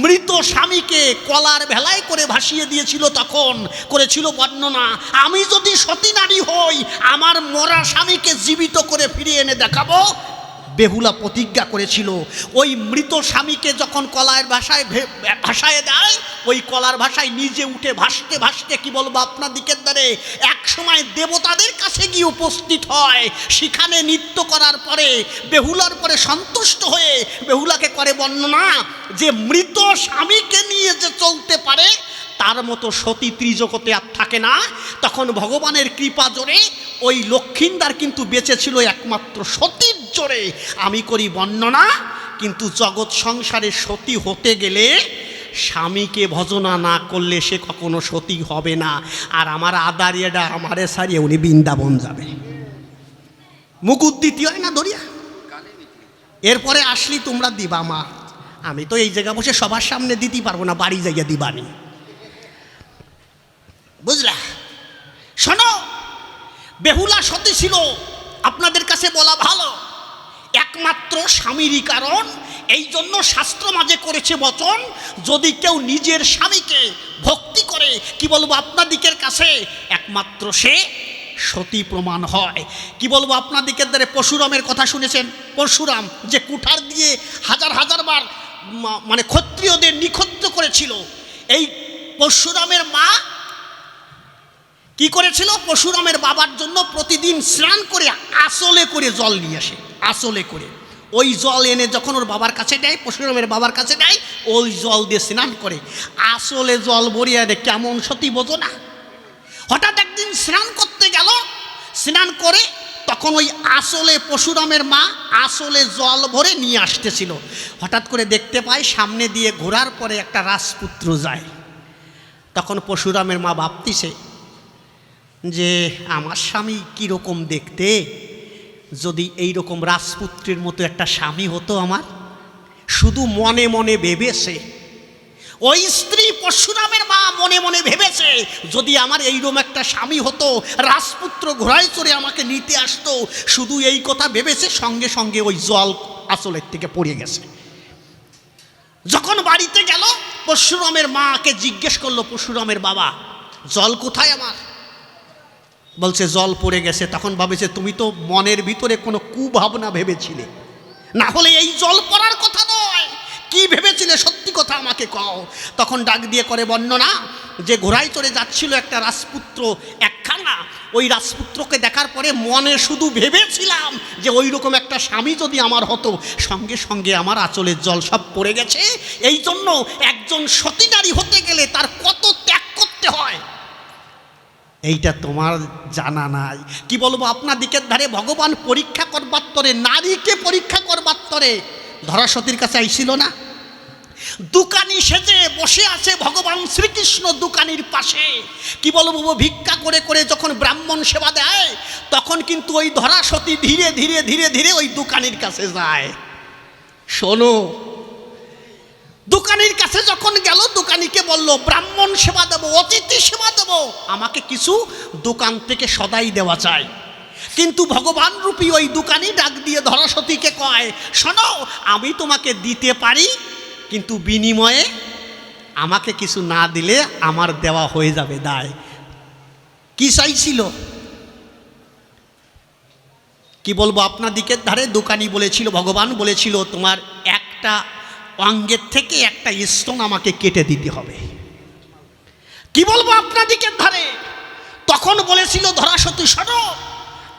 মৃত স্বামীকে কলার ভেলায় করে ভাসিয়ে দিয়েছিল, তখন করেছিল বর্ণনা, আমি যদি সতী নারী হই, আমার মরা স্বামীকে জীবিত করে ফিরিয়ে এনে দেখাবো। বেহুলা প্রতিজ্ঞা করেছিল, ওই মৃত স্বামীকে যখন কলার ভাষায় দেয়, ওই কলার ভাষায় নিজে উঠে ভাসতে ভাসতে, কি বলবো আপনার দিকের দ্বারে, এক সময় দেবতাদের কাছে গিয়ে উপস্থিত হয়। সেখানে নৃত্য করার পরে বেহুলার পরে সন্তুষ্ট হয়ে বেহুলাকে করে বর্ণনা যে মৃত স্বামীকে নিয়ে যে চলতে পারে, তার মতো সতী ত্রিজগতে আর থাকে না। তখন ভগবানের কৃপা জোরে ওই লক্ষিন্দার কিন্তু বেঁচে ছিল একমাত্র সতীর জোরে। আমি করি বর্ণনা, কিন্তু জগৎ সংসারে সতী হতে গেলে স্বামীকে ভজনা না করলে সে কখনো সতী হবে না। আর আমার আদারিয়াটা আমারে সারিয়ে উনি বৃন্দাবন যাবে, মুকুট দিতে হয় না দরিয়া, এরপরে আসলি তোমরা দিবা মা। আমি তো এই জায়গা বসে সবার সামনে দিতে পারবো না, বাড়ি জায়গা দিবানি, বুঝলা? শোনো, বেহুলা সতী ছিল, আপনাদের কাছে বলা ভালো, একমাত্র স্বামীরই কারণ এই জন্য শাস্ত্র মাঝে করেছে বচন, যদি কেউ নিজের স্বামীকে ভক্তি করে, কি বলবো আপনাদিকের কাছে, একমাত্র সে সতী প্রমাণ হয়। কি বলবো আপনাদিকের দ্বারা পরশুরামের কথা শুনেছেন? পরশুরাম যে কুঠার দিয়ে হাজার হাজার বার মানে ক্ষত্রিয়দের নিক্ষত্র করেছিল, এই পরশুরামের মা কি করেছিল? পরশুরামের বাবার জন্য প্রতিদিন স্নান করে আসলে করে জল নিয়ে আসে, আসলে করে ওই জল এনে যখন ওর বাবার কাছে দেয়, পরশুরামের বাবার কাছে দেয়, ওই জল দিয়ে স্নান করে। আসলে জল ভরিয়ে দেয়, কেমন সতী বোঝো না? হঠাৎ একদিন স্নান করতে গেল, স্নান করে তখন ওই আসলে পরশুরামের মা আসলে জল ভরে নিয়ে আসতেছিল। হঠাৎ করে দেখতে পায় সামনে দিয়ে ঘোরার পরে একটা রাজপুত্র যায়। তখন পরশুরামের মা ভাবতিছে যে আমার স্বামী কীরকম দেখতে, যদি এই রকম রাজপুত্রের মতো একটা স্বামী হতো আমার। শুধু মনে মনে ভেবেছে, ওই স্ত্রী পরশুরামের মা মনে মনে ভেবেছে, যদি আমার এইরকম একটা স্বামী হতো, রাজপুত্র ঘোড়ায় চড়ে আমাকে নিতে আসতো। শুধু এই কথা ভেবেছে, সঙ্গে সঙ্গে ওই জল আসলের থেকে পড়ে গেছে। যখন বাড়িতে গেল, পরশুরামের মাকে জিজ্ঞেস করলো, পরশুরামের বাবা জল কোথায় আমার? বলছে জল পড়ে গেছে। তখন ভাবেছে তুমি তো মনের ভিতরে কোনো কুভাবনা ভেবেছিলে, না হলে এই জল পড়ার কথা নয়। কি ভেবেছিলে সত্যি কথা আমাকে কও। তখন ডাক দিয়ে করে বর্ণনা যে ঘোড়ায় চড়ে যাচ্ছিল একটা রাজপুত্র একখানা, ওই রাজপুত্রকে দেখার পরে মনে শুধু ভেবেছিলাম যে ওই রকম একটা স্বামী যদি আমার হতো, সঙ্গে সঙ্গে আমার আঁচলের জল সব পড়ে গেছে। এই জন্য একজন সতী নারী হতে গেলে তার কত ত্যাগ করতে হয় এইটা তোমার জানা নাই। কি বলবো আপনাদিকের ধারে ভগবান পরীক্ষা করবার তরে, নারীকে পরীক্ষা করবার তরে ধরাসতীর কাছে আইছিল না? দোকানি সেজে বসে আছে ভগবান শ্রীকৃষ্ণ দোকানির পাশে। কি বলবো ভিক্ষা করে করে যখন ব্রাহ্মণ সেবা দেয়, তখন কিন্তু ওই ধরাসতী ধীরে ধীরে ধীরে ধীরে ওই দোকানির কাছে যায়। শোনো, দোকানির কাছে যখন গেল, দোকানিকে বলল ব্রাহ্মণ সেবা দেবো, অতিথি সেবা দেবো, আমাকে কিছু দোকান থেকে সদাই দেওয়া চাই। কিন্তু ভগবান রূপী ওই দোকানি ডাক দিয়ে ধরাসতীকে কয়, শোনো আমি তোমাকে দিতে পারি, কিন্তু বিনিময়ে আমাকে কিছু না দিলে আমার দেওয়া হয়ে যাবে দায়। কি চাইছিল? কি বলবো আপনাদিকের ধারে দোকানি বলেছিল, ভগবান বলেছিল তোমার একটা অঙ্গের থেকে একটা স্তন আমাকে কেটে দিতে হবে। কি বলবো আপনাদিকের ধারে তখন বলেছিল ধরাসতী, শোনো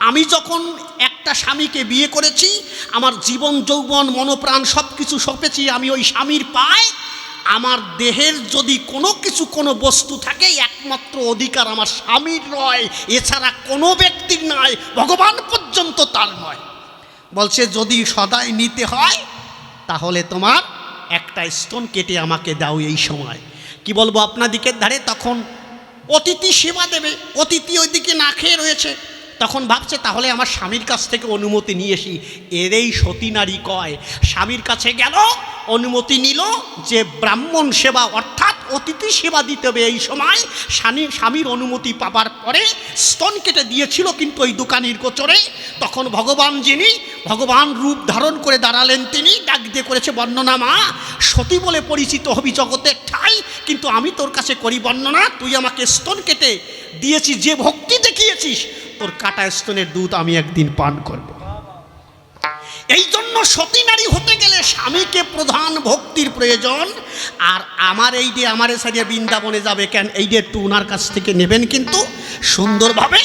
আমি যখন একটা স্বামীকে বিয়ে করেছি, আমার জীবন যৌবন মনোপ্রাণ সব কিছু সঁপেছি আমি ওই স্বামীর পায়। আমার দেহের যদি কোনো কিছু কোনো বস্তু থাকে, একমাত্র অধিকার আমার স্বামীর নয়, এছাড়া কোনো ব্যক্তির নয়, ভগবান পর্যন্ত তার নয়। বলছে যদি সদাই নিতে হয় তাহলে তোমার একটা স্তন কেটে আমাকে দাও এই সময়। কি বলবো আপনাদিকের ধারে তখন অতিথি সেবা দেবে, অতিথি ওইদিকে না খেয়ে রয়েছে। তখন ভাবছে তাহলে আমার স্বামীর কাছ থেকে অনুমতি নিয়ে আসি। এরই সতী নারী কয়, স্বামীর কাছে গেল, অনুমতি নিল যে ব্রাহ্মণ সেবা অর্থাৎ অতিথি সেবা দিতে হবে এই সময়। স্বামীর অনুমতি পাবার পরে স্তন কেটে দিয়েছিল, কিন্তু ওই দোকানির গোচরে। তখন ভগবান যিনি ভগবান রূপ ধারণ করে দাঁড়ালেন, তিনি ডাক দিয়ে করেছে বর্ণনা, মা সতী বলে পরিচিত হবি জগতের ঠাই, কিন্তু আমি তোর কাছে করি বর্ণনা, তুই আমাকে স্তন কেটে দিয়েছিস, যে ভক্তি দেখিয়েছিস, তোর কাটা স্তনের দুধ আমি একদিন পান করব। এই জন্য সতী নারী হতে গেলে স্বামীকে প্রধান ভক্তির প্রয়োজন। আর আমার এই যে আমার সাইডে বৃন্দাবনে যাবে কেন, এই যে একটু ওনার কাছ থেকে নেবেন, কিন্তু সুন্দরভাবে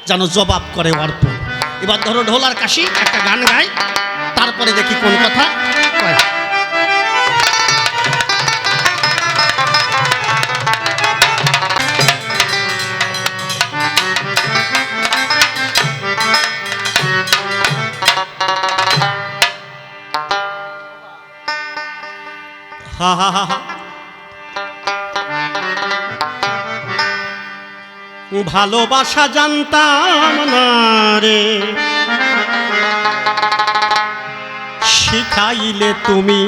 যেন জবাব করে অর্পণ। এবার ধরো ঢোল আর কাশি একটা গান গাই, তারপরে দেখি কোন কথা কয়। ভালোবাসা জানতাম না রে, শিখাইলে তুমি।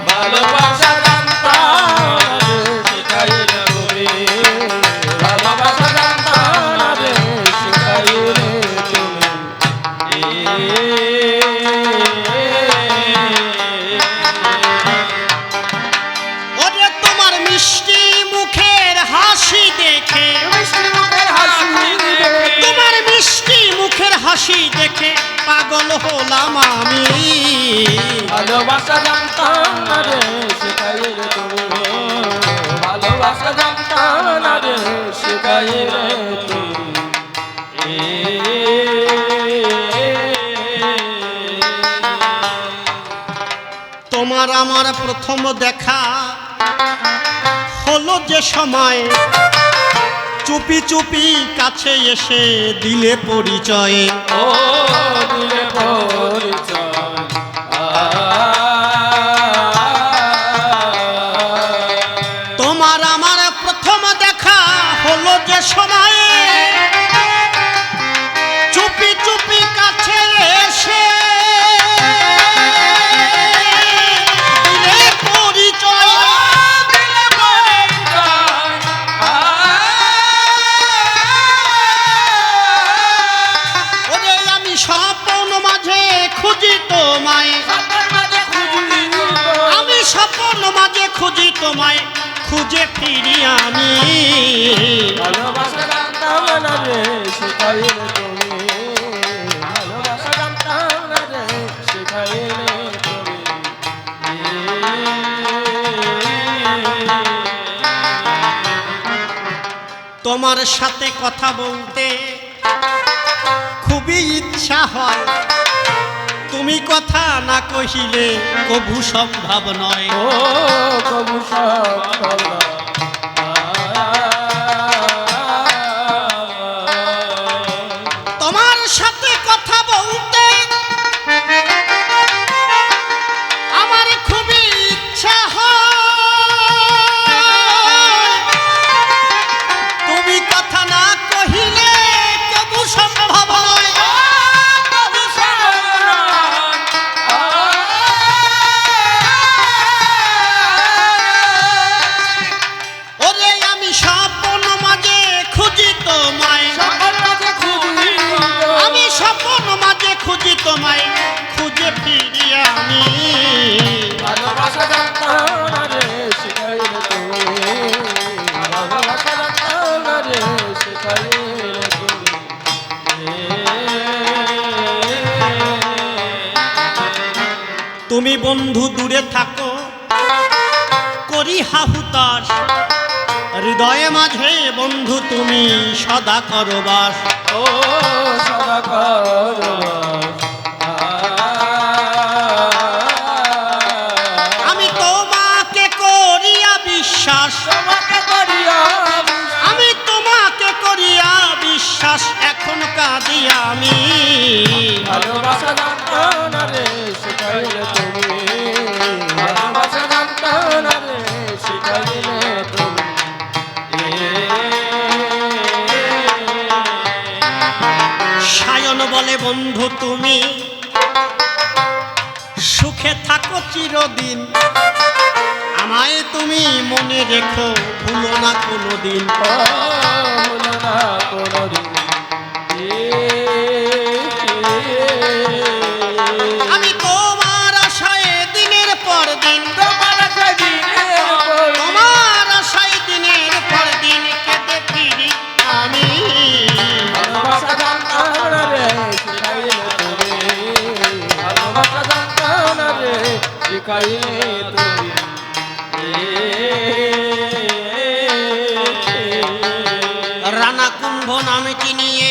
ভালোবাসা জানতাম রে, শিখাইলে তুমি। ভালোবাসা জানতাম রে, শিখাইলে তুমি। পাগল হলাম আমি। ভালোবাসা জানতাম না রে শিখাইলে তুমি, ভালোবাসা জানতাম না রে শিখাইলে তুমি। তোমার আমার প্রথম দেখা হলো যে সময়, চুপি চুপি কাছে এসে দিলে পরিচয়। ও দিলে পরিচয়, তোমার আমার প্রথম দেখা হলো যে সময়, চুপি চুপি কাছে এসে দিলে পরিচয়। দিলে পরিচয়, ওরে আমি স্বপ্ন মাঝে খুঁজি তোমায়, আমি স্বপ্ন মাঝে খুঁজি তোমায়, খুঁজে ফিরি আমি। ভালোবাসা জানতাম না রে শিখাইলে তুমি, ভালোবাসা জানতাম না রে শিখাইলে তুমি। তোমার সাথে কথা বলতে খুবই ইচ্ছা হয়, তুমি কথা না কহিলে কভু সম্ভব নয়। ও কবু সম্ভব নয়। তোমার সাথে কথা বলতে আমার খুবই ইচ্ছা হয়, তুমি কথা না কহিলে কভু সম্ভব নয়। কবু সম্ভব নয়। ওরে আমি স্বপ্ন মাঝে খুঁজি তোমায়, সকল মাঝে খুঁজি, আমি স্বপ্ন মাঝে খুঁজি তোমায়, খুঁজে ফিরি আমি। ভালোবাসা জানতাম না রে শিখাইলে তুমি, ভালোবাসা জানতাম না রে শিখাইলে তুমি। তুমি বন্ধু দূরে থাকো করি হাহুতাস, হৃদয়ে মাঝে বন্ধু তুমি সদা করো বাস। ও সদা করো, আমি তোমাকে করিয়া বিশ্বাস, তোমাকে করিয়া আমি তোমাকে করিয়া বিশ্বাস, এখন কাঁদি আমি। ভালোবাসা জানতাম না রে শিখাইলে তুমি, ভালোবাসা জানতাম না রে শিখাইলে তুমি। সায়ন বলে বন্ধু তুমি সুখে থাকো চিরদিন, আমায় তুমি মনে রেখো ভুলো না কোনোদিন। ও ভুলো না কোনোদিন। আমি তোমার আশায় দিনের পর দিন, তোমার আশায় দিনের পর তোমার আশায় দিনের পর দিন কেটে ফিরি আমি। ভালোবাসা জানতাম না রে শিখাইলে তুমি, ভালোবাসা জানতাম না রে শিখাইলে তুমি। রানা কুম্ভ নামটি নিয়ে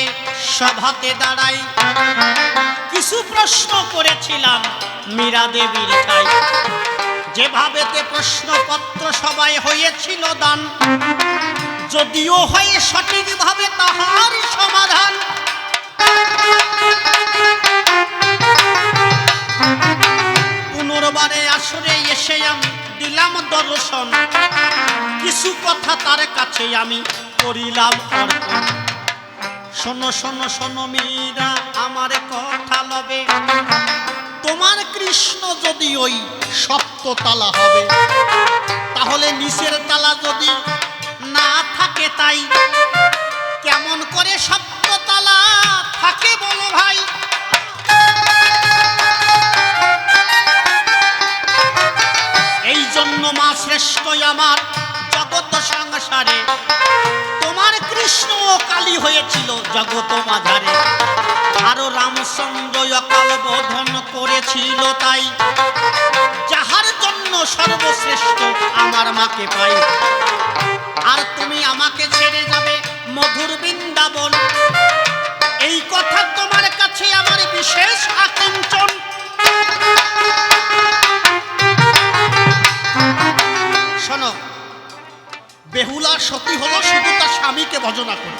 সভাতে দাঁড়াই, কিছু প্রশ্ন করেছিলাম মীরা দেবীর ঠাই। যেভাবেতে প্রশ্নপত্র সবাই হয়েছিল দান, যদিও হয় সঠিকভাবে তাহার সমাধান। পুনর্বারে আসরে এসে আমি দিলাম দর্শন, কিছু কথা তার কাছে আমি করিলাম অর্পণ। শোনো শোনো শোনো মীরা আমার কথা লবে, তোমার কৃষ্ণ যদি ওই সপ্ত তালা হবে, তাহলে নিচের তালা যদি না থাকে তাই কেমন করে সপ্ত তালা থাকে বলো ভাই। এই জন্য মা শ্রেষ্ঠ আমার জগৎ সংসারে, তোমার কৃষ্ণ ও কালী হয়েছিল জগৎ মাঝারে। আরো রামচন্দ্র অকাল বোধন করেছিল তাই, যাহার জন্য সর্বশ্রেষ্ঠ আমার মাকে পাই। আর তুমি আমাকে ছেড়ে যাবে মধুর বৃন্দাবন, এই কথা তোমার কাছে আমার বিশেষ আকিঞ্চন। শোনো, বেহুলা সতী হলো শুধু তার স্বামীকে ভজনা করে,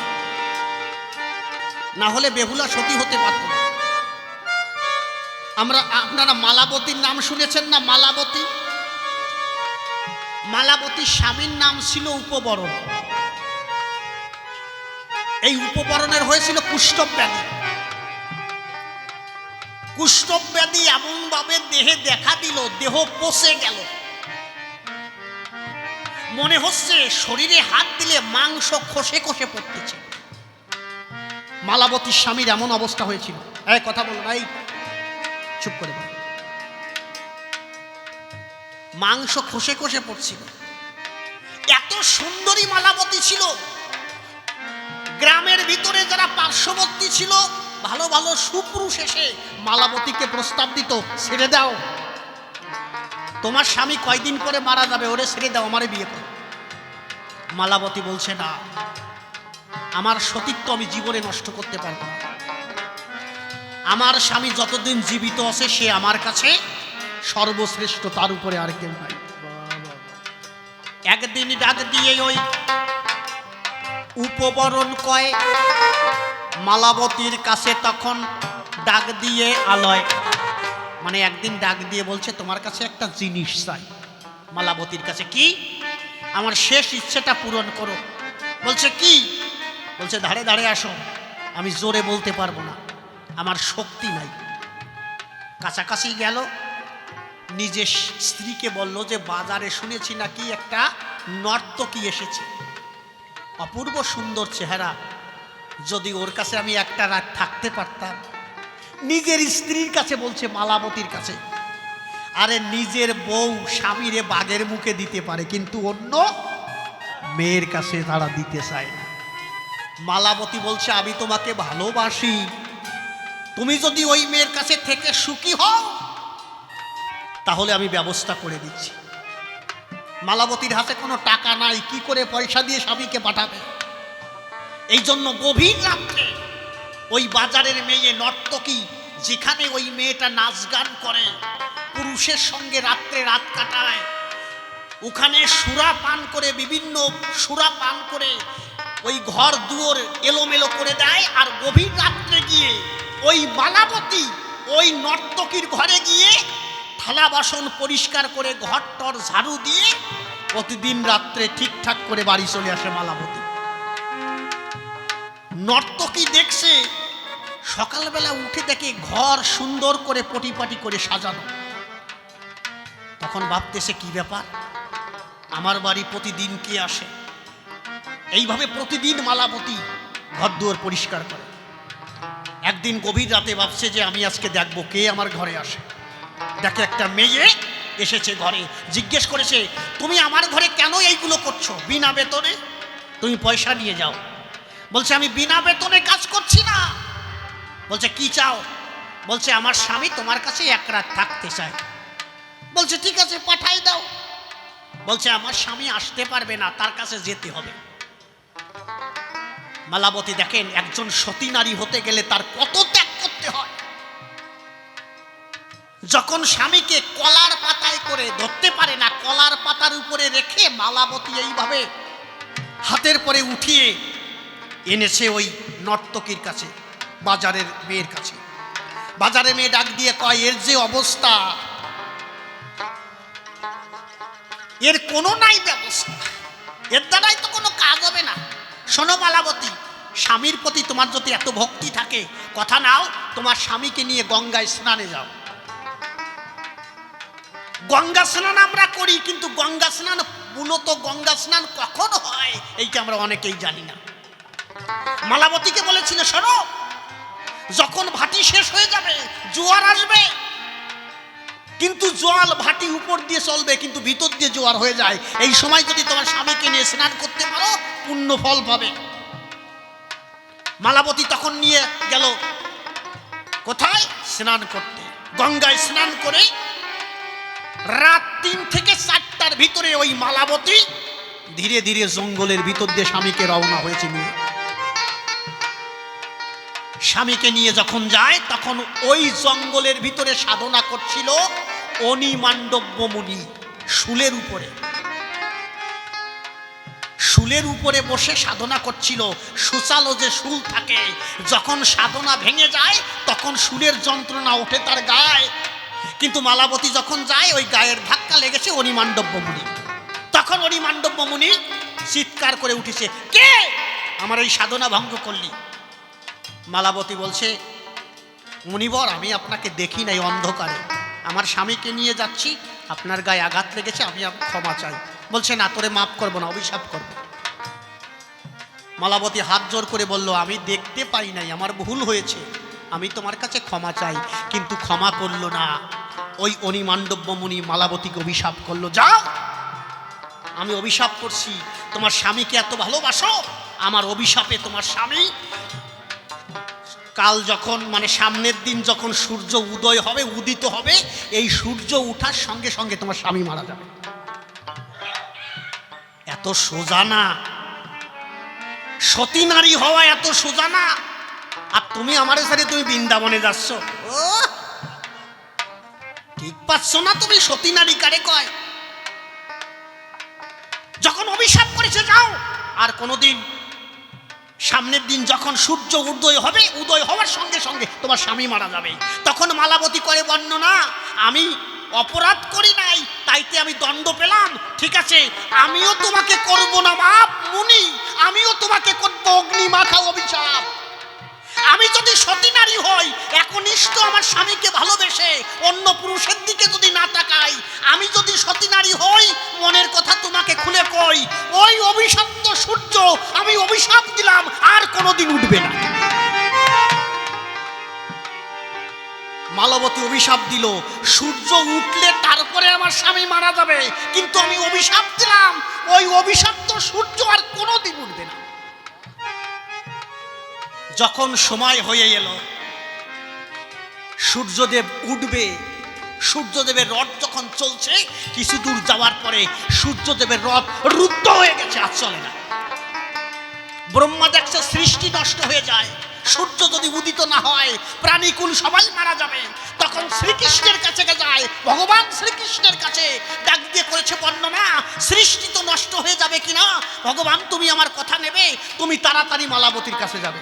না হলে বেহুলা সতী হতে পারত না। আপনারা মালাবতীর নাম শুনেছেন না? মালাবতী, মালাবতীর স্বামীর নাম ছিল উপবরণ। এই উপবরণের হয়েছিল কুষ্ঠব ব্যাধি। কুষ্ঠব ব্যাধি এমন ভাবে দেহে দেখা দিল, দেহ পচে গেল, মনে হচ্ছে শরীরে হাত দিলে মাংস খসে খসে পড়তেছে। মালাবতীর স্বামীর এমন অবস্থা হয়েছিল। এই কথা বলো না, এই চুপ করে বলো। মাংস খসে খসে পড়ছিল। এত সুন্দরী মালাবতী ছিল, গ্রামের ভিতরে যারা পার্শ্ববর্তী ছিল ভালো ভালো সুপুরুষ এসে মালাবতীকে প্রস্তাব দিত, ছেড়ে দাও, তোমার স্বামী কয়দিন পরে মারা যাবে, ওরে ছেড়ে দাও, আমারে বিয়ে করো। মালাবতী বলছে না, আমার সতীত্ব আমি জীবনে নষ্ট করতে পারবো না। আমার স্বামী যতদিন জীবিত আছে সে আমার কাছে সর্বশ্রেষ্ঠ, তার উপরে আর কেউ নাই। একদিন ডাক দিয়ে ওই উপবরণ কয় মালাবতীর কাছে, তখন ডাক দিয়ে আলয়, মানে একদিন ডাক দিয়ে বলছে তোমার কাছে একটা জিনিস চাই। মালাবতীর কাছে কি? আমার শেষ ইচ্ছেটা পূরণ করো। বলছে কি? বলছে ধারে ধারে আসো, আমি জোরে বলতে পারবো না, আমার শক্তি নাই। কাছাকাছি গেল, নিজের স্ত্রীকে বলল যে বাজারে শুনেছি নাকি একটা নর্তকী এসেছে, অপূর্ব সুন্দর চেহারা, যদি ওর কাছে আমি একটা রাত থাকতে পারতাম। নিজের স্ত্রীর কাছে বলছে, মালাবতীর কাছে। আরে নিজের বউ স্বামীরে বাঘের মুখে দিতে পারে, কিন্তু অন্য মেয়ের কাছে তারা দিতে চায় না। মালাবতী বলছে আমি তোমাকে ভালোবাসি, তুমি যদি ওই মেয়ের কাছে থেকে সুখী হও তাহলে আমি ব্যবস্থা করে দিচ্ছি। মালাবতীর হাতে কোনো টাকা নাই, কি করে পয়সা দিয়ে স্বামীকে পাঠাবে? এই জন্য গভীর রাত্রে ওই বাজারের মেয়ে নর্তকী, যেখানে ওই মেয়েটা নাচ গান করে, পুরুষের সঙ্গে রাত্রে রাত কাটায়, ওখানে সুরা পান করে, বিভিন্ন সুরা পান করে ওই ঘর দুয়ার এলোমেলো করে দেয়। আর গভীর রাত্রে গিয়ে ওই মালাবতী ওই নর্তকীর ঘরে গিয়ে থালা বাসন পরিষ্কার করে ঘর টর ঝাড়ু দিয়ে প্রতিদিন রাত্রে ঠিকঠাক করে বাড়ি চলে আসে মালাবতী। নর্তকী দেখছে, সকালবেলা উঠে দেখে ঘর সুন্দর করে পটিপাটি করে সাজানো। তখন ভাবতেছে কি ব্যাপার, আমার বাড়ি প্রতিদিন কে আসে? এইভাবে প্রতিদিন মালাবতী ঘর দুয়ার পরিষ্কার করে। একদিন গভীর রাতে ভাবছে যে আমি আজকে দেখবো কে আমার ঘরে আসে। দেখে একটা মেয়ে এসেছে ঘরে, জিজ্ঞেস করেছে তুমি আমার ঘরে কেন এইগুলো করছো? বিনা বেতনে, তুমি পয়সা নিয়ে যাও। বলছে আমি বিনা বেতনে কাজ করছি না। বলছে কি চাও? বলছে আমার স্বামী তোমার কাছে এক রাত থাকতে চায়। বলছে ঠিক আছে পাঠাই দাও। বলছে আমার স্বামী আসতে পারবে না, তার কাছে যেতে হবে। মালাবতী দেখেন একজন সতী নারী হতে গেলে তার কত ত্যাগ করতে হয়। যখন স্বামীকে কলার পাতায় করে ধরতে পারে না, কলার পাতার উপরে রেখে মালাবতী এইভাবে হাতের পরে উঠিয়ে এনেছে ওই নর্তকীর কাছে, বাজারের মেয়ের কাছে। বাজারের মেয়ে ডাক দিয়ে কয় এর যে অবস্থা, এর কোনো নাই ব্যবস্থা, এর দ্বারাই তো কোনো কাজ হবে না। শোনো মালাবতী, স্বামীর প্রতি তোমার যদি এত ভক্তি থাকে, কথা নাও, তোমার স্বামীকে নিয়ে গঙ্গায় স্নানে যাও। গঙ্গা স্নান আমরা করি, কিন্তু গঙ্গা স্নান মূলত গঙ্গা স্নান কখন হয় এইটা আমরা অনেকেই জানি না। মালাবতীকে বলেছিল শোনো, যখন ভাটি শেষ হয়ে যাবে জোয়ার আসবে, কিন্তু জল ভাটি উপর দিয়ে চলবে কিন্তু ভিতর দিয়ে জোয়ার হয়ে যায়। এই সময় যদি তোমার স্বামীকে নিয়ে স্নান করতে পারো পুণ্য ফল পাবে। মালাবতী তখন নিয়ে গেল কোথায়? স্নান করতে। গঙ্গায় স্নান করে রাত 3 থেকে 4টার ভিতরে ওই মালাবতী ধীরে ধীরে জঙ্গলের ভিতর দিয়ে স্বামীকে রওনা হয়েছে নিয়ে। স্বামীকে নিয়ে যখন যায় তখন ওই জঙ্গলের ভিতরে সাধনা করছিল অনিমান্ডব্য মুনি। শুলের উপরে বসে সাধনা করছিল। সুচালো যে শুল থাকে, যখন সাধনা ভেঙে যায় তখন শুলের যন্ত্রণা ওঠে তার গায়ে। কিন্তু মালাবতী যখন যায় ওই গায়ের ধাক্কা লেগেছে অনিমান্ডব্য মুনি। তখন অনিমান্ডব্য মুনি চিৎকার করে উঠেছে, কে আমার এই সাধনা ভঙ্গ করলি? মালাবতী বলছে, মুনিবর, আমি আপনাকে দেখি নাই, অন্ধকারে আমার স্বামীকে নিয়ে যাচ্ছি, আপনার গায়ে আঘাত লেগেছে, আমি ক্ষমা চাই। বলছে, না, তোরে মাফ করবো না, অভিশাপ করবো। মালাবতী হাত জোর করে বলল, আমি দেখতে পাই নাই, আমার ভুল হয়েছে, আমি তোমার কাছে ক্ষমা চাই। কিন্তু ক্ষমা করলো না। ওই অনিমান্ডব্য মুনি মালাবতীকে অভিশাপ করলো, যাও, আমি অভিশাপ করছি, তোমার স্বামীকে এত ভালোবাসো, আমার অভিশাপে তোমার স্বামী কাল যখন সামনের দিন যখন সূর্য উদয় হবে, উদিত হবে, এই সূর্য উঠার সঙ্গে সঙ্গে তোমার স্বামী মারা যাবে। এত সোজা না, সতী নারী হওয়া এত সোজা না। আর তুমি আমার সাথে তুমি বৃন্দাবনে যাচ্ছ, ও ঠিক পাচ্ছ না তুমি? সতী নারী কারে কয়? যখন অভিশাপ করেছে যাও, আর কোনোদিন সামনের দিন যখন সূর্য উদয় হবে, উদয় হওয়ার সঙ্গে সঙ্গে তোমার স্বামী মারা যাবে। তখন মালাবতী করে বর্ণনা, আমি অপরাধ করি নাই, তাইতে আমি দণ্ড পেলাম, ঠিক আছে, আমিও তোমাকে করব না মাপ মুনি, আমিও তোমাকে করব অগ্নি মাখা অভিশাপ। আমি যদি সতী নারী হই, একনিষ্ঠ আমার স্বামীকে ভালোবেসে অন্য পুরুষের দিকে যদি না তাকাই, আমি যদি সতী নারী হই, মনের কথা তোমাকে খুলে কই, ওই অভিশপ্ত সূর্য আমি অভিশাপ দিলাম, আর কোনোদিন উঠবে না। মালাবতী অভিশাপ দিল, সূর্য উঠলে তারপরে আমার স্বামী মারা যাবে, কিন্তু আমি অভিশাপ দিলাম, ওই অভিশপ্ত সূর্য আর কোনোদিন উঠবে না। যখন সময় হয়ে এলো সূর্যদেব উঠবে, সূর্যদেবের রথ যখন চলছে, কিছু দূর যাওয়ার পরে সূর্যদেবের রথ রুদ্ধ হয়ে গেছে, আর চলে না। ব্রহ্মা দেখছে সৃষ্টি নষ্ট হয়ে যায়, সূর্য যদি উদিত না হয় প্রাণীকুল সবাই মারা যাবে। তখন শ্রীকৃষ্ণের কাছে যায়, ভগবান শ্রীকৃষ্ণের কাছে ডাক দিয়ে করেছে বর্ণনা, সৃষ্টি তো নষ্ট হয়ে যাবে কিনা, ভগবান তুমি আমার কথা নেবে, তুমি তাড়াতাড়ি মালাবতীর কাছে যাবে,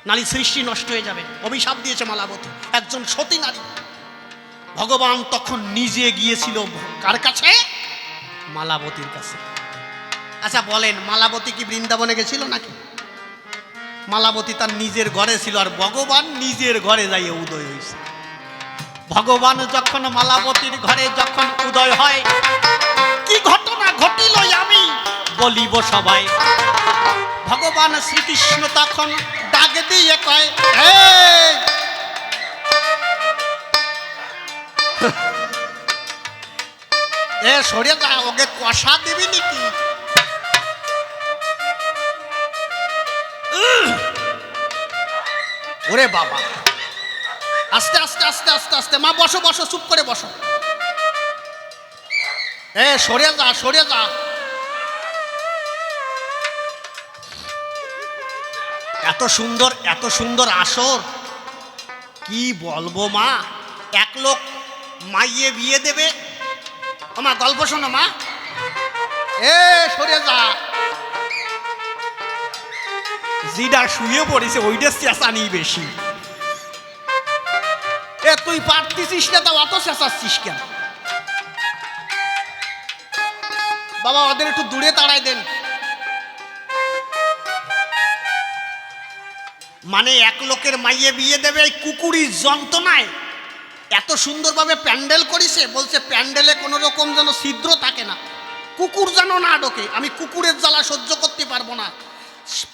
নারী সৃষ্টি নষ্ট হয়ে যাবে। অভিশাপ দিয়েছে মালাবতী, একজন সতী নারী। ভগবান তখন নিজে গিয়েছিল কার কাছে? মালাবতীর কাছে। আচ্ছা বলেন, মালাবতী কি বৃন্দাবনে গেছিল নাকি? মালাবতী তার নিজের ঘরে ছিল, আর ভগবান নিজের ঘরে যাইয়ে উদয় হয়েছে। ভগবান যখন মালাবতীর ঘরে যখন উদয় হয়, কি ঘটনা ঘটিল আমি বলিব সবাই। ভগবান শ্রীকৃষ্ণ তখন ডাক দিয়ে কয়, এ সরে যা, ওকে কষা দিবি নাকি? ওরে বাবা, আস্তে আস্তে আস্তে আস্তে আস্তে, মা বসো বসো, চুপ করে বসো। এ সরে যা, সরে যা। এত সুন্দর, এত সুন্দর আসর, কি বলবো মা। এক লোক মাইয়ে বিয়ে দেবে, মা গল্প শোনো মা। এ সরে যা, জিডা শুয়ে পড়েছে ওইটা চেঁচানি বেশি। এ তুই পারতিস না, তাও অত চেঁচাচ্ছিস কেন? বাবা ওদের একটু দূরে তাড়াই দেন। এক লোকের মাইয়ে বিয়ে দেবে, এই কুকুরির যন্ত্রণায় এত সুন্দরভাবে প্যান্ডেল করিছে, বলছে প্যান্ডেলে কোনো রকম যেন ছিদ্র থাকে না, কুকুর যেন না ঢোকে। আমি কুকুরের জ্বালা সহ্য করতে পারবো না।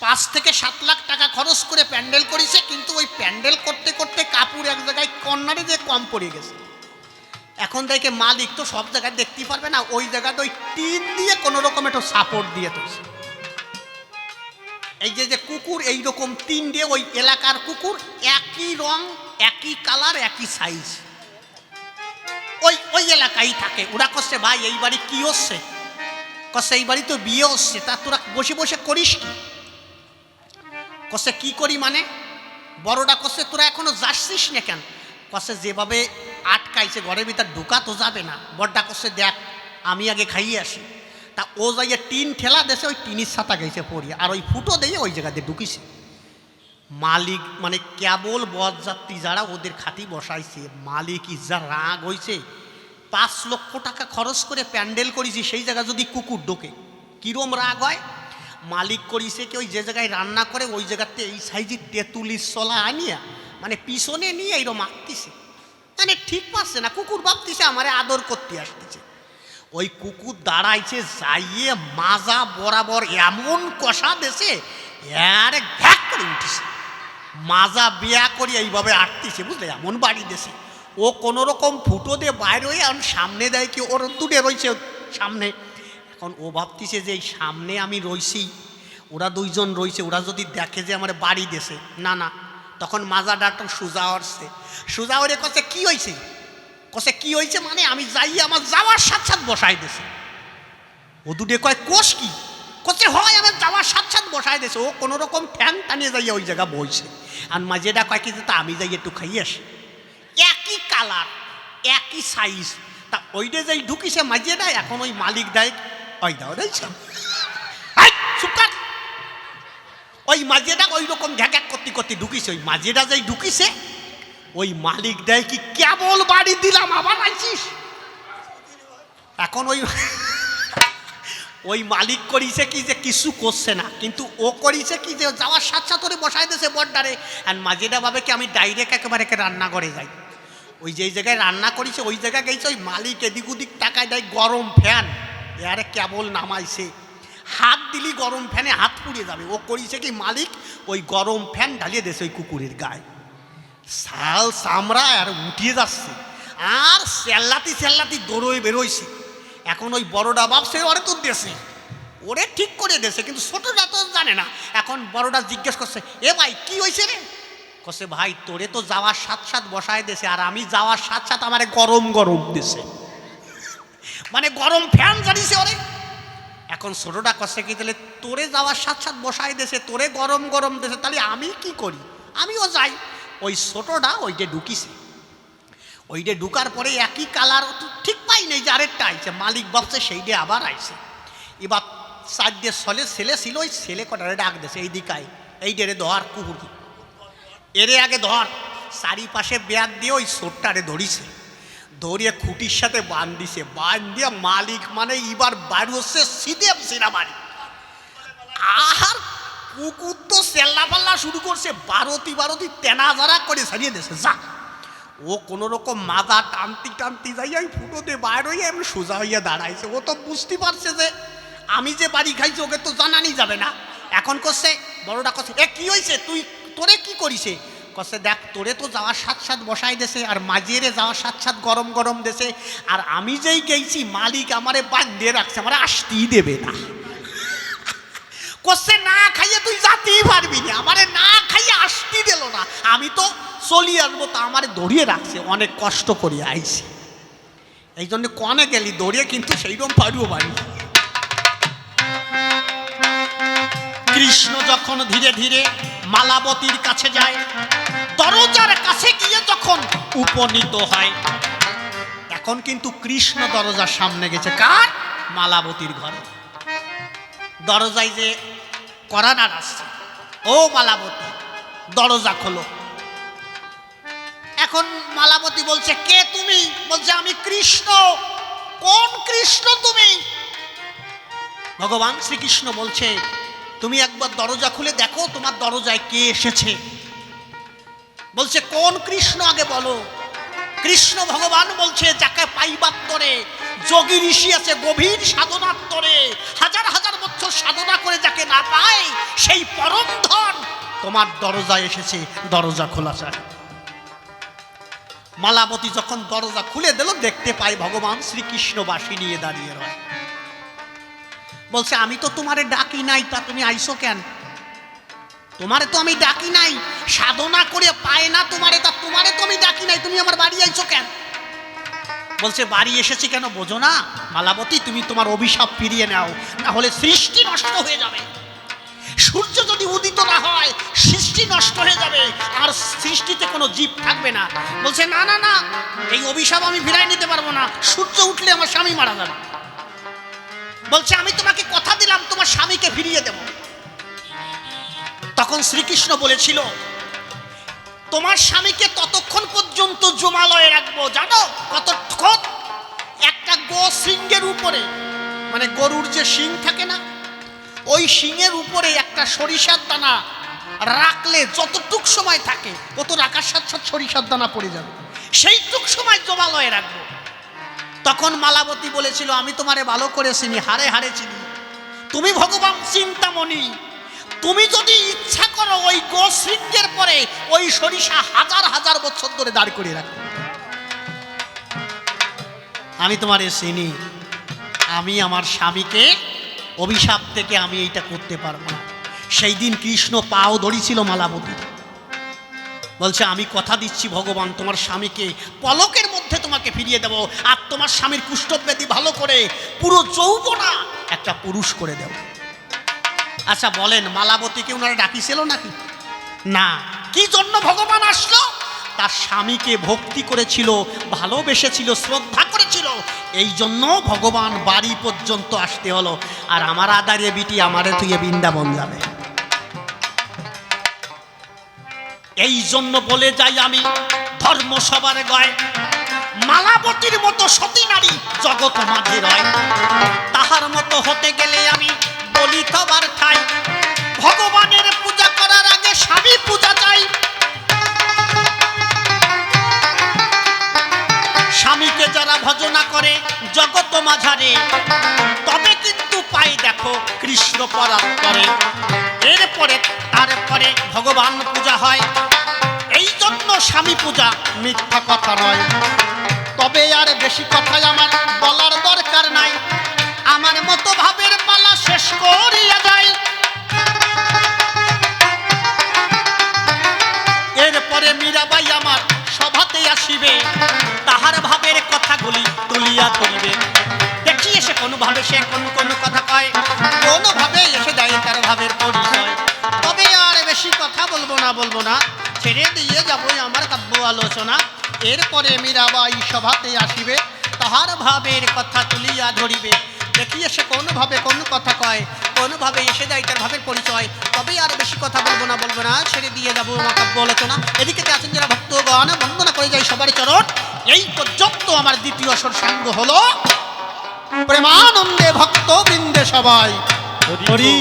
5 থেকে 7 লাখ টাকা খরচ করে প্যান্ডেল করেছে, কিন্তু ওই প্যান্ডেল করতে করতে কাপড় এক জায়গায় কর্নারে দিয়ে কম পড়ে গেছে। এখন দেখে মালিক তো সব জায়গায় দেখতে পারবে না, ওই জায়গাতে ওই টিন দিয়ে কোনো রকম একটু সাপোর্ট দিয়ে তুলছে। এই যে যে কুকুর এইরকম তিনটে ওই এলাকার কুকুর, একই রং, একই কালার, একই সাইজ, ওই ওই এলাকায় থাকে। ওরা করছে ভাই এই বাড়ি কি হচ্ছে? কছে এই বাড়ি তো বিয়ে হচ্ছে, তা তোরা বসে বসে করিস কি? কছে কি করি মানে? বড়টা কছে তোরা এখনো যাচ্ছিস না কেন? কছে যেভাবে আটকাইছে ঘরের ভিতর ঢুকা তো যাবে না। বড়টা কছে দেখ আমি আগে খাইয়ে আসি। তা ও যাইয়ে টিন ঠেলা দেশে ওই টিনের ছাতা গেছে পড়িয়ে, আর ওই ফুটো দিয়ে ওই জায়গাতে ঢুকিছে। মালিক মানে কেবল বরযাত্রী যারা ওদের খাতি বসাইছে, মালিক ইজা রাগ হয়েছে। 5 লক্ষ টাকা খরচ করে প্যান্ডেল করেছি, সেই জায়গা যদি কুকুর ঢোকে কিরম রাগ হয়। মালিক করিছে কি ওই যে জায়গায় রান্না করে ওই জায়গাতে এই সাইজের তেঁতুলির চলা আনিয়া মানে পিছনে নিয়ে এইরকম মারতিছে, মানে ঠিক পাচ্ছে না। কুকুর ভাবতিছে আমারে আদর করতে আসতেছে। ওই কুকুর দাঁড়াইছে যাইয়ে মাজা বরাবর এমন কষা দেশে আর ঘ্যাক করে উঠেছে। মাজা বিয়া করি এইভাবে আটতিছে, বুঝলে, এমন বাড়ি দেশে। ও কোনো রকম ফুটো দিয়ে বাইরে হয়ে এখন সামনে দেয় কি ওর দূরে রয়েছে সামনে। এখন ও ভাবতিছে যে এই সামনে আমি রইছি, ওরা দুইজন রয়েছে, ওরা যদি দেখে যে আমার বাড়ি দেশে, না না। তখন মাজাটা একটা সোজা হচ্ছে, সোজা হয়ে কছে কি হয়েছে? কছে কি হয়েছে মানে আমি যাই আমার যাওয়ার সাথে সাথে বসাই দেছে। ও দুটে কয় কোষ কি? কছে হয় আমার যাওয়ার সাথে সাথে বসাই দেছে। ও কোনো রকম ঠ্যাং টানিয়ে যাইয়া ওই জায়গা বইছে। আর মাঝেটা কয় কি তা আমি যাই একটু খাইয়ে আসি। একই কালার, একই সাইজ। তা ওইটা যাই ঢুকিছে মাঝেটা, এখন ওই মালিক দেয় ওই দাও দেখছ সুকার। ওই মাঝেটা ওই রকম ঘ্যাক করতে করতে ঢুকিছে। ওই মাঝেটা যাই ঢুকিছে, ওই মালিক দেয় কি কেবল বাড়ি দিলাম আবার আইছিস। এখন ওই ওই মালিক করিছে কি যে কিছু করছে না, কিন্তু ও করিছে কি যে যাওয়ার সাথে সাথে করে বসাই দিয়েছে বড্ডারে। আর মাঝেটা ভাবে কি আমি ডাইরেক্ট একেবারে রান্নাঘরে যাই। ওই যে জায়গায় রান্না করেছে ওই জায়গায় গেছে, ওই মালিক এদিক ওদিক টাকায় দেয় গরম ফ্যান, এরে কেবল নামাইছে। হাত দিলি গরম ফ্যানে হাত পুড়ে যাবে। ও করিছে কি মালিক ওই গরম ফ্যান ঢালিয়ে দিয়েছে ওই কুকুরের গায়ে, শাল চামড়া আর উঠিয়ে যাচ্ছে। আর চেল্লাতি চেল্লাতি দৌড়ে বেরোইছে। এখন ওই বড়টা ভাবছে ওরে তো দেশে, ওরে ঠিক করে দেশে, কিন্তু ছোটটা তো জানে না। এখন বড়টা জিজ্ঞেস করছে এ ভাই কি হয়েছে রে? কছে ভাই তোরে তো যাওয়ার সাথে সাথে বসায় দেশে, আর আমি যাওয়ার সাথে সাথে আমারে গরম গরম দেশে, মানে গরম ফ্যান জ্বালিয়েছে ওরে। এখন ছোটটা কছে কি তাহলে তোরে যাওয়ার সাথে সাথে বসায় দেশে, তোরে গরম গরম দেশে, তাহলে আমি কি করি? আমিও যাই। ওই ছোটটা ওইটা ঢুকিছে। ওইটা ঢুকার পরে একই কালার ঠিক পাই নাই যে আরেকটা আইছে। মালিক ভাবছে সেইটা আবার আইছে। এবার চার দিয়ে ছলে ছেলে ছিল, ওই ছেলে কটারে ডাক দিয়েছে এই দিকায়, এই ডেরে ধর কুকুর, এরে আগে ধর। চারিপাশে ব্যাগ দিয়ে ওই ছোটটারে ধরিছে, ধরিয়ে খুঁটির সাথে বান দিছে। বান দিয়ে মালিক মানে এবার বাড়ি হচ্ছে সিদেব সিনা বাড়ি। আর কুকুর তো চেল্লা পাল্লা শুরু করছে, বারতি বারতি তেনা জারা করে ছাড়িয়ে দিয়েছে। যা ও কোনো রকম মাথা টানতি টানতি যাই ওই ফুটোতে বাইর হইয়া এমনি সোজা হইয়া দাঁড়াইছে। ও তো বুঝতে পারছে যে আমি যে বাড়ি খাইছি ওকে তো জানানি যাবে না। এখন করছে বড়টা করছে এ কি হয়েছে তুই, তোরে কি করিছে? কছে দেখ তোরে তো যাওয়ার সাথে সাথে বসাই দেছে, আর মাঝিরে যাওয়ার সাথে সাথে গরম গরম দেছে, আর আমি যেই গেছি মালিক আমারে বাদ দিয়ে রাখছে, আমারে আসতেই দেবে না। করছে না খাইয়ে তুই যাতেই পারবি না, আমারে না খাইয়ে আসতেই দিল না। আমি তো চলি আসবো, তা আমারে দৌড়িয়ে রাখছে, অনেক কষ্ট করে আইছি। এই জন্য কনে গেলি দৌড়িয়ে, কিন্তু সেইরকম পারিও বাড়ি। কৃষ্ণ যখন ধীরে ধীরে মালাবতীর কাছে যায়, দরজার কাছে গিয়ে যখন উপনীত হয়, এখন কিন্তু কৃষ্ণ দরজার সামনে গেছে। কার? মালাবতীর ঘরে। দরজায় যে করানার আসছে, ও মালাবতী দরজা খোলো। এখন মালাবতী বলছে কে তুমি? বলছে আমি কৃষ্ণ। কোন কৃষ্ণ তুমি? ভগবান শ্রীকৃষ্ণ বলছে তুমি একবার দরজা খুলে দেখো তোমার দরজায় কে এসেছে। বলছে কোন কৃষ্ণ আগে বলো। কৃষ্ণ ভগবান বলছে যাকে পাইবার তরে যোগী ঋষি আছে গভীর সাধনার তরে, হাজার হাজার বছর সাধনা করে যাকে না পায় সেই পরম ধন তোমার দরজায় এসেছে, দরজা খোলা চাই। মালাবতী যখন দরজা খুলে দিল, দেখতে পাই ভগবান শ্রীকৃষ্ণ বাঁশি নিয়ে দাঁড়িয়ে রয়। বলছে আমি তো তোমারে ডাকি নাই, তা তুমি আইসো কেন? তোমারে তো আমি ডাকি নাই, সাধনা করে পায় না তোমারে, তা তোমারে তো আমি ডাকি নাই, তুমি আমার বাড়ি আইছো কেন? বলছে বাড়ি এসেছি কেন বোঝো না মালাবতী, তুমি তোমার অভিশাপ ফিরিয়ে নাও, না হলে সৃষ্টি নষ্ট হয়ে যাবে। সূর্য যদি উদিত না হয় সৃষ্টি নষ্ট হয়ে যাবে, আর সৃষ্টিতে কোনো জীব থাকবে না। বলছে না না না, এই অভিশাপ আমি ফিরাই নিতে পারবো না, সূর্য উঠলে আমার স্বামী মারা যাবে। বলছে আমি তোমাকে কথা দিলাম তোমার স্বামীকে ফিরিয়ে দেব। তখন শ্রীকৃষ্ণ বলেছিল তোমার স্বামীকে ততক্ষণ পর্যন্ত জমালয়ে রাখবো, জানো কতক্ষণ? একটা গো সিংহের উপরে, মানে গরুর যে শিং থাকে না, ওই শিংয়ের উপরে একটা সরিষার দানা রাখলে যতটুক সময় থাকে, কত রাখার সাথে সাথে সরিষার দানা পড়ে যাবে, সেইটুক সময় জমালয়ে রাখবো। তখন মালাবতী বলেছিল আমি তোমারে ভালো করে চিনি, হারে হারে চিনি, তুমি ভগবান চিন্তামণি, তুমি যদি ইচ্ছা করো ওই গো সিংহের পরে ওই সরিষা হাজার হাজার বছর ধরে দাঁড় করিয়ে রাখবে। আমি তোমারে চিনি, আমি আমার স্বামীকে অভিশাপ থেকে আমি এইটা করতে পারবো না। সেই দিন কৃষ্ণ পাও ধরেছিল মালাবতী, বলছে আমি কথা দিচ্ছি ভগবান তোমার স্বামীকে পলকের মধ্যে তোমাকে ফিরিয়ে দেব, আর তোমার স্বামীর কুষ্ঠব্যাধি ভালো করে পুরো যৌবনা একটা পুরুষ করে দেব। আচ্ছা বলেন মালাবতীকে ওনারা ডাকিছিল নাকি? না। কি জন্য ভগবান আসলো? তার স্বামীকে ভক্তি করেছিল, ভালোবেসেছিল, শ্রদ্ধা করেছিল, এই জন্য ভগবান বাড়ি পর্যন্ত আসতে হলো। আর আমার আদারে বিটি আমারে তুই বৃন্দাবন যাবে, এই জন্য বলে যাই আমি ধর্ম সবার গয়, মালাবতীর মতো সতী নারী জগৎ মাঝে রয়, তাহার মতো হতে গেলে আমি বলি তবার ঠাই, ভগবানের পূজা করার আগে স্বামী পূজা চাই। স্বামীকে যারা ভজনা করে জগৎ মাঝারে, তবে কিন্তু পাই দেখো কৃষ্ণ পরাৎপরে। এরপরে তারপরে ভগবান পূজা হয়, এই জন্য স্বামী পূজা মিথ্যা কথা নয়। তবে আর বেশি কথাই আমার বলার দরকার নাই, আমার মতো ভাবের পালা শেষ করিয়া যায়। এরপরে মীরাবাই আমার সভাতে আসিবে, তাহার ভাবের কথাগুলি তুলিয়া ধরিবে। দেখি এসে কোনোভাবে সে কোন কথা কয়, কোনোভাবে এসে দেয় তার ভাবের পরিচয়। তবে আর বেশি কথা বলবো না, ছেড়ে দিয়ে যাবো আমার কাব্য আলোচনা। এরপরে মীরাবাই সভাতে আসিবে, তাহার ভাবের কথা তুলিয়া ধরিবে। দেখি এসে কোনোভাবে কোন কথা কয়, কোনোভাবে এসে দেয় তার ভাবের পরিচয়। তবে আর বেশি কথা বলবো না, ছেড়ে দিয়ে যাবো আমার কাব্য আলোচনা। এদিকে আছেন যারা ভক্তগণ, বন্দনা করে যাই সবার চরণ। এই পর্যন্ত আমার দ্বিতীয় সৎসঙ্গ হলো প্রেমানন্দে ভক্ত বৃন্দে সবাই হরি হরি।